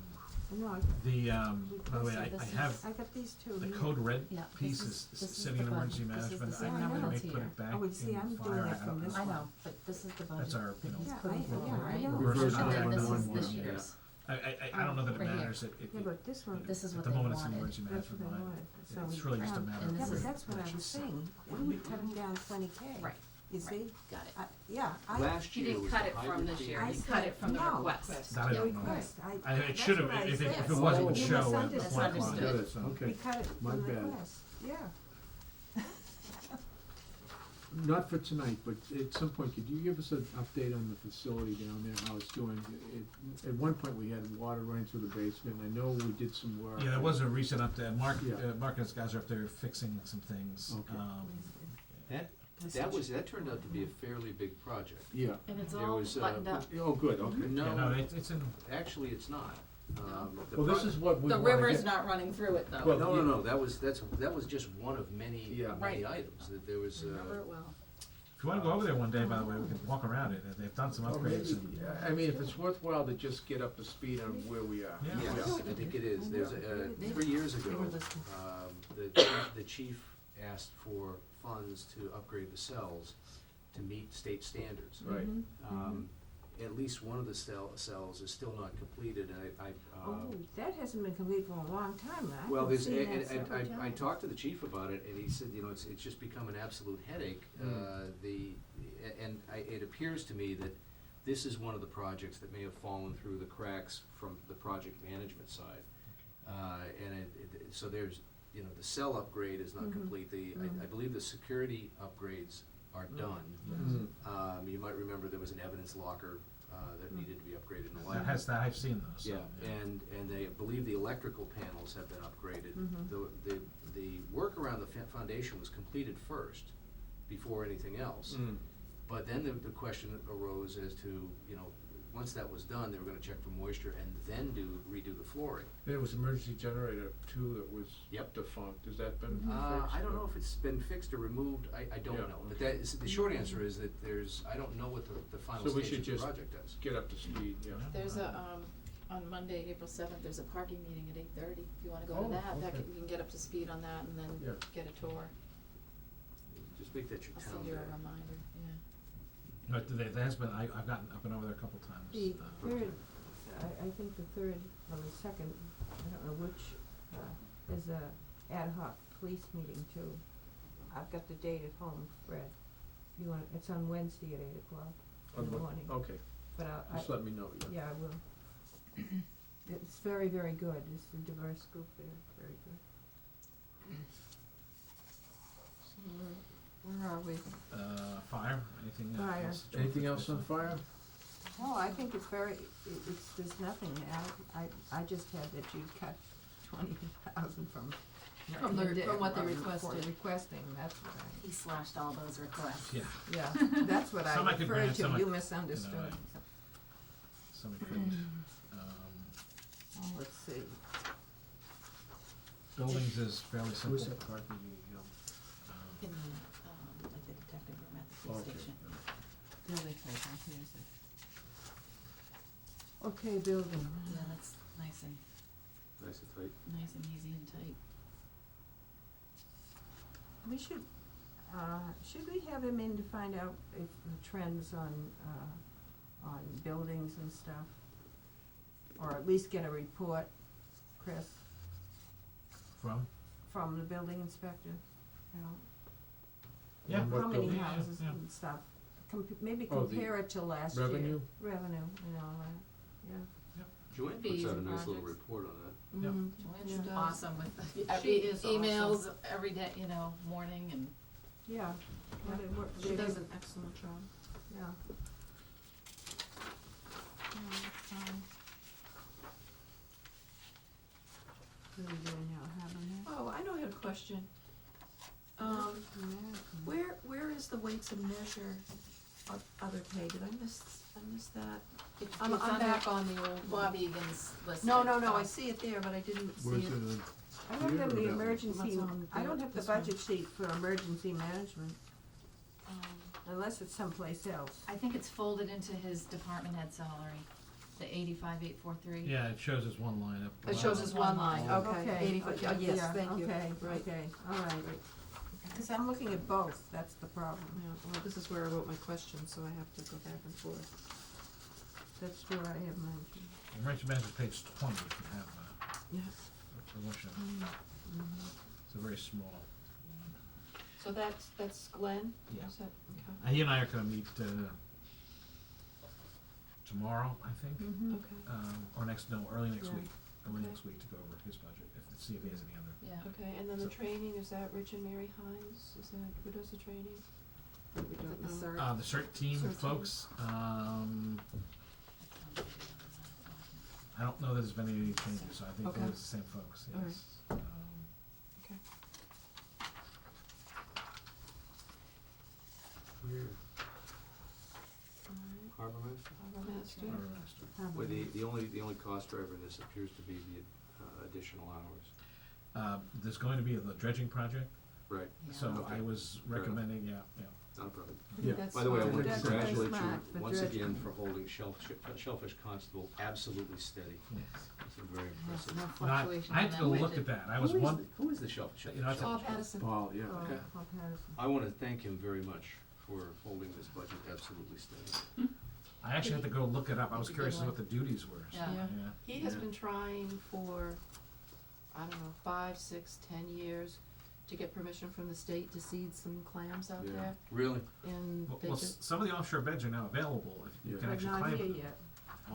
No, I, The, we by the way, posted I this. have, I got these two. the here. code red Yeah, piece this is is- this is sitting in the emergency budget. This is the management, same I number may that's put here. it back Oh, you see, in I'm fire, doing it I from don't this know. I one. know, but this is the budget. That's our, that he's Yeah, putting I forward, right? know. Reverse And then this is 911 this one, yeah. year's. I don't know that it Right here. matters, Yeah, but this one, This is at what the they moment it's in wanted. emergency that's what management I line. wanted. So It's we really just a found- matter and of. Yeah, this but is- that's what I was saying. We cut them down 20K. Right. You see? Got it. Yeah, I. Last He year didn't was cut the it from hybrid this fee. year, I he cut it from the said no. request. That I don't know. Request. It That's should have, what I if said. it was, it would You show at the misunderstood. black line, Misunderstood. so. Okay. We cut it My from the bad. request, yeah. Not for tonight, but at some point, could you give us an update on the facility down there, how it's doing? At one point, we had water running through the basement, I know we did some work. Yeah, there was a recent update, Mark, Yeah. Mark and his guys are up there fixing some things, Okay. That turned out to be a fairly big project. Yeah, And it's There all was, buttoned up. oh, good, okay. yeah, no, No, it's in, actually, it's not. Well, this is what we The wanna river's get. not running through it though. Well, No, that was just one of many, Yeah. many Right. items, that there was, Remember it well. if you wanna go over there one day, by the way, we can walk around it, they've done some Or upgrades maybe, and. I mean, if it's worthwhile to just get up to speed on where we are. Yeah. yes, I think it is. There's, 3 years They ago, were listening. the chief asked for funds to upgrade the cells to meet state standards. Right. At least one of the cells is still not completed, and Oh, that hasn't been complete for a long time, I've well, been there's, seeing that and several I times. talked to the chief about it, and he said, you know, it's just become an absolute headache. It appears to me that this is one of the projects that may have fallen through the cracks from the project management side. So there's, you know, the cell upgrade is not Mhm. complete, I believe the security upgrades are done. Mhm. You might remember there was an evidence locker, that needed to be upgraded and the like. I've seen those, so, Yeah, and they believe the electrical panels have been upgraded. Mhm. The work around the foundation was completed first, before anything else. Mm. But then the question arose as to, you know, once that was done, they were gonna check for moisture and then redo the flooring. There was emergency generator too that was Yep. defunct, has that been fixed? I don't or- know if it's been fixed or removed, I don't Yeah, know, but okay. that is, the short answer is that I don't know what the final So we should stage of the just project is. get up to speed, yeah. There's on Monday, April 7th, there's a parking meeting at 8:30. If you wanna go Oh, to that, okay. you can get up to speed on that and then Yeah. get a tour. Just make that your I'll town send you day. a reminder, yeah. But there has been, I've been over there a couple times. The uh, third, I think the third, or the second, I don't know which, is a ad hoc police meeting too. I've got the date at home, Fred. You want, it's on Wednesday at 8:00 in the morning. Okay, But just let me know, yeah. yeah, I will. It's very, very good. It's a diverse group there, very good. So where are we? Fire, anything Fire. else? that you want Anything to else discuss? on fire? No, I think it's very, it's, there's nothing, I just had that you cut 20,000 from. From what they requested. Requesting, that's what He slashed all those requests. Yeah, yeah, that's what I Some I could referred grant, to, some I- you misunderstood. you know, somebody couldn't. Oh, let's see, Buildings is fairly simple. Who's that parking, In the, like the detective room at the police Okay. station. Building code, here's it. okay, building. Yeah, that's nice and Nice and tight. easy and tight. We should we have him in to find out if the trends on buildings and stuff? Or at least get a report, Chris, from the building inspector, you know? Yeah. What How many building? houses Yeah. and stuff, maybe Oh, the compare it to last year. revenue? Revenue, and all that, yeah. Joanne Fees puts out a and nice little projects. report on that. Yep. Joanne's Yeah. awesome with She is emails every day, morning and. Yeah. Well, they work- She they- does an excellent job. Yeah. What are we doing now, having that? Oh, I know I had a question. Where is the weights and measure of other pay? Did I miss that? I'm back on the old one. Bob Egan's list. No, I see it there, but I didn't see Where's it. it? I don't have the Yeah. emergency, What's on I don't have the this one? budget sheet for emergency management, unless it's someplace else. I think it's folded into his department head salary, the 85,843. Yeah, it shows as one line up. It shows as one line, okay, Okay, 85, okay, yes, yeah, thank you, okay, right. okay, all right. Because I'm looking at both, that's the problem. Yeah, well, this is where I wrote my question, so I have to go back and forth. That's where I have mine. Emergency management page 20, if you have, Yeah. a motion. It's a very small one. So that's Glenn? Yeah. Is that, okay. And he and I are gonna meet, tomorrow, I think, Mm-hmm. Okay, or early next Yeah. week, Okay. to go over his budget, see if he has any other. Yeah. okay, and then the training, is that Rich and Mary Hines? Is that, who does the training? We don't The know. cert. The CERT team CERT team. folks, I don't know that there's been any changes, so I think Okay. they're the same folks, All right. yes. Okay. Where? Alright, Harbor Master? Harbor Master. Harbor Master. Where the only cost driver in this appears to be the additional hours. There's going to be the dredging project, Right, so Okay. I was Fair enough. recommending, yeah. not a problem. I think Yeah. that's By the way, I fine. want to That's very congratulate smart, you the once again dredging. for holding Shellfish Constable absolutely steady. Yes. It's been very impressive. No And fluctuation I in had to that go budget. look at that, I was one, Who is the Shellfish? You know, I Bob Addison. Paul, yeah. Oh, Okay. Paul Patterson. I want to thank him very much for holding this budget absolutely steady. I actually had to go look it up, I was That's a curious good as what the duties were, so, Yeah. yeah. He has Yeah. been trying for, I don't know, 5, 6, 10 years to get permission from the state to seed some clams out Yeah. there, Really? and they Well, just, some of the offshore beds are now available, if you Yeah. can But actually not claim here them. yet.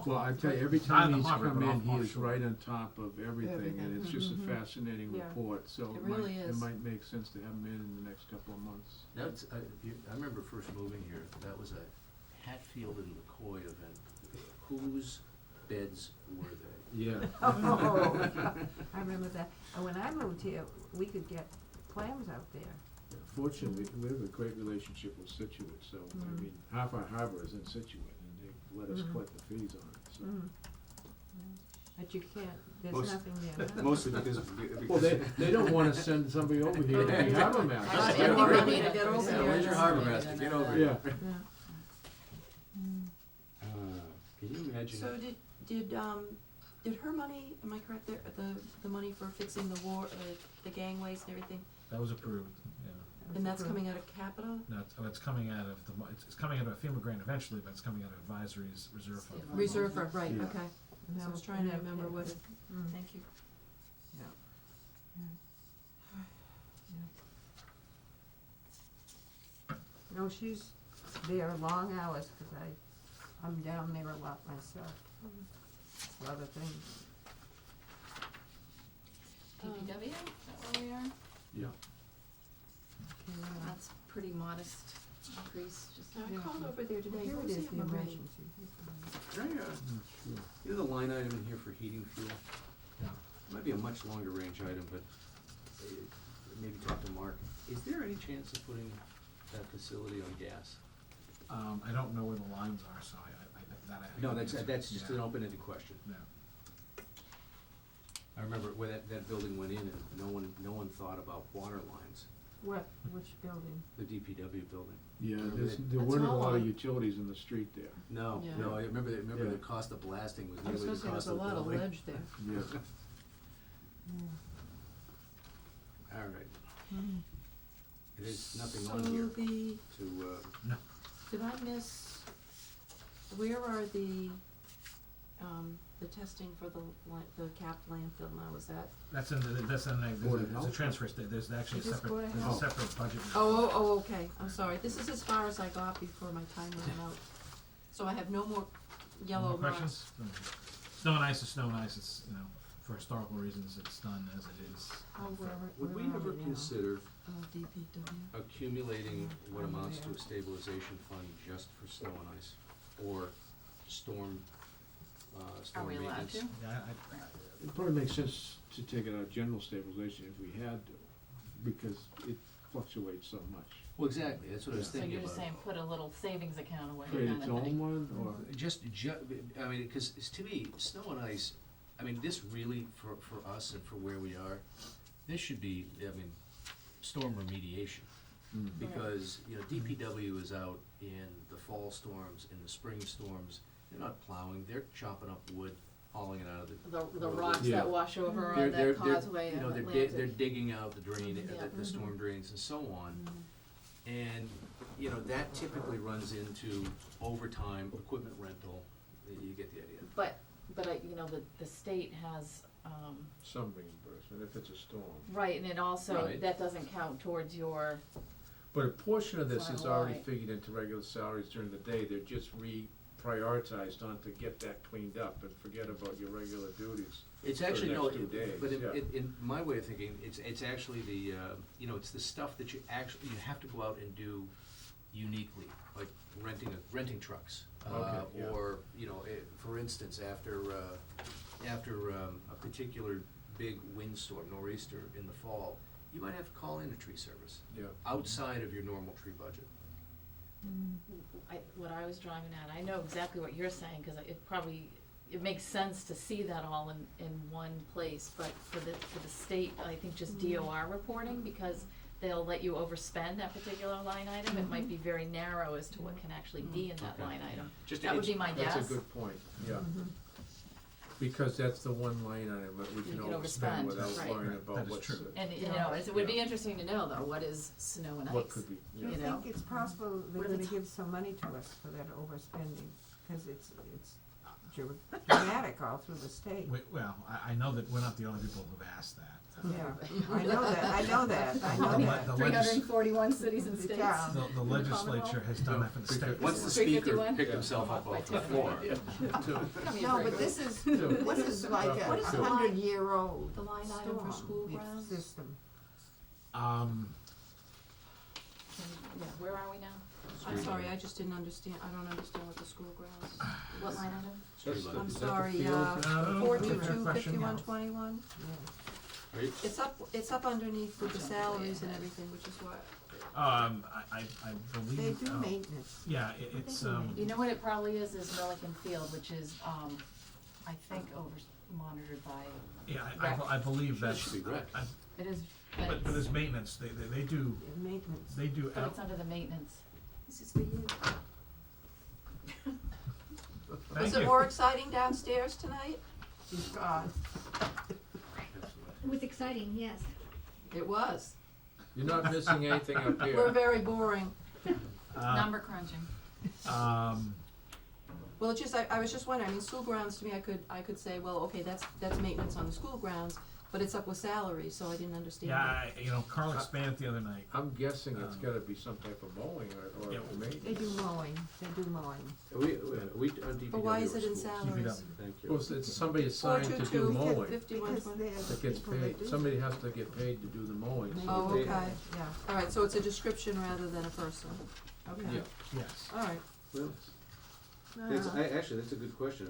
Well, I tell you, every Not time in the he's harbor, come but in, he is offshore. right on top of everything, and Everything. it's just a Mhm. fascinating Yeah. report, so It it might, really it is. might make sense to have him in the next couple of months. That's, I remember first moving here, that was a Hatfield and McCoy event. Whose beds were they? Yeah. Oh, I remember that. And when I moved here, we could get clams out there. Fortunately, we have a great relationship with Situate, so, I Mm. mean, half our harbor is in Situate, and let us Mhm. collect the fees on it, so. Mm. But you can't, there's Most- nothing there now. Mostly because, Well, they don't wanna send somebody over here to be harbor I master. spend more money to get over Yeah, here. where's your harbor master? Get over here. Yeah. Yeah. Can you imagine? So did her money, am I correct, the money for fixing the gangways and everything, That was approved, yeah. and that's coming out of capital? No, it's coming out of it's coming out of a FEMA grant eventually, but it's coming out of advisory's reserve fund. State Reserve, right, Yeah. okay. And So I was that- trying to and that- remember what it, Mm. thank you. Yeah. No, she's there long hours, cause I'm down there a lot myself. A lot of things. DPW, is that where we are? Yeah. Okay, That's pretty modest increase, just. Now, I called over there today, Here who it was is, it, the Marie? emergency. Can I, Sure. you know the line item in here for heating fuel? Yeah. It might be a much longer range item, but maybe talk to Mark. Is there any chance of putting that facility on gas? I don't know where the lines are, so I No, can't that's answer. just Yeah. an open-ended question. Yeah. I remember when that building went in and no one thought about water lines, Which building? the DPW building. Yeah, Remember there that- weren't a all lot of on- utilities in the street there. No, Yeah. no, I remember Yeah. the cost of blasting was I was nearly gonna the say, there's cost a of the lot of building. ledge there. Yeah. All right, Mm. there's nothing on here So to, No. did I miss, where are the testing for the capped landfill now, is that? That's in there's Board a of Health? transfer there's actually a It is separate, Board of there's a Health. separate budget. Oh, okay, I'm sorry, this is as far as I got before my time ran out. So I have no more yellow More marks. questions? Snow and ice is snow and ice, it's, for historical reasons, it's done as it is. would we Where are ever we now? consider DPW. accumulating what Over amounts to there. a stabilization fund just for snow and ice? Or storm Are we allowed maintenance? to? Yeah, It probably makes sense to take it out of general stabilization if we had to, because it fluctuates so much. Well, exactly, that's what I was So thinking you're about. just saying put a little savings account away Create kind its of thing? own one, or, I mean, because to me, snow and ice, I mean, this really, for us and for where we are, this should be, I mean, storm remediation. mm, Because, DPW is out in the fall storms, in the spring storms, they're not plowing, they're chopping up wood, hauling it out of the. The road. rocks Yeah. that wash over They're- on they're- that they're- causeway you know, of they're Atlantic. they're digging out the drain, Yeah. the storm drains and so on. And, that typically runs into overtime, equipment rental, you get the idea. But the state has, some reimbursement if it's a storm. right, and it also, Right. that doesn't count towards your, But a portion of this is Final already line. figured into regular salaries during the day, they're just reprioritized on to get that cleaned up and forget about your regular duties. It's for the actually, no, next 2 days, but yeah. in my way of thinking, it's actually the, it's the stuff that you have to go out and do uniquely, like renting trucks. Okay, yeah. Or, for instance, after a particular big windstorm, nor'easter in the fall, you might have to call in a tree service, Yeah. outside of your normal tree budget. what I was driving at, I know exactly what you're saying, cause it makes sense to see that all in one place, but for the state, I think just DOR reporting, because they'll let you overspend that particular line item, it might be very narrow as to what can actually be in that Okay. line item. Just That would it's- be my guess. That's a good point, yeah. Because that's the one line item that we You can can overspend overspend, without right. worrying That about is what's, true. And, Yeah. it would be Yeah. interesting to know though, what is snow and ice? what could be, Do yeah. you You know? think it's possible they're What are the gonna ti- give some money to us for that overspending? Cause it's dramatic all through the state. Well, I know that we're not the only people who've asked that. Yeah, I know that. The legis- 341 cities and states. Yeah. The legislature has done that for the state. Once the speaker 351? picked himself up off the floor. No, but this is like a What is the 100-year-old The line item for school storm grounds? system. Where are we now? I'm sorry, I just didn't understand, I don't understand what the school grounds. What line item? That's the- I'm is that the sorry, field? No, 42, fair question. 51, 21. Yeah. Right? It's up underneath with the salaries and everything, which is what, I believe. They do oh, maintenance. Yeah, it's, do maintenance. You know what it probably is Milliken Field, which is, I think monitored by, yeah, I believe That that's. should be rec. it is, But there's maintenance, they do, Maintenance. they do but out, it's under the maintenance. This is for you. thank Was it you. more exciting downstairs tonight? She's gone. It was exciting, yes. It was. You're not missing anything up We're here. very boring. Number crunching. Um, Well, it's just, I was just wondering, I mean, school grounds, to me, I could say, well, okay, that's maintenance on the school grounds, but it's up with salary, so I didn't understand yeah, that. Carl expanded the other night. I'm guessing it's gotta be some type of mowing or Yeah. maintenance. They do mowing, they do mowing. We on DPW But why is or it in schools? salaries? DPW. Thank you. Well, it's somebody assigned to do 422, mowing, 5120. that gets paid, somebody has to get paid to do the mowing. so Oh, they- okay, Yeah. all right, so it's a description rather than a person, okay, Yeah. Yes. all right. Well, actually, that's a good question,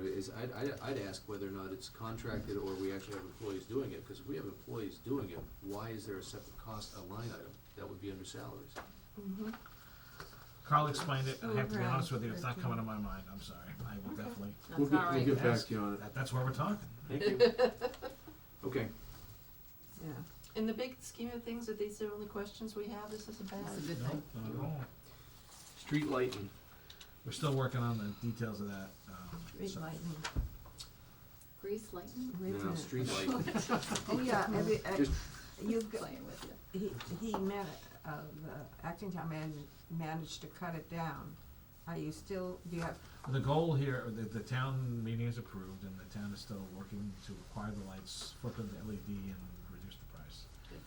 I'd ask whether or not it's contracted or we actually have employees doing it, because if we have employees doing it, why is there a separate cost, a line item, that would be under salaries? Mhm. Carl explained it, I have to be Around honest with you, it's not 13. coming to my mind, I'm sorry, I will definitely, We'll That's all get, right. we'll get back to you on it. that's why we're talking. Thank you. Okay, Yeah. In the big scheme of things, are these the only questions we have? This isn't bad. That's a good No, thing. not at all. street lighting, We're still working on the details of that, Great so- lightning. Grease lightning? Wait a no, minute. street lighting, Oh, yeah, Just- you, Playing with you. he the acting town man managed to cut it down. Are you still, do you have, The goal here, the town meeting is approved, and the town is still working to acquire the lights, flip them to LED and reduce the price. Good.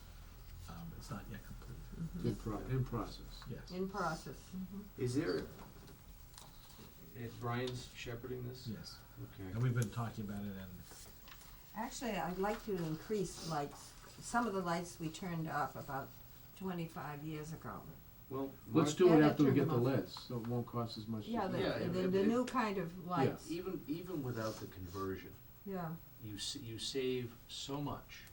It's not yet complete, In process. yes. in process? is there, Brian's shepherding this? Yes, Okay. and we've been talking about it, and Actually, I'd like to increase lights. Some of the lights we turned off about 25 years ago. Well, Let's Mark, do it Yeah, after we turn get them the off. lids, so it won't cost as much. to Yeah, do. Yeah, the new kind of lights. even without the conversion, Yeah. you save so much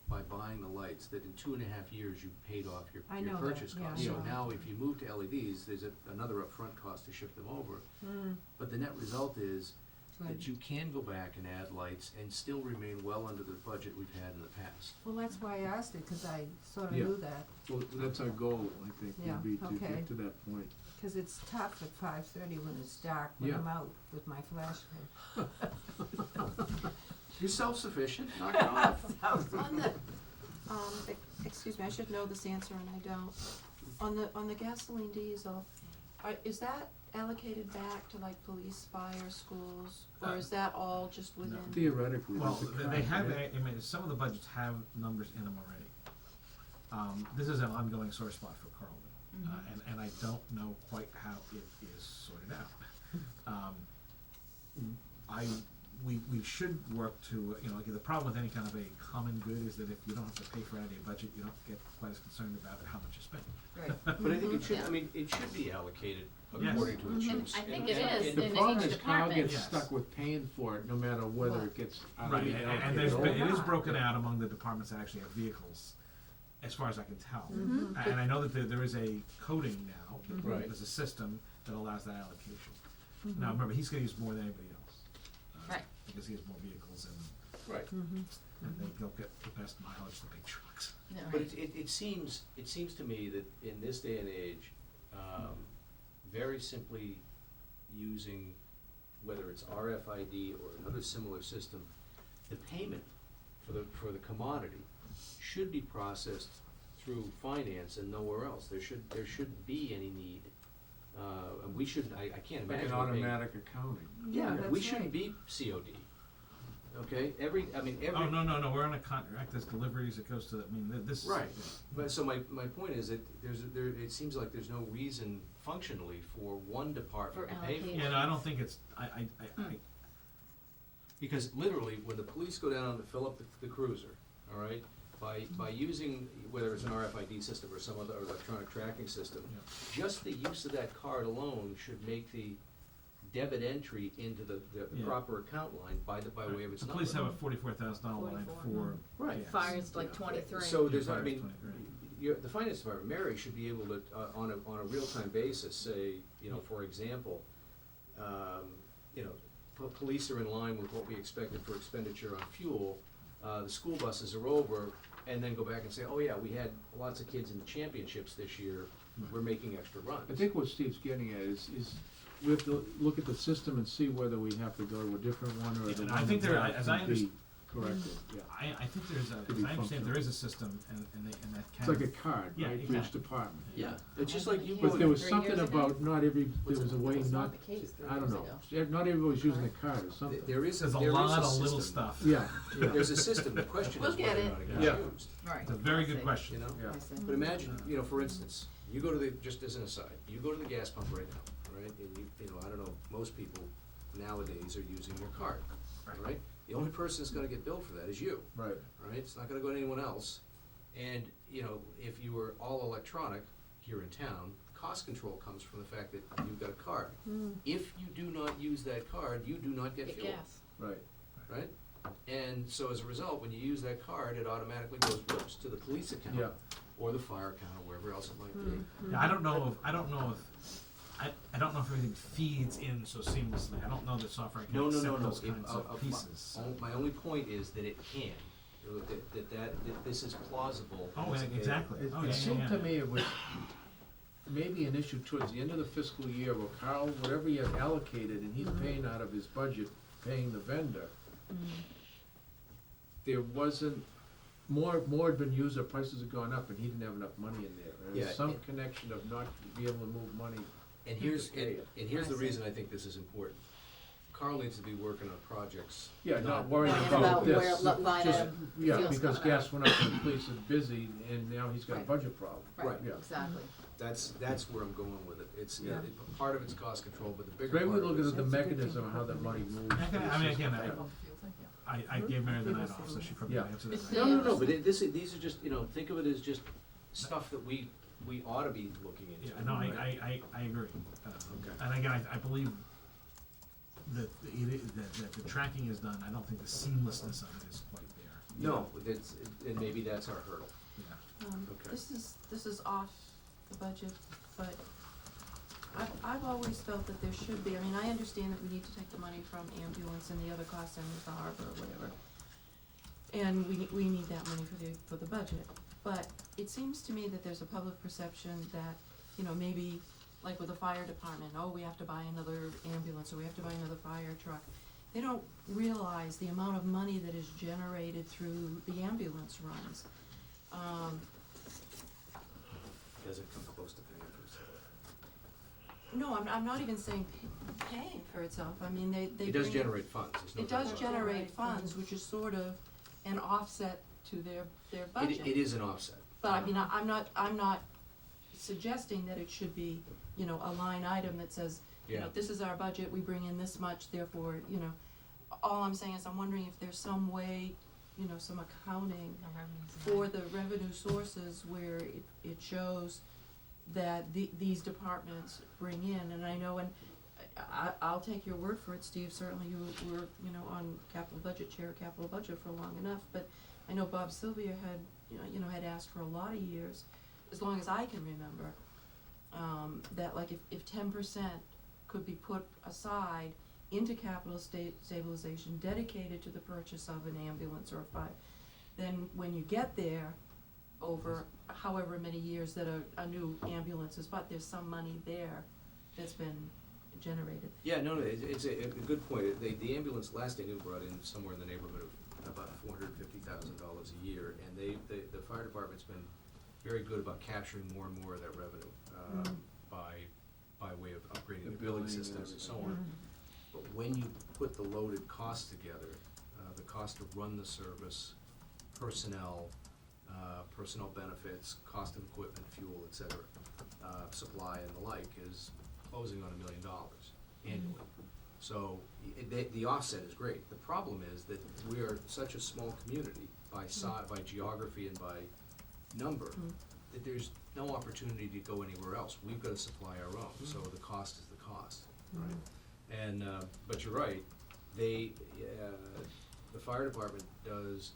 by buying the lights that in 2.5 years you paid off your I your know that, purchase yeah, cost. So yeah. now if you move to LEDs, there's another upfront cost to ship them over. But the net result is that Good. you can go back and add lights and still remain well under the budget we've had in the past. Well, that's why I asked it, because I sort of Yeah. knew that. Well, that's our goal, I think, Yeah, would be to okay. get to that point. Because it's tough at 5:30 when it's dark, when Yeah. I'm out with my flashlight. You're self-sufficient, knock it off. On the, excuse me, I should know this answer and I don't. On the gasoline diesel, is that allocated back to like police, fire, schools, or is that all just within? Theoretically, well, there's a they have, cap, I mean, some of the budgets have numbers in them already. This is an ongoing sore spot for Carlton, and I don't know quite how it is sorted out. We should work to, the problem with any kind of a common good is that if you don't have to pay for it out of your budget, you don't get quite as concerned about how much you spend. Right. But I think it should, Yeah. I mean, it should be allocated Yes. according to its Mhm. use. I think And- it and- is and The in problem each is Kyle department. gets Yes. stuck with paying for it, no matter whether it gets Right, allocated and or it is not. broken out among the departments that actually have vehicles, as far as I can tell. Mhm. And I know that there is a coding now, that Right. there's a system that allows that allocation. Now, remember, he's gonna use more than anybody else. Right. Because he has more vehicles Right. and they'll get the best mileage, the big trucks. Yeah, But right. it seems to me that in this day and age, very simply using, whether it's RFID or another similar system, the payment for the commodity should be processed through finance and nowhere else. There shouldn't be any need. And we shouldn't, I can't Like imagine. an we're paying- automatic accounting. Yeah, we that's shouldn't right. be COD. Okay, every. Oh, no, we're on a contract, there's deliveries, it goes to, this. Right, but so my point is that it seems like there's no reason functionally for one department For to pay for it. allocation. Yeah, no, I don't think it's, I Because literally, when the police go down to fill up the cruiser, all right, by using, whether it's an RFID system or some other electronic tracking system, Yeah. just the use of that card alone should make the debit entry into the Yeah. proper account line by way of its the number. police have a $44,000 line 44, for Right. gas. Fire's like Yeah. 23. So there's, I Fire's mean, 23. the finance department, Mary should be able to, on a real-time basis, say, you know, for example, you know, police are in line with what we expected for expenditure on fuel, the school buses are over, and then go back and say, oh yeah, we had lots of kids in the championships this year, we're making extra runs. I think what Steve's getting at is we have to look at the system and see whether we have to go to a different one or Yeah, the and one I think we there- have as to I be corrected, yeah. I think there's a, Could as be I understand, there functional. is a system and that It's can. like a card, Yeah, right, for each exactly. department. Yeah, it's just like you But go there to, was 3 something years ago? about not every, there was a way That's not, not the case 3 I don't years know, ago. Yeah, not everybody was using a card or something. there is a There's a there is lot of system. little stuff. Yeah, yeah. There's a system, the question We'll is get whether or it. not it gets Yeah. used, Right. It's a very I good see. question. you know? Yeah. I see. But imagine, you know, for instance, you go to the, just as an aside, you go to the gas pump right now, right? And you know, I don't know, most people nowadays are using their card, right? The only person that's gonna get billed for that is you, Right, right? It's not gonna go to anyone else. And, you know, if you were all electronic here in town, cost control comes from the fact that you've got a card. If you do not use that card, you do not get Get fuel, gas. right. right? And so as a result, when you use that card, it automatically goes, whoops, to the police account. Yeah. Or the fire account, or wherever else it might be. Yeah, I don't know if everything feeds in so seamlessly. I don't know that software can No, accept no. those kinds of pieces. My only point is that it can, you know, that this is plausible. Oh, yeah, exactly. It, Oh, yeah, it yeah, seemed yeah. to me it was maybe an issue towards the end of the fiscal year where Carl, whatever he had allocated, and he's paying out of his budget, paying the vendor. There wasn't, more had been used, or prices had gone up, and he didn't have enough money in there. There Yeah, was some it- connection of not be able to move money. And here's, Okay. and here's I the see. reason I think this is important. Carl needs to be working on projects. Yeah, not worrying Worrying about about this, where what line just, item yeah, fuel's because coming out. gas went up and the police is busy, and now he's got a Right. budget problem. Right, Yeah. exactly. That's where I'm going with it. It's, Yeah. part of it's cost control, but the bigger Maybe part we look of it is. at the mechanism of how that money moves. I mean, again, Yeah. I gave Mary the night off, so she probably Yeah. answered that. No, but these are just, you know, think of it as just stuff that we ought to be looking into. Yeah, no, right? I agree. Okay. And again, I believe that that the tracking is done. I don't think the seamlessness of it is quite there. No, and maybe that's our hurdle. Yeah. Okay. This is off the budget, but I've always felt that there should be, I mean, I understand that we need to take the money from ambulance and the other cost centers, the harbor or whatever. And we need that money for the budget, but it seems to me that there's a public perception that, you know, maybe, like with the fire department, oh, we have to buy another ambulance, or we have to buy another fire truck. They don't realize the amount of money that is generated through the ambulance runs. Doesn't come close to paying for itself. No, I'm not even saying paying for itself, I mean, they It does bring- generate funds, there's no It doubt does about generate funds, which is sort of an offset to their budget. It is an offset. But I mean, I'm not suggesting that it should be, you know, a line item that says, you know, Yeah. this is our budget, we bring in this much, therefore, you know. All I'm saying is I'm wondering if there's some way, you know, some accounting No revenues in for there. the revenue sources where it shows that these departments bring in, and I know, and I'll take your word for it, Steve, certainly you were, you know, on capital budget, chair of capital budget for long enough, but I know Bob Sylvia had, had asked for a lot of years, as long as I can remember, that like if 10% could be put aside into capital stabilization dedicated to the purchase of an ambulance or a fire, then when you get there, over however many years that a new ambulance is, but there's some money there that's been generated. Yeah, no, it's a good point. The ambulance last I knew brought in somewhere in the neighborhood of about $450,000 a year, and the fire department's been very good about capturing more and more of that revenue, by way of upgrading the billing systems and so on. But when you put the loaded costs together, the cost to run the service, personnel benefits, cost of equipment, fuel, et cetera, supply and the like, is closing on $1 million annually. So the offset is great. The problem is that we are such a small community by size, by geography and by number, that there's no opportunity to go anywhere else. We've got to supply our own, so the cost is the cost, right? And, but you're right, the fire department does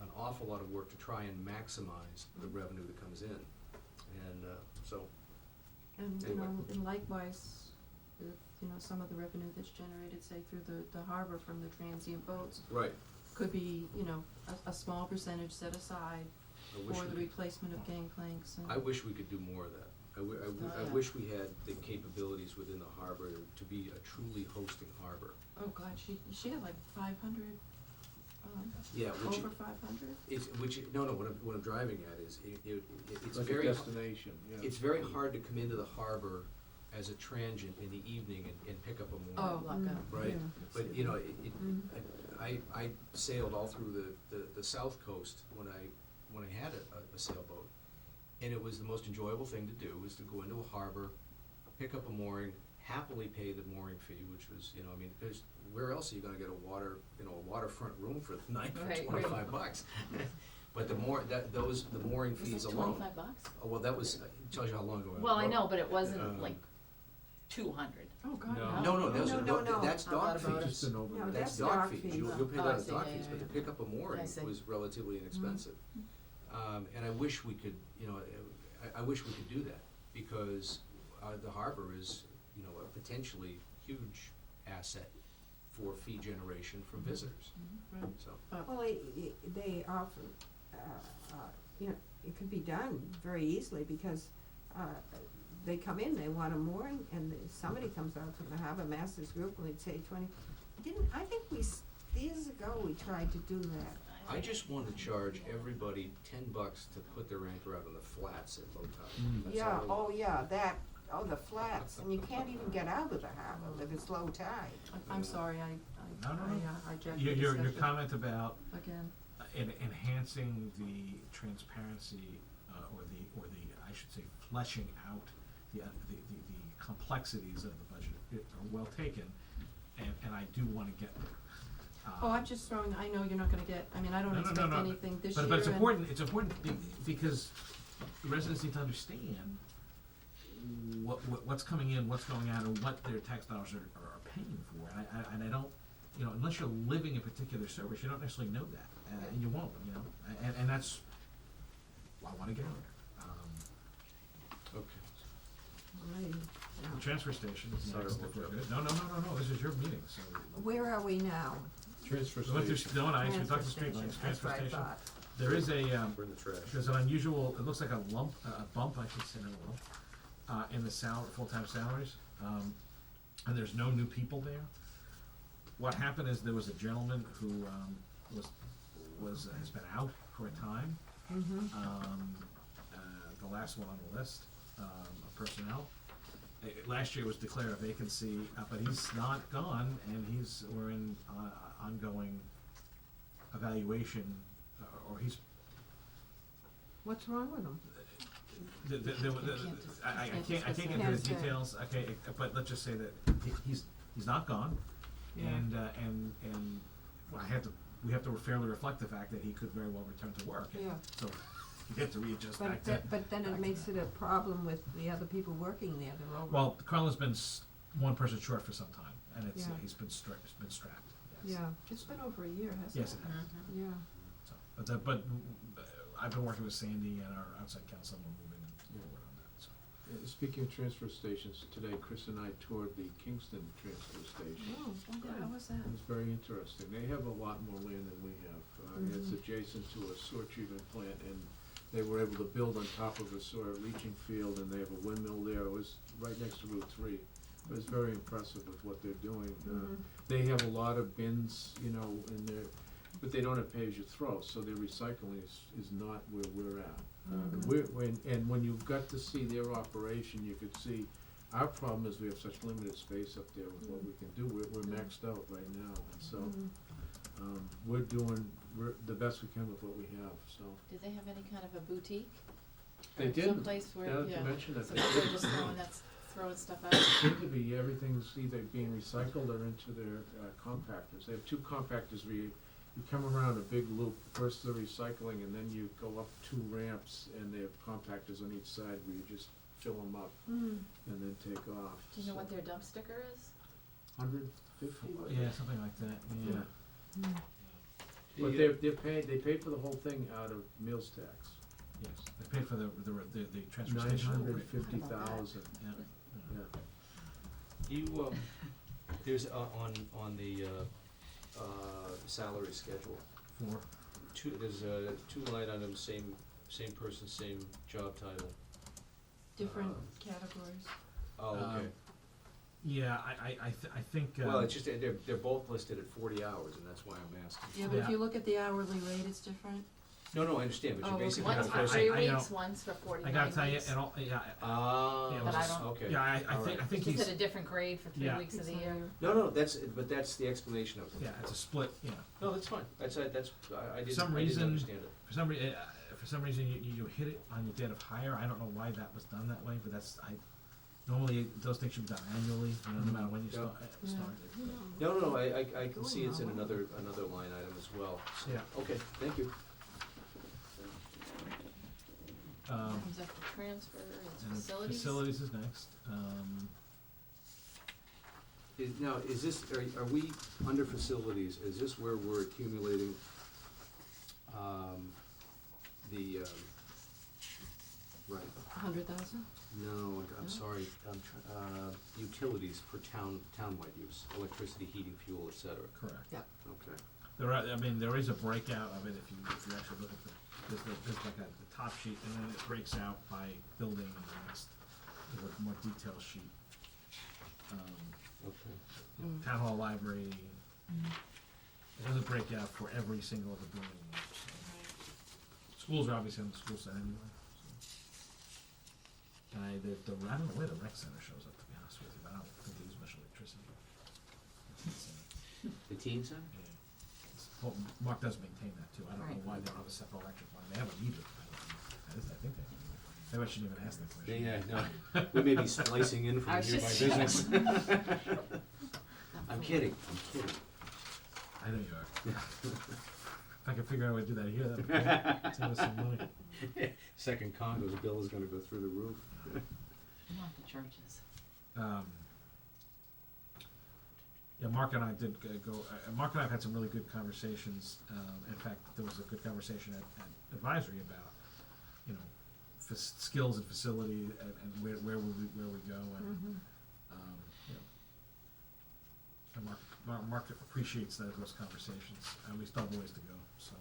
an awful lot of work to try and maximize the revenue that comes in. And, so, And, you Anyway. know, and likewise, you know, some of the revenue that's generated, say, through the harbor from the transient boats, right, could be, you know, a small percentage set aside I wish for the we, replacement of gangplanks and. I wish we could do more of that. I yeah. wish we had the capabilities within the harbor to be a truly hosting harbor. Oh, God, she had like 500, Yeah, which, over 500? no, what I'm driving at is, it's Like a very, destination, yeah. it's very hard to come into the harbor as a transient in the evening and pick up a mooring. Oh, like a, Right, yeah. but, you know, I sailed all through the south coast when I had a sailboat. And it was the most enjoyable thing to do, was to go into a harbor, pick up a mooring, happily pay the mooring fee, which was, you know, I mean, where else are you gonna get a waterfront room for the night for Right, $25? But the mooring Was fees it alone. $25? Oh, well, that was, tells you how long ago I Well, I wrote. know, but it wasn't Um, like 200. Oh, God, No. No, that's, No. that's How dock about fees. Just an overnight. No, That's that's dock dock fees, fees. you'll pay Oh, I that as see, dock yeah, fees, yeah, but to yeah. pick up a mooring I see. was relatively inexpensive. And I wish we could, you know, I wish we could do that, because the harbor is, you know, a potentially huge asset for fee generation from visitors, Right. so. Well, they often, you know, it could be done very easily because, they come in, they want a mooring, and somebody comes out from the harbor masters group, and they'd say I think years ago we tried to do that. I just want to charge everybody $10 to put their anchor out on the flats at low tide. Mm. That's Yeah, all the flats, and you can't even get out of the harbor if it's low tide. I'm sorry, I No. hijacked the Your discussion comment about again. enhancing the transparency, or the, I should say, fleshing out the complexities of the budget are well taken, and I do wanna get there. Oh, I'm just throwing, I know you're not gonna get, I mean, I don't No, expect no, anything this year. But it's and- important because the residents need to understand what's coming in, what's going out, and what their tax dollars are paying for. And I don't, you know, unless you're living a particular service, you don't necessarily know that, and you won't, you know, and that's, I wanna get there. Okay. Right. The transfer station is Sorry next, about if we're that. good. No, this is your meeting, so. Where are we now? Transfer We went through station. snow and ice, we Transfer talked the street station, lights, that's transfer what I station. thought. There is Burn the trash. there's an unusual, it looks like a bump, I should say, not a lump, in the full-time salaries, and there's no new people there. What happened is there was a gentleman who, has been out for a time, the last one on the list, of personnel. Last year was declared a vacancy, but he's not gone, and we're in, ongoing evaluation, or he's What's wrong with them? I can't get into the Can't say. details, okay, but let's just say that he's not gone, Yeah. and we have to fairly reflect the fact that he could very well return to work, and Yeah. so we have to readjust back to. But then back it to makes that. it a problem with the other people working there, they're over. Well, Carla's been one person short for some time, and Yeah. he's been strapped, yes. Yeah, It's been over a year, hasn't it? Yes, it has. yeah. So, but I've been working with Sandy and our outside counsel, and we're moving forward on that, so. Speaking of transfer stations, today Chris and I toured the Kingston transfer station. Oh, yeah, how was that? It was very interesting. They have a lot more land than we have. It's adjacent to a sewer treatment plant, and they were able to build on top of a sewer leaching field, and they have a windmill there. It was right next to Route 3. It was very impressive with what they're doing. They have a lot of bins, you know, in there, but they don't have pay-as-you-throw, so their recycling is not where we're at. And when you got to see their operation, you could see, our problem is we have such limited space up there with what we can do. We're maxed out right now, and so, we're doing the best we can with what we have, so. Did they have any kind of a boutique? They Or did, someplace where, now that yeah, you mention it, so they people did. are just throwing stuff out? Seem to be, everything's either being recycled or into their compactors. They have two compactors where you come around a big loop, first the recycling, and then you go up 2 ramps, and they have compactors on each side where you just fill them up and then take off. Do you know what their dump sticker is? 150? Yeah, something like that, yeah. But they pay for the whole thing out of meals tax. Yes, they pay for the transfer Nine station. hundred fifty thousand, Yeah. yeah. You, there's, on the, salary schedule, For, there's, two line items, same person, same job title. Different categories. Oh, okay. yeah, I think, Well, it's just, they're both listed at 40 hours, and that's why I'm asking. Yeah, but if Yeah. you look at the hourly rate, it's different. No, I understand, but Oh, you okay. basically have One's a for person. 3 I know. weeks, one's for 49 I gotta tell you, weeks. and all, yeah, Ah, Yeah, but I don't- okay. yeah, I All think, right. I think It's he's, at a different grade for 3 Yeah. weeks of It's the year. higher. No, that's the explanation of it. yeah, it's a split, yeah. No, that's fine, I didn't Some reason- understand it. For some reason, you hit it on your date of hire, I don't know why that was done that way, but normally, those things should be done annually, no matter when you Yeah. start. No, I can see it's in another line item as well. So, Yeah. Okay, thank you. Comes after transfer, it's And facilities. Facilities is next, Now, is this, are we, under facilities, is this where we're accumulating, right, 100,000? no, I'm No? sorry, utilities for townwide use, electricity, heating, fuel, et cetera. correct. Okay. There is a breakout of it if you actually look at there's like the top sheet, and then it breaks out by building and the next, there's a more detailed sheet. Okay. Mm. Town hall, library, it doesn't break out for every single of the building. Schools are obviously on the school side anyway, so. And I don't know where the rec center shows up, to be honest with you, but I don't think they use much electricity. The teen center? Yeah. Well, Mark does maintain that too, I don't know Right. why they don't have a separate electric line, they have a meter, I think they, maybe I shouldn't even ask that question. Yeah, no, we may be splicing in from I a was nearby just- business. I'm kidding. I know you are. If I could figure out a way to do that here, that'd be great, save us some money. Second condo's bill is gonna go through the roof. Not the churches. Yeah, Mark and I did Mark and I have had some really good conversations, in fact, there was a good conversation at advisory about, skills and facility and where we go and, you know. And Mark appreciates those conversations, and we still have a ways to go, so.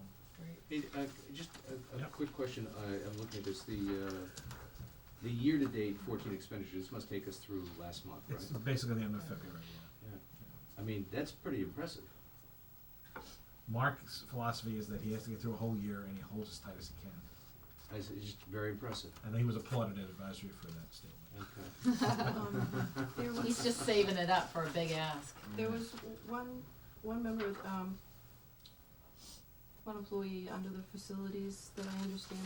Great. Hey, just a Yeah. quick question, I'm looking at this, the year-to-date 14 expenditures, this must take us through last month, right? It's basically the end of February, Yeah. I mean, that's pretty impressive. Mark's philosophy is that he has to get through a whole year and he holds as tight as he can. It's just very impressive. And he was applauded at advisory for that statement. Okay. There was, He's just saving it up for a big ask. there was one member, one employee under the facilities that I understand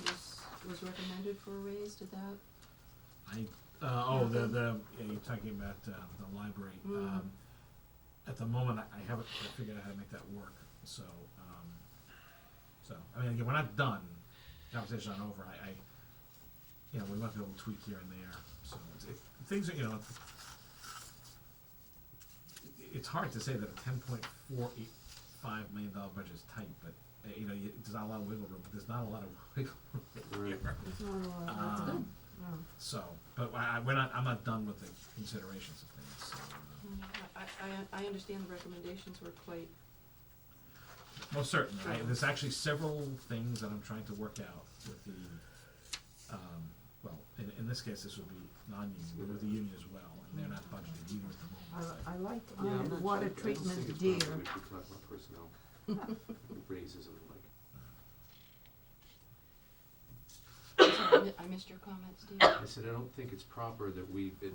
was recommended for a raise, did that? You're talking about, the library. Mhm. At the moment, I haven't figured out how to make that work, so, I mean, again, we're not done, conversation's not over, we might be able to tweak here and there, so, things are, it's hard to say that a $10.485 million budget is tight, but, there's not a lot of wiggle room, but there's not a lot of wiggle room here. It's not a lot, that's Um, good. No. So, but I'm not done with the considerations of things, so, I understand the recommendations were quite, most certainly, Sure. there's actually several things that I'm trying to work out with the, in this case, this would be non-union, but with the union as well, and they're not budgeted either at the moment. I like Yeah, I'm not water sure. I don't treatment think it's deer. proper we should talk about personnel, raises and the like. sorry, I missed your comment, Steve. I said, I don't think it's proper that we'd be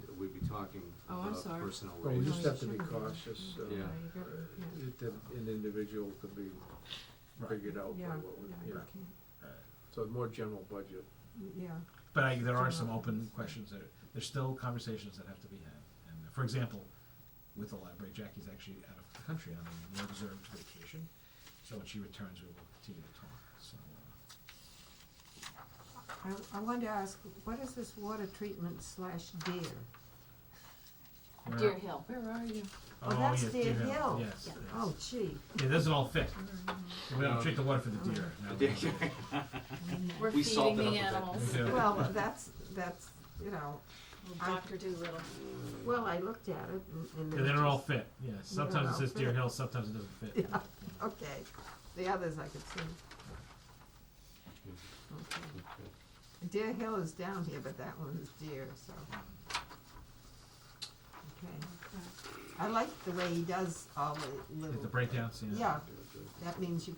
talking Oh, I'm about sorry. personnel But we raises. just No, have to you be shouldn't be. cautious, Yeah. that an individual could be figured out by Yeah, what we, you yeah. can't- So more general budget. yeah. But there are some General open business. questions there's still conversations that have to be had, and for example, with the library, Jackie's actually out of the country on a well-deserved vacation, so when she returns, we will continue to talk, so, I wanted to ask, what is this water treatment / deer? Where- Deer Hill. Where are you? Oh, that's yes, Deer Hill. Yes, Yeah. yes. Oh, gee. Yeah, it doesn't all fit. We don't treat the water for the deer. No, The we deer- don't. We're We feeding salted the up a bit. animals. We do. Well, that's, you know, Little Dr. Doolittle. well, I looked at it and Yeah, it they don't all just- fit, yes. They don't Sometimes it all says Deer fit. Hill, sometimes it doesn't fit. Yeah, okay. The others I could see. Okay. Deer Hill is down here, but that one is Deer, so. Okay. I like the way he does all the little. The breakdowns, yeah. Yeah, that means you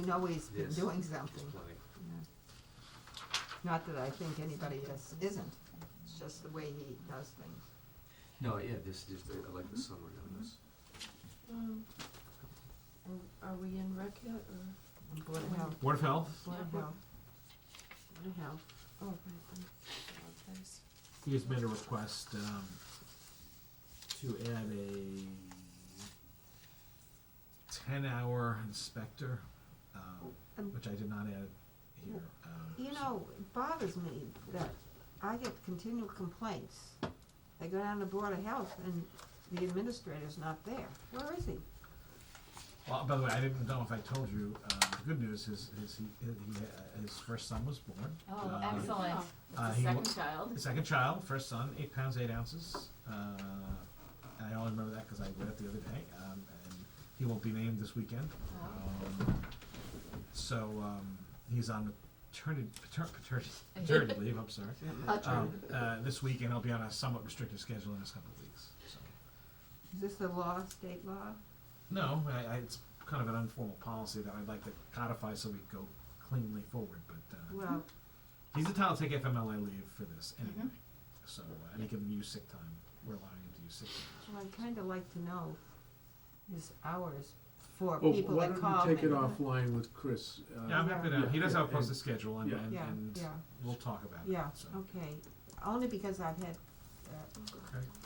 know he's been Yes, doing there's something. plenty. Yeah. Not that I think anybody else isn't, it's just the way he does things. No, yeah, this is, I like the summary on this. Are we in rec yet, or? Board of Health, Board of Health, Board of Health. Board of Health. Oh, right, apologize. he has made a request, to add a 10-hour inspector, which I did not add here. You know, it bothers me that I get continual complaints. They go down to Board of Health and the administrator's not there. Where is he? Well, by the way, I didn't know if I told you, the good news is his first son was born. Oh, Um, excellent. It's the he second wa- child. The second child, first son, 8 pounds 8 ounces. I only remember that because I read it the other day, and he won't be named this weekend. So he's on paternity leave. I'm sorry. This week, and he'll be on a somewhat restricted schedule in the next couple of weeks. So. Is this the law, state law? No, it's kind of an informal policy that I'd like to codify so we go cleanly forward. But Well, he's entitled to take FMLA leave for this anyway. Mhm. So and he can use sick time. We're allowing him to use sick time. well, I'd kinda like to know his hours for Well, people why that don't call you me. take it offline with Chris? Yeah, I'm happy to. He does have a and- posted schedule, and, yeah. and, Yeah, and yeah. we'll talk about it. Yeah, So. okay, only because I've had,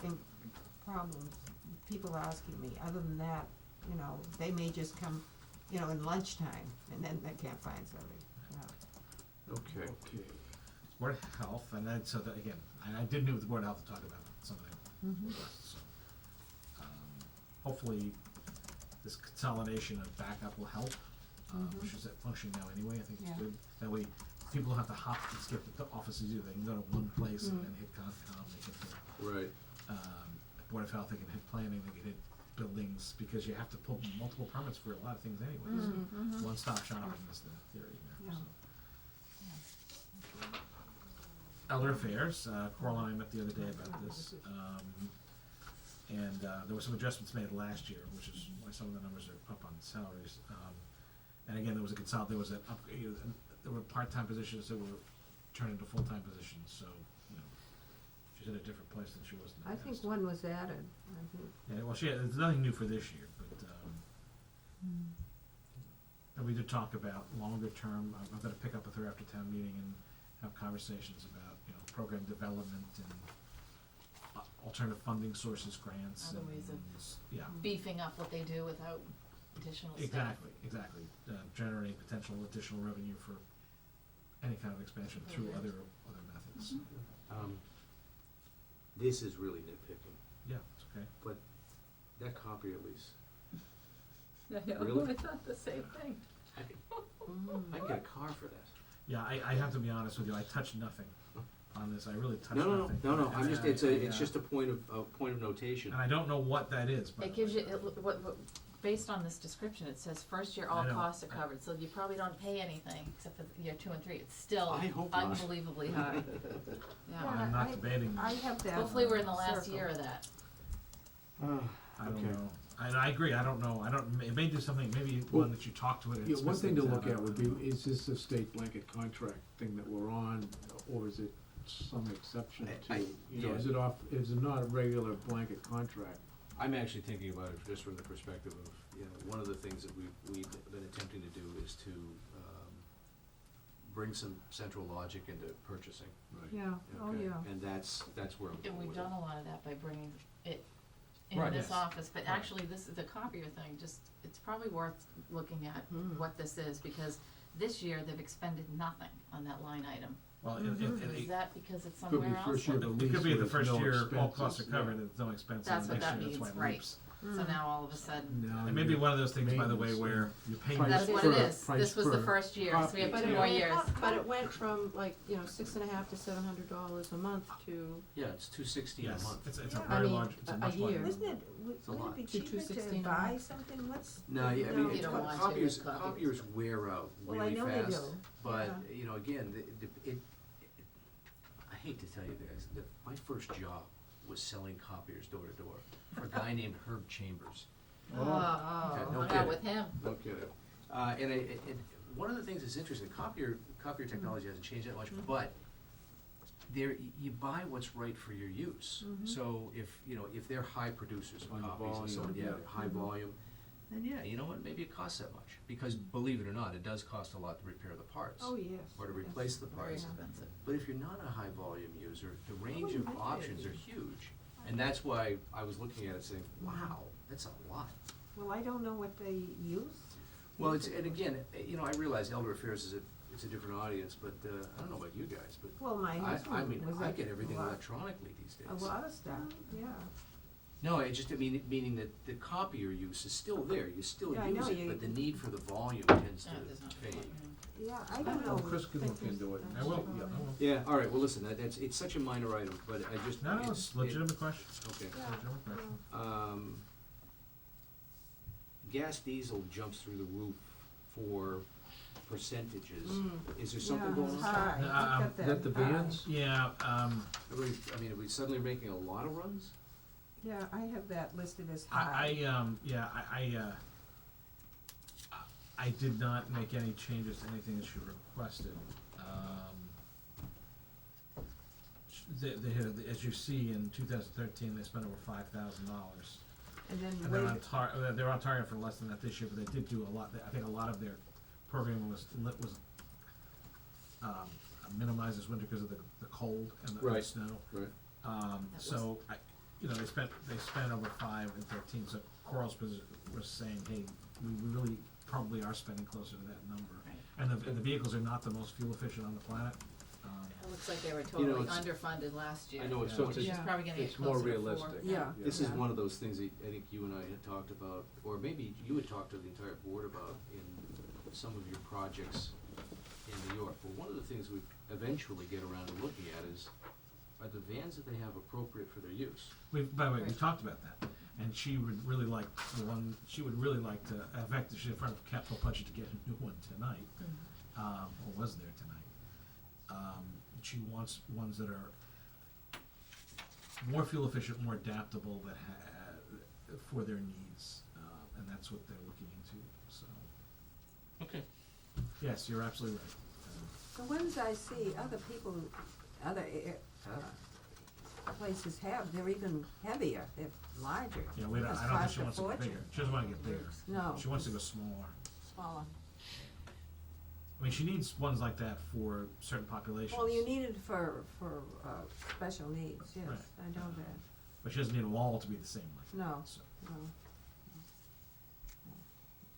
Okay. problems, people asking me, other than that, you know, they may just come, you know, in lunchtime, and then they can't find somebody, Okay. Okay. Board of Health, and then so that again, I did meet with the Board of Health to talk about some of their requests. So, hopefully, this consolidation of backup will help, which is functioning now anyway. I think it's Yeah. good. That way, people don't have to hop and skip the offices either. They can go to one place and then hit Concom. They can hit Right. Board of Health. They can hit planning. They can hit buildings because you have to pull multiple permits for a lot of things anyway. So one-stop shopping is the theory there. Yeah. So. Elder Affairs, Coraline and I met the other day about this, and there were some adjustments made last year, which is why some of the numbers are up on salaries. And again, there was there were part-time positions that were turned into full-time positions, so, you know, she's at a different place than she was in the I past. think one was added, I think. Yeah, well, there's nothing new for this year, but, and we did talk about longer term. I'm gonna pick up with her after town meeting and have conversations about, you know, program development and alternative funding sources, grants Other and, ways of yeah. Beefing up what they do without additional staff. Exactly. Generating potential additional revenue for any kind of expansion through Programs. other methods. This is really nitpicking, Yeah, it's okay. but that copier lease, I know, Really? I thought the same thing. I can get a car for that. Yeah, I have to be honest with you, I touched nothing on this, I really touched No, nothing. no, I'm just, it's And just a point of notation. And I don't know what that is, by It the gives way. you, based on this description, it says first year all I know. costs are covered, so you probably don't pay anything except for year 2 and 3. It's still I hope not. unbelievably high. Yeah. I'm not debating. I have that. Hopefully we're in the last circle. year of that. I don't Okay. know. And I agree, I don't know, it may do something, maybe one that you talk to it and Yeah, spits one thing to things look out, I at would don't be, know. is this a state blanket contract thing that we're on, or is it some exception to, you know, is it not a regular blanket contract? I'm actually thinking about it just from the perspective of, you know, one of the things that we've been attempting to do is to bring some central logic into purchasing. Yeah, oh, Okay? yeah. And that's where I'm And going we've with it. done a lot of that by bringing it in Right. this Yes. office, but Right. actually this is the copier thing, it's probably worth looking at what this is, because this year they've expended nothing on that line item. Well, Is that because it's Could be somewhere else? first year of a it lease could be where the there's first no year, all costs are expenses, covered, yeah. and there's no expense, That's and what next that year, that's why means, it right. leaps. So now all of a sudden, Now It may be you're- one of those things, by the way, maintenance, where you pay. Price that's what per- it is. price This was the per first year, so we have copy. two But more it- years. But it went from like, you know, $650 to $700 a month to, Yeah, it's $260 a Yes, month. it's a Yeah. I very mean, large, it's a a much larger. year. Isn't it, a wouldn't lot. it be To cheaper to 216 a buy month. something? What's? No, I mean, You don't want to copiers, do copies. copiers wear out Well, I really know they fast, do, but, yeah. you know, again, I hate to tell you guys, my first job was selling copiers door to door for a guy named Herb Chambers. Oh, no hung out kidding. with him. No kidding. And one of the things that's interesting, copier technology hasn't changed that much, but you buy what's right for your use. So if they're high producers of On copies and so on, volume, yeah, yeah. high volume, then yeah, you know what, maybe it costs that much. Because believe it or not, it does cost a lot to repair the parts. Oh, yes. Or to replace the Very parts. expensive. But if you're not a high volume user, the range wouldn't of think options they'd are be. huge. And that's why I was looking at it saying, wow, that's a lot. Well, I don't know what they use. Well, and again, I realize elder affairs it's a different audience, but, I don't know about you guys, but Well, my I husband mean, was I at get everything a lot- electronically these days. A lot of stuff, yeah. No, meaning that the copier use is still there, you still Yeah, I use know, it, but the need for the volume tends to No, it does not. fade. Yeah, I I don't don't know. know. Chris can look into it. I will, Yeah. I will. Yeah, all right, well, listen, it's such a minor item, but I just. No, it's legitimate question. Okay. Yeah, Legitimate question. Gas diesel jumps through the roof for percentages. Is there yeah, something going it's on? high. Um, I've got Is that the high. vans? Yeah, Are we suddenly making a lot of runs? Yeah, I have that listed as high. I did not make any changes to anything that she requested. As you see, in 2013, they spent over $5,000. And then And they're wait, they're on target for less than that this year, but they did do a lot. I think a lot of their programming was minimized this winter because of the cold and the Right. snow. Right. So they spent over 5 and 13. So Coral's was saying, hey, we really probably are spending closer to that number. Right. And the vehicles are not the most fuel efficient on the planet. It looks like they were You know, totally it's- underfunded last year. I know it's So much. Which is Yeah. probably gonna get It's more closer to 4. realistic. yeah. This is yeah. one of those things that I think you and I had talked about, or maybe you had talked to the entire board about in some of your projects in New York. But one of the things we eventually get around to looking at is, are the vans that they have appropriate for their use? By the way, we Right. talked about that, and she would really like she would really like to, in fact, she's in front of capital budget to get a new one tonight, or was there tonight. She wants ones that are more fuel efficient, more adaptable, that for their needs, and that's what they're looking into, so. Okay. Yes, you're absolutely right. The ones I see other people, other places have, they're even heavier, they're larger. Yeah, Must I don't think cost she a wants to get fortune. bigger, she doesn't wanna get bigger. No. She wants to go smaller. Smaller. I mean, she needs ones like that for certain populations. Well, you need it for special needs, yes, Right. I know that. But she doesn't need them all to be the same like that. No. So. No.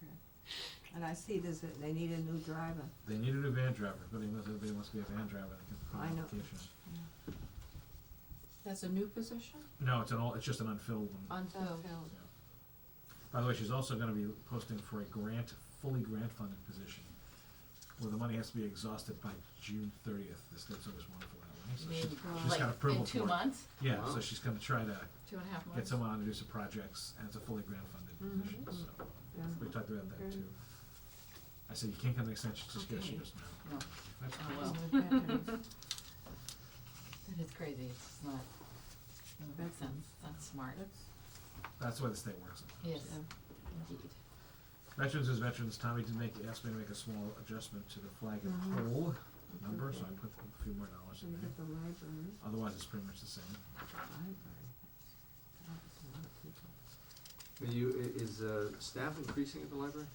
Okay. And I see they need a new driver. They need a new van driver, but everybody wants to be a van driver, they can put I an know. application. that's a new position? No, it's just an unfilled one. Unfilled. By the way, she's also gonna be posting for a fully grant-funded position, where the money has to be exhausted by June 30th. The state's always wonderful that way, so You mean, she's like, got approval in for 2 it. months? Yeah, Wow. so she's gonna try to 2.5 months? get someone on to do some projects, and it's a fully grant-funded position, so. Yeah. We talked about that Okay. too. I said, you can't come to extension just because she Okay. goes, no. No. That's Oh, cool. well. That is crazy, it's not, doesn't make sense, that's smart. That's the way the state works. Yes, indeed. Veterans is veterans. Tommy did asked me to make a small adjustment to the flag and pole number, so I put a few more dollars So in you there. get the library. Otherwise, it's pretty much the same. Library. That's a lot of people. Is staff increasing at the library?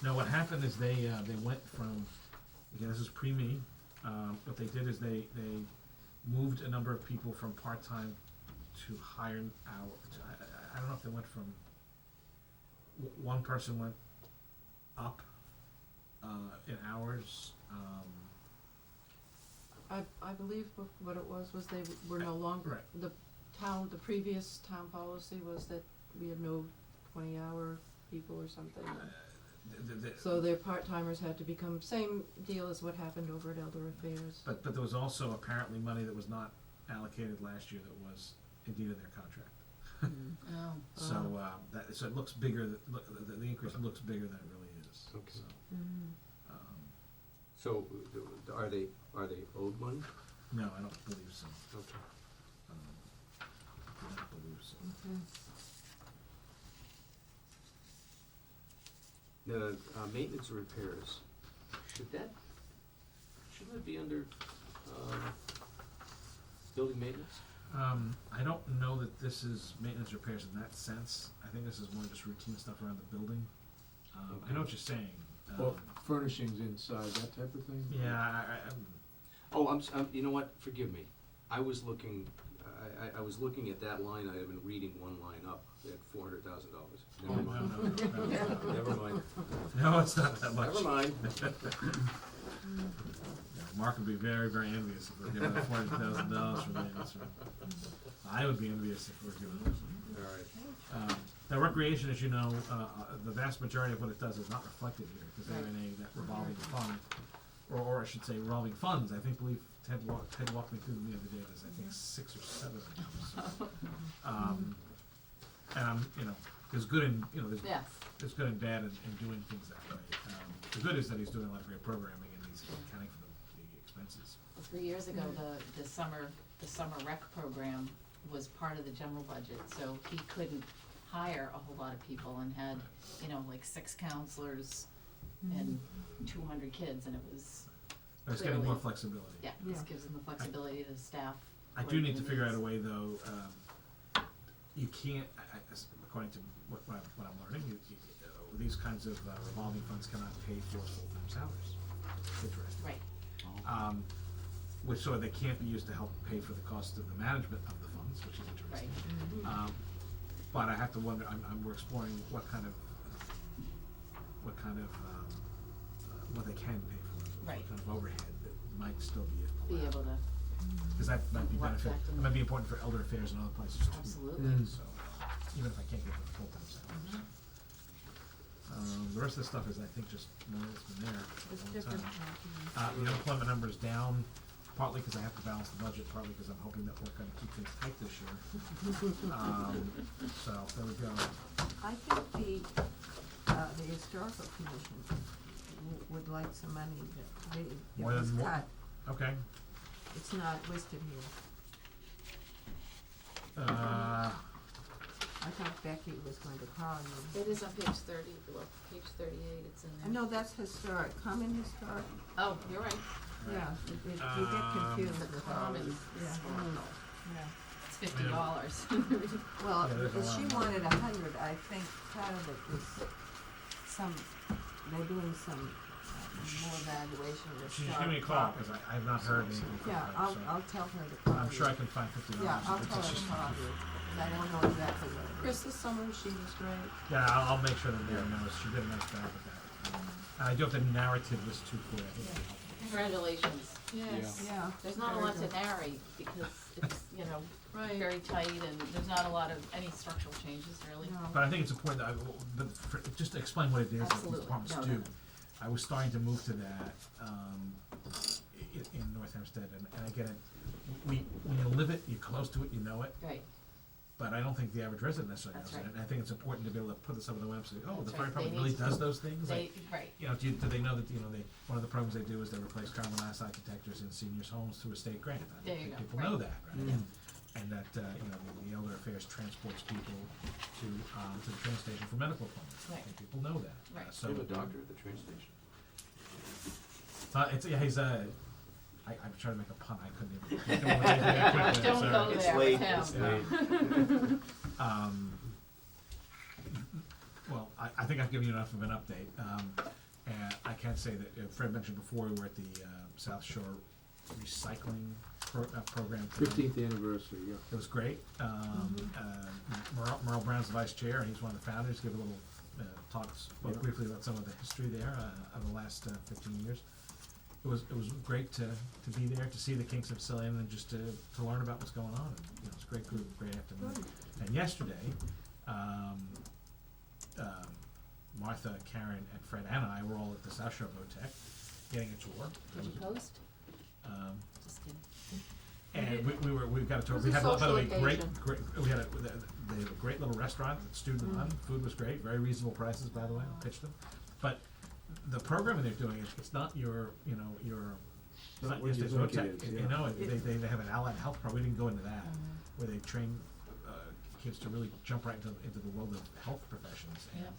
No, what happened is they went from, again, this is pre-me, what they did is they moved a number of people from part-time to higher hour, I don't know if they went from, one person went up, in hours, I believe what it was they were no longer, Right. the previous town policy was that we had no 20-hour people or something. So their part-timers had to become, same deal as what happened over at Elder Affairs. But there was also apparently money that was not allocated last year that was indeed in their contract. Oh. So it looks bigger, the increase looks bigger than it really is, Okay. so. So, are they owed money? No, I don't believe so. Okay. I don't believe so. Okay. The, maintenance and repairs, shouldn't it be under, building maintenance? I don't know that this is maintenance repairs in that sense. I think this is more just routine stuff around the building. I know what you're saying. Well, furnishings inside, that type of thing? Yeah, Oh, you know what, forgive me, I was looking at that line item and reading one line up at $400,000. Never mind. no. Never mind. No, it's not that much. Never mind. Yeah, Mark would be very, very envious if we're giving $400,000 for maintenance. I would be envious if we're giving this. All right. Now, recreation, as you know, the vast majority of what it does is not reflected here, because they're in that revolving fund, or I should say revolving funds. I believe Ted walked me through them the other day. There's, I think, 6 or 7 of them. So, and I'm, there's good and, Yes. there's good and bad in doing things that way. The good is that he's doing a lot of great programming and he's accounting for the expenses. 3 years ago, the summer rec program was part of the general budget, so he couldn't hire a whole lot of people and had, like 6 counselors and 200 kids, and it was But it's getting more clearly- flexibility. yeah, this gives them the flexibility to staff. I do need to figure out a way, though, you can't, according to what I'm learning, these kinds of revolving funds cannot pay for full-time salaries. It's interesting. Right, So they can't be used to help pay for the cost of the management of the funds, which is right. interesting. But I have to wonder, we're exploring what kind of, what they can pay for, Right. what kind of overhead that might still be Be allowed. able to, Because that might be Reflect benefit, in it might be important for elder affairs and other places too. absolutely. So, even if I can't get the full-time salaries. The rest of the stuff is, I think, just more that's been there for It's a long different. time. The unemployment number is down, partly because I have to balance the budget, partly because I'm hoping that we're gonna keep things tight this year. So, there we go. I think the historical commission would like some money that it More was than what? cut. Okay, It's not listed here. I thought Becky was going to call you. It is on page 30, below page 38, it's in I there. know that's historic, common historic, Oh, you're right, yeah, you get confused the with all common these. Yeah. historical, Yeah. it's $50. Well, Yeah, there's a if she lot. wanted 100, I think part of it was they're doing some more evaluation of the just historic give me a call, property. because I have not heard anything from Yeah, her, so. I'll tell her to call you. I'm sure I can find $50. Yeah, I'll It's tell her just- to call you, 'cause I don't know exactly what it is. Chris, the summary sheet is great. Yeah, I'll make sure that Mary knows, she did a nice job with that. And I do have the narrative list too for you, I think it'll help. Congratulations. Yes. Yeah. There's not a very lot to good. narrate because it's, Right. very tight and there's not a lot of any structural changes really. No. But I think it's important that just to explain what it is that these Absolutely. departments No, do. no. I was starting to move to that, in North Hempstead, and again, when you live it, you're close to it, you know it, Right, but I don't think the average resident necessarily That's knows it, right. and I think it's important to be able to put this up on the website, oh, the That's fire right. They department need really to- does those things, like, right, do they know that, one of the programs they do is they replace carbon monoxide detectors in seniors' homes through a state grant. I There don't you think go, people right. know that, right? Mm. And that, the Elder Affairs transports people to the train station for medical appointments. I Right. think people know that. Right. Do So, you have a doctor at the train station? he's I'm trying to make a pun, I couldn't even. I Don't go It's there late, with him. it's Yeah. late. Well, I think I've given you enough of an update. And I can say that Fred mentioned before, we were at the South Shore Recycling program today. 15th anniversary, yeah. It was great. Merle Brown's the vice chair, and he's one of the founders. Give a little spoke briefly about some of the history there of the last 15 years. it was great to be there, to see the Kings of Sicilian, and just to learn about what's going on. And, you know, it's a great group, great afternoon. And yesterday, Martha, Karen, and Fred and I were all at the South Shore VOTEC, getting a tour. Did you post? Um, Just kidding. and we got a tour. It was We a had, by the social way, great, occasion. we had they have a great little restaurant, that's student run. Food was great, very reasonable prices, by the way. I'll pitch them. But the programming they're doing, it's not your, you know, it's not what you just think it VOTEC. is, You yeah. know, they have an allied health program. We didn't go into that, where they train kids to really jump right into the world of health professions. And Yep.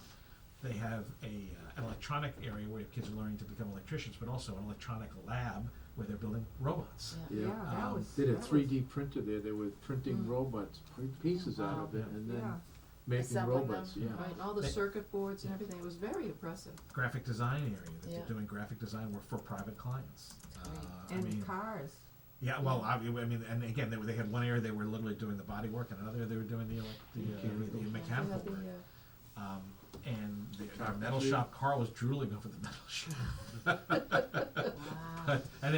they have an electronic area where kids are learning to become electricians, but also an electronic lab where they're building robots. Yeah. Yeah, that Um, was. Did a that was- 3D printer there, they were printing robots, pieces out of it, Wow. and Yeah. then making Assembling robots, them. yeah. Right, and all the They- circuit boards and everything, it was very impressive. Graphic design area that Yeah. they're doing graphic design work for private clients. I And mean, cars. yeah, well, I mean, and again, they had one area they were literally doing the body work, and another they were doing the mechanical They had work. And the Carpentry. metal shop, Carl was drooling over the metal shop. Wow. And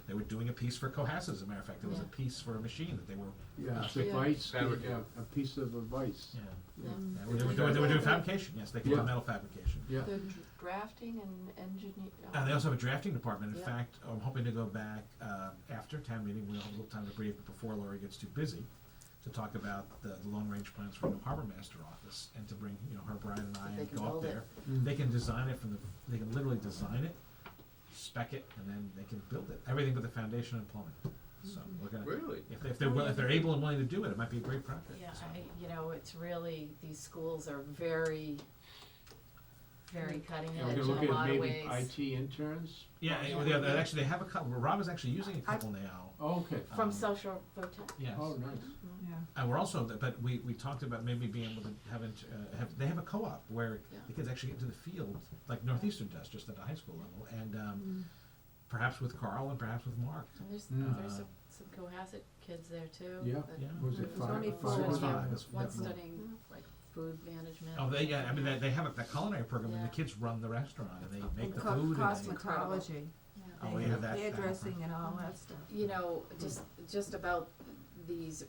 they were doing a piece for Cohasset, as a matter of fact, there was a piece for a machine that they were, Yeah, it's Yeah. a vice, Fabricated. a piece of a vice. yeah. Yeah. Yeah, they were doing fabrication, yes, they could do Yeah. metal fabrication. Yeah. The drafting and engineer. And they also have a drafting department. In Yeah. fact, I'm hoping to go back after town meeting. We'll have a little time to breathe before Lori gets too busy to talk about the long-range plans for the harbor master office, and to bring, you know, her, Brian, and I, They and can go up build it. there. Mm. They can design it they can literally design it, spec it, and then they can build it. Everything but the foundation and plumbing. So we're gonna, Really? if they're able and willing to do it, it might be a great project. Yeah, So. you know, it's really, these schools are very, very cutting Yeah, we're edge gonna in look a at lot of maybe ways. IT interns. Yeah, actually, they have a couple. Rob is actually using a couple now. Oh, okay. From South Shore VOTEC. Yes. Oh, nice. Yeah. And we're also, but we talked about maybe being able to they have a co-op where Yeah. the kids actually get into the field, like Northeastern does, just at the high school level, and perhaps with Carl and perhaps with Mark. And there's Mm. some Cohasset kids there too. Yeah. that- Yeah. Was it There's five? only Five four. was One fine. Yeah. studying like food management. Oh, I mean, they have a culinary program, and the Yeah. kids run the restaurant, and they make the Co- food. and they- Cosmetology. Yeah. Oh, They yeah, have that- hairdressing and all that stuff. You know, just about these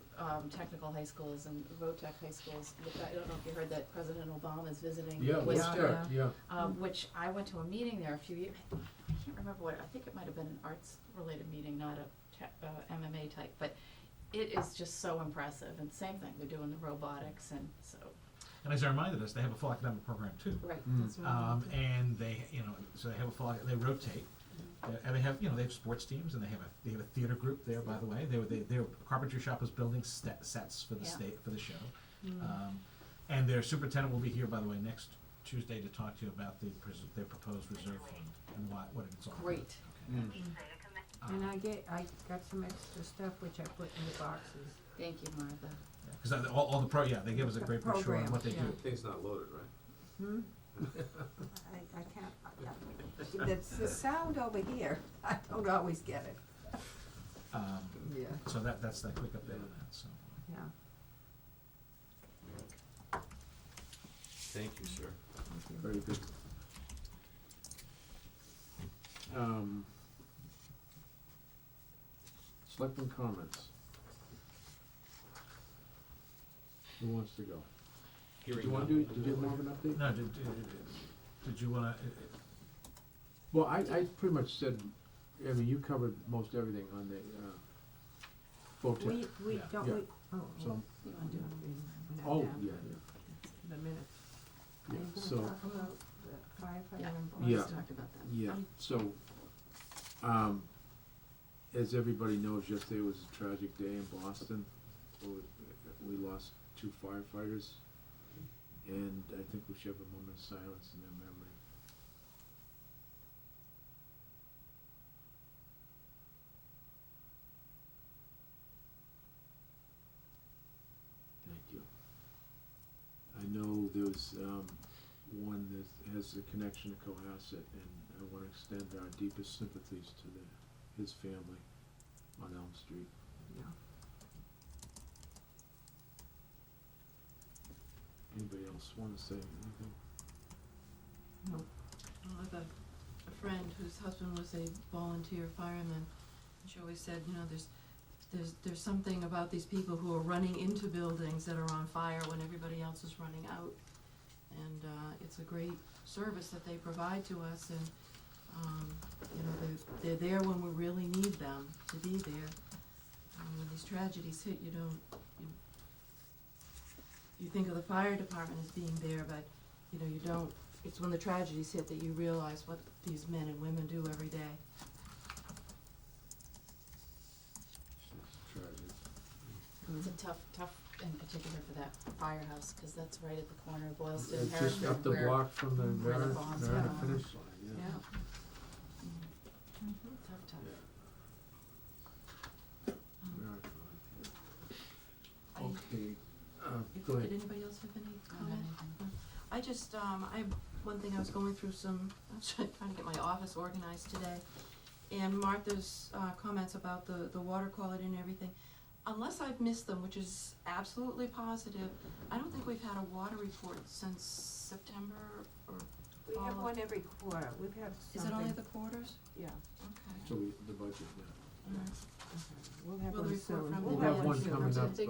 technical high schools and VOTEC high schools, I don't know if you heard that President Obama is visiting Yeah, Worcester. yeah. Which I went to a meeting there a few years, I can't remember what, I think it might have been an arts-related meeting, not a MMA type, but it is just so impressive, and same thing, they're doing the robotics, and so, And as I reminded us, they have a full academic program too. right. That's right. And they, you know, so they have a full, they rotate, and they have, you know, they have sports teams, and they have a theater group there, by the way. Their carpentry shop was building sets for the Yeah. for the show. And their superintendent will be here, by the way, next Tuesday to talk to you about their proposed reserve fund and what it's all about. Great. Okay. And I got some extra stuff which I put in the boxes. Thank you, Martha. Because all the they give us a great brochure on what they do. Programs, Thing's not loaded, right? Hmm? I can't, that's the sound over here, I don't always get it. Yeah. So that's that quick update on that, so. Yeah. Thank you, sir. Very good. Selectmen comments. Who wants to go? Did Hearing you want none. to did you have more of an update? No, did you wanna, Well, I pretty much said, I mean, you covered most everything on the, VOTEC. We, Yeah. don't Yeah. we, oh, So, You wanna do it? we're not oh, down yeah, to the minutes. yeah, Are you so, gonna talk about the firefighter Yeah. in Yeah. Let's Boston? talk about that. yeah, so, as everybody knows, yesterday was a tragic day in Boston. We lost 2 firefighters, and I think we should have a moment of silence in their memory. Thank you. I know there's one that has a connection to Cohasset, and I want to extend our deepest sympathies to his family on Elm Street. Yeah. Anybody else want to say anything? Well, I have a friend whose husband was a volunteer fireman. She always said, you know, there's something about these people who are running into buildings that are on fire when everybody else is running out. And, it's a great service that they provide to us, and, you know, they're there when we really need them to be there. When these tragedies hit, you think of the fire department as being there, but, you know, you don't, it's when the tragedies hit that you realize what these men and women do every day. It's a tough in particular for that firehouse, cause that's right at the corner of Boylston and It's just Herrick, up the where block from the where the Mariner bombs Mariner went off. finish line, yeah. tough. Mariner. I- Okay, If- go ahead. Did anybody else have any I don't have comments? anything. I just, I have one thing, I was going through I was trying to get my office organized today, and Martha's, comments about the water quality and everything. Unless I've missed them, which is absolutely positive, I don't think we've had a water report since September or We fall have of- one every quarter, we've had Is something. it only the quarters? Yeah, Okay. So the budget, yeah. Alright. we'll have Will one the report soon. from We'll the have one soon. coming up, Take-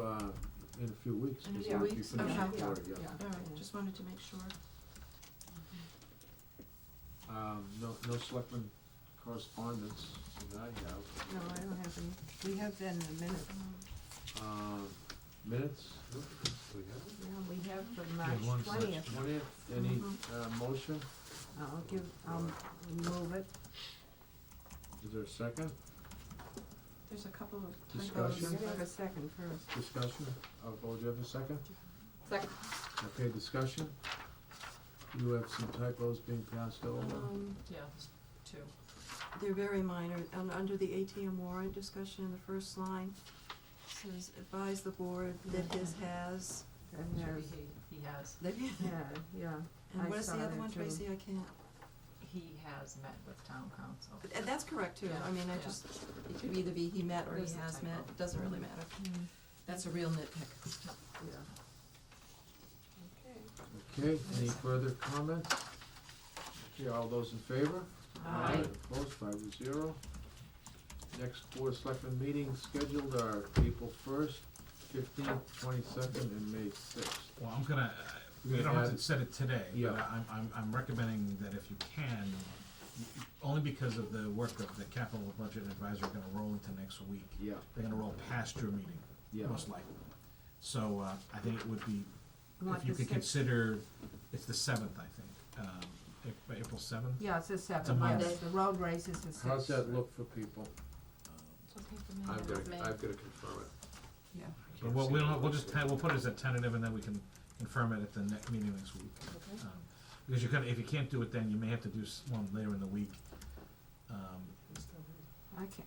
in a few weeks, In a because few we weeks? finished Okay. the quarter, yeah. Alright, just wanted to make sure. No selectmen correspondence that I have. No, I don't have any, we have then the minutes, Minutes, yeah, we have for one March March 20th. 20th, any, motion? I'll move it. Is there a second? There's a couple of typos. Discussion? You gotta have a second first. Discussion? Do you have a second? Second. Okay, discussion? You have some typos being passed over? Yeah, two. They're very minor. Under the ATM warrant discussion in the first line, says advise the board that his has, And there's, He has. that, yeah, and I what is saw the other that one, too. Tracy? I can't. He has met with town council. And that's correct too. I mean, I just, it could either be he met or he There's a has typo. met. It doesn't really matter. That's a real nitpick. yeah. Okay, any further comments? Okay, all those in favor? Aye. Opposed, 5-0. Next Board of Selectmen meetings scheduled are April 1st, 15th, 22nd, and May 6th. Well, I'm gonna, You're you gonna don't have add- to set it today, Yeah. but I'm recommending that if you can, only because of the work that the capital budget advisor are gonna roll into next week. Yeah, They're gonna roll past your meeting, yeah. most likely. So, I think it would be, Want if you the could sixth? consider, it's the 7th, I think, April 7th. Yeah, it's the a seventh, Monday. yes, the road race is the sixth. How's that look for people? It's okay for me. I've gotta confirm it. Yeah. I So can't we'll, see we'll, it. we'll just, we'll put it as a tentative, and then we can confirm it at the next meeting next week. Okay. Because you if you can't do it then, you may have to do one later in the week,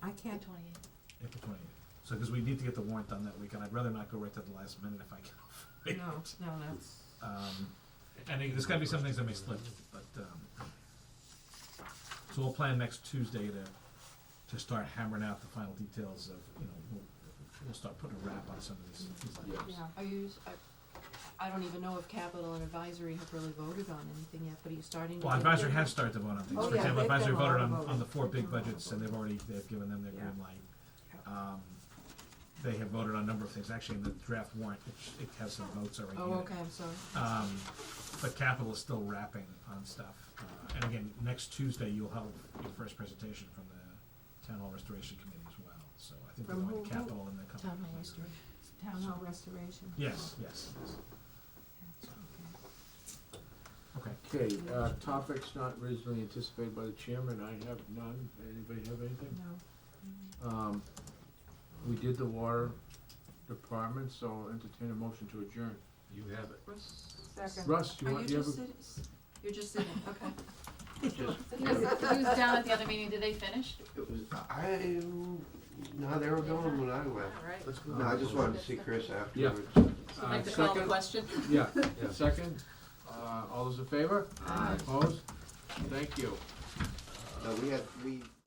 I can't, 28th. April 28th. So, because we need to get the warrant done that week, and I'd rather not go right to the last minute if I can. no, that's, And there's gotta be some things that may slip, but, so we'll plan next Tuesday to start hammering out the final details of, we'll start putting a wrap on some of these items. yeah. Are you, I don't even know if capital and advisory have really voted on anything yet, but are you starting to? Well, get advisory there? has started to vote on things. Oh, For yeah, example, they've advisory done a lot voted of on voting. the 4 big They've done a lot of budgets, and they've given them their Yeah. green light. They have voted on a number of things, actually in the draft warrant, it has some votes already in it. Oh, okay, I'm sorry. But capital is still wrapping on stuff. And again, next Tuesday, you'll have your first presentation from the Town Hall Restoration Committee as well. So I think we're From going to who? capital in the couple. Town hall restoration. Town hall restoration. Yes. Okay. Okay, topics not originally anticipated by the chairman, I have none. Anybody have anything? No. We did the water department, so entertain a motion to adjourn. You have it. Second. Russ, you Are want, you you have just a? sitting, you're just sitting, okay. He was down at the other meeting, did they finish? No, they were going when I left. Alright. Let's go. No, I just wanted to see Chris Yeah. afterwards. Like to call the Second? question? Yeah, second, all those in favor? Aye. Opposed? Thank you. No, we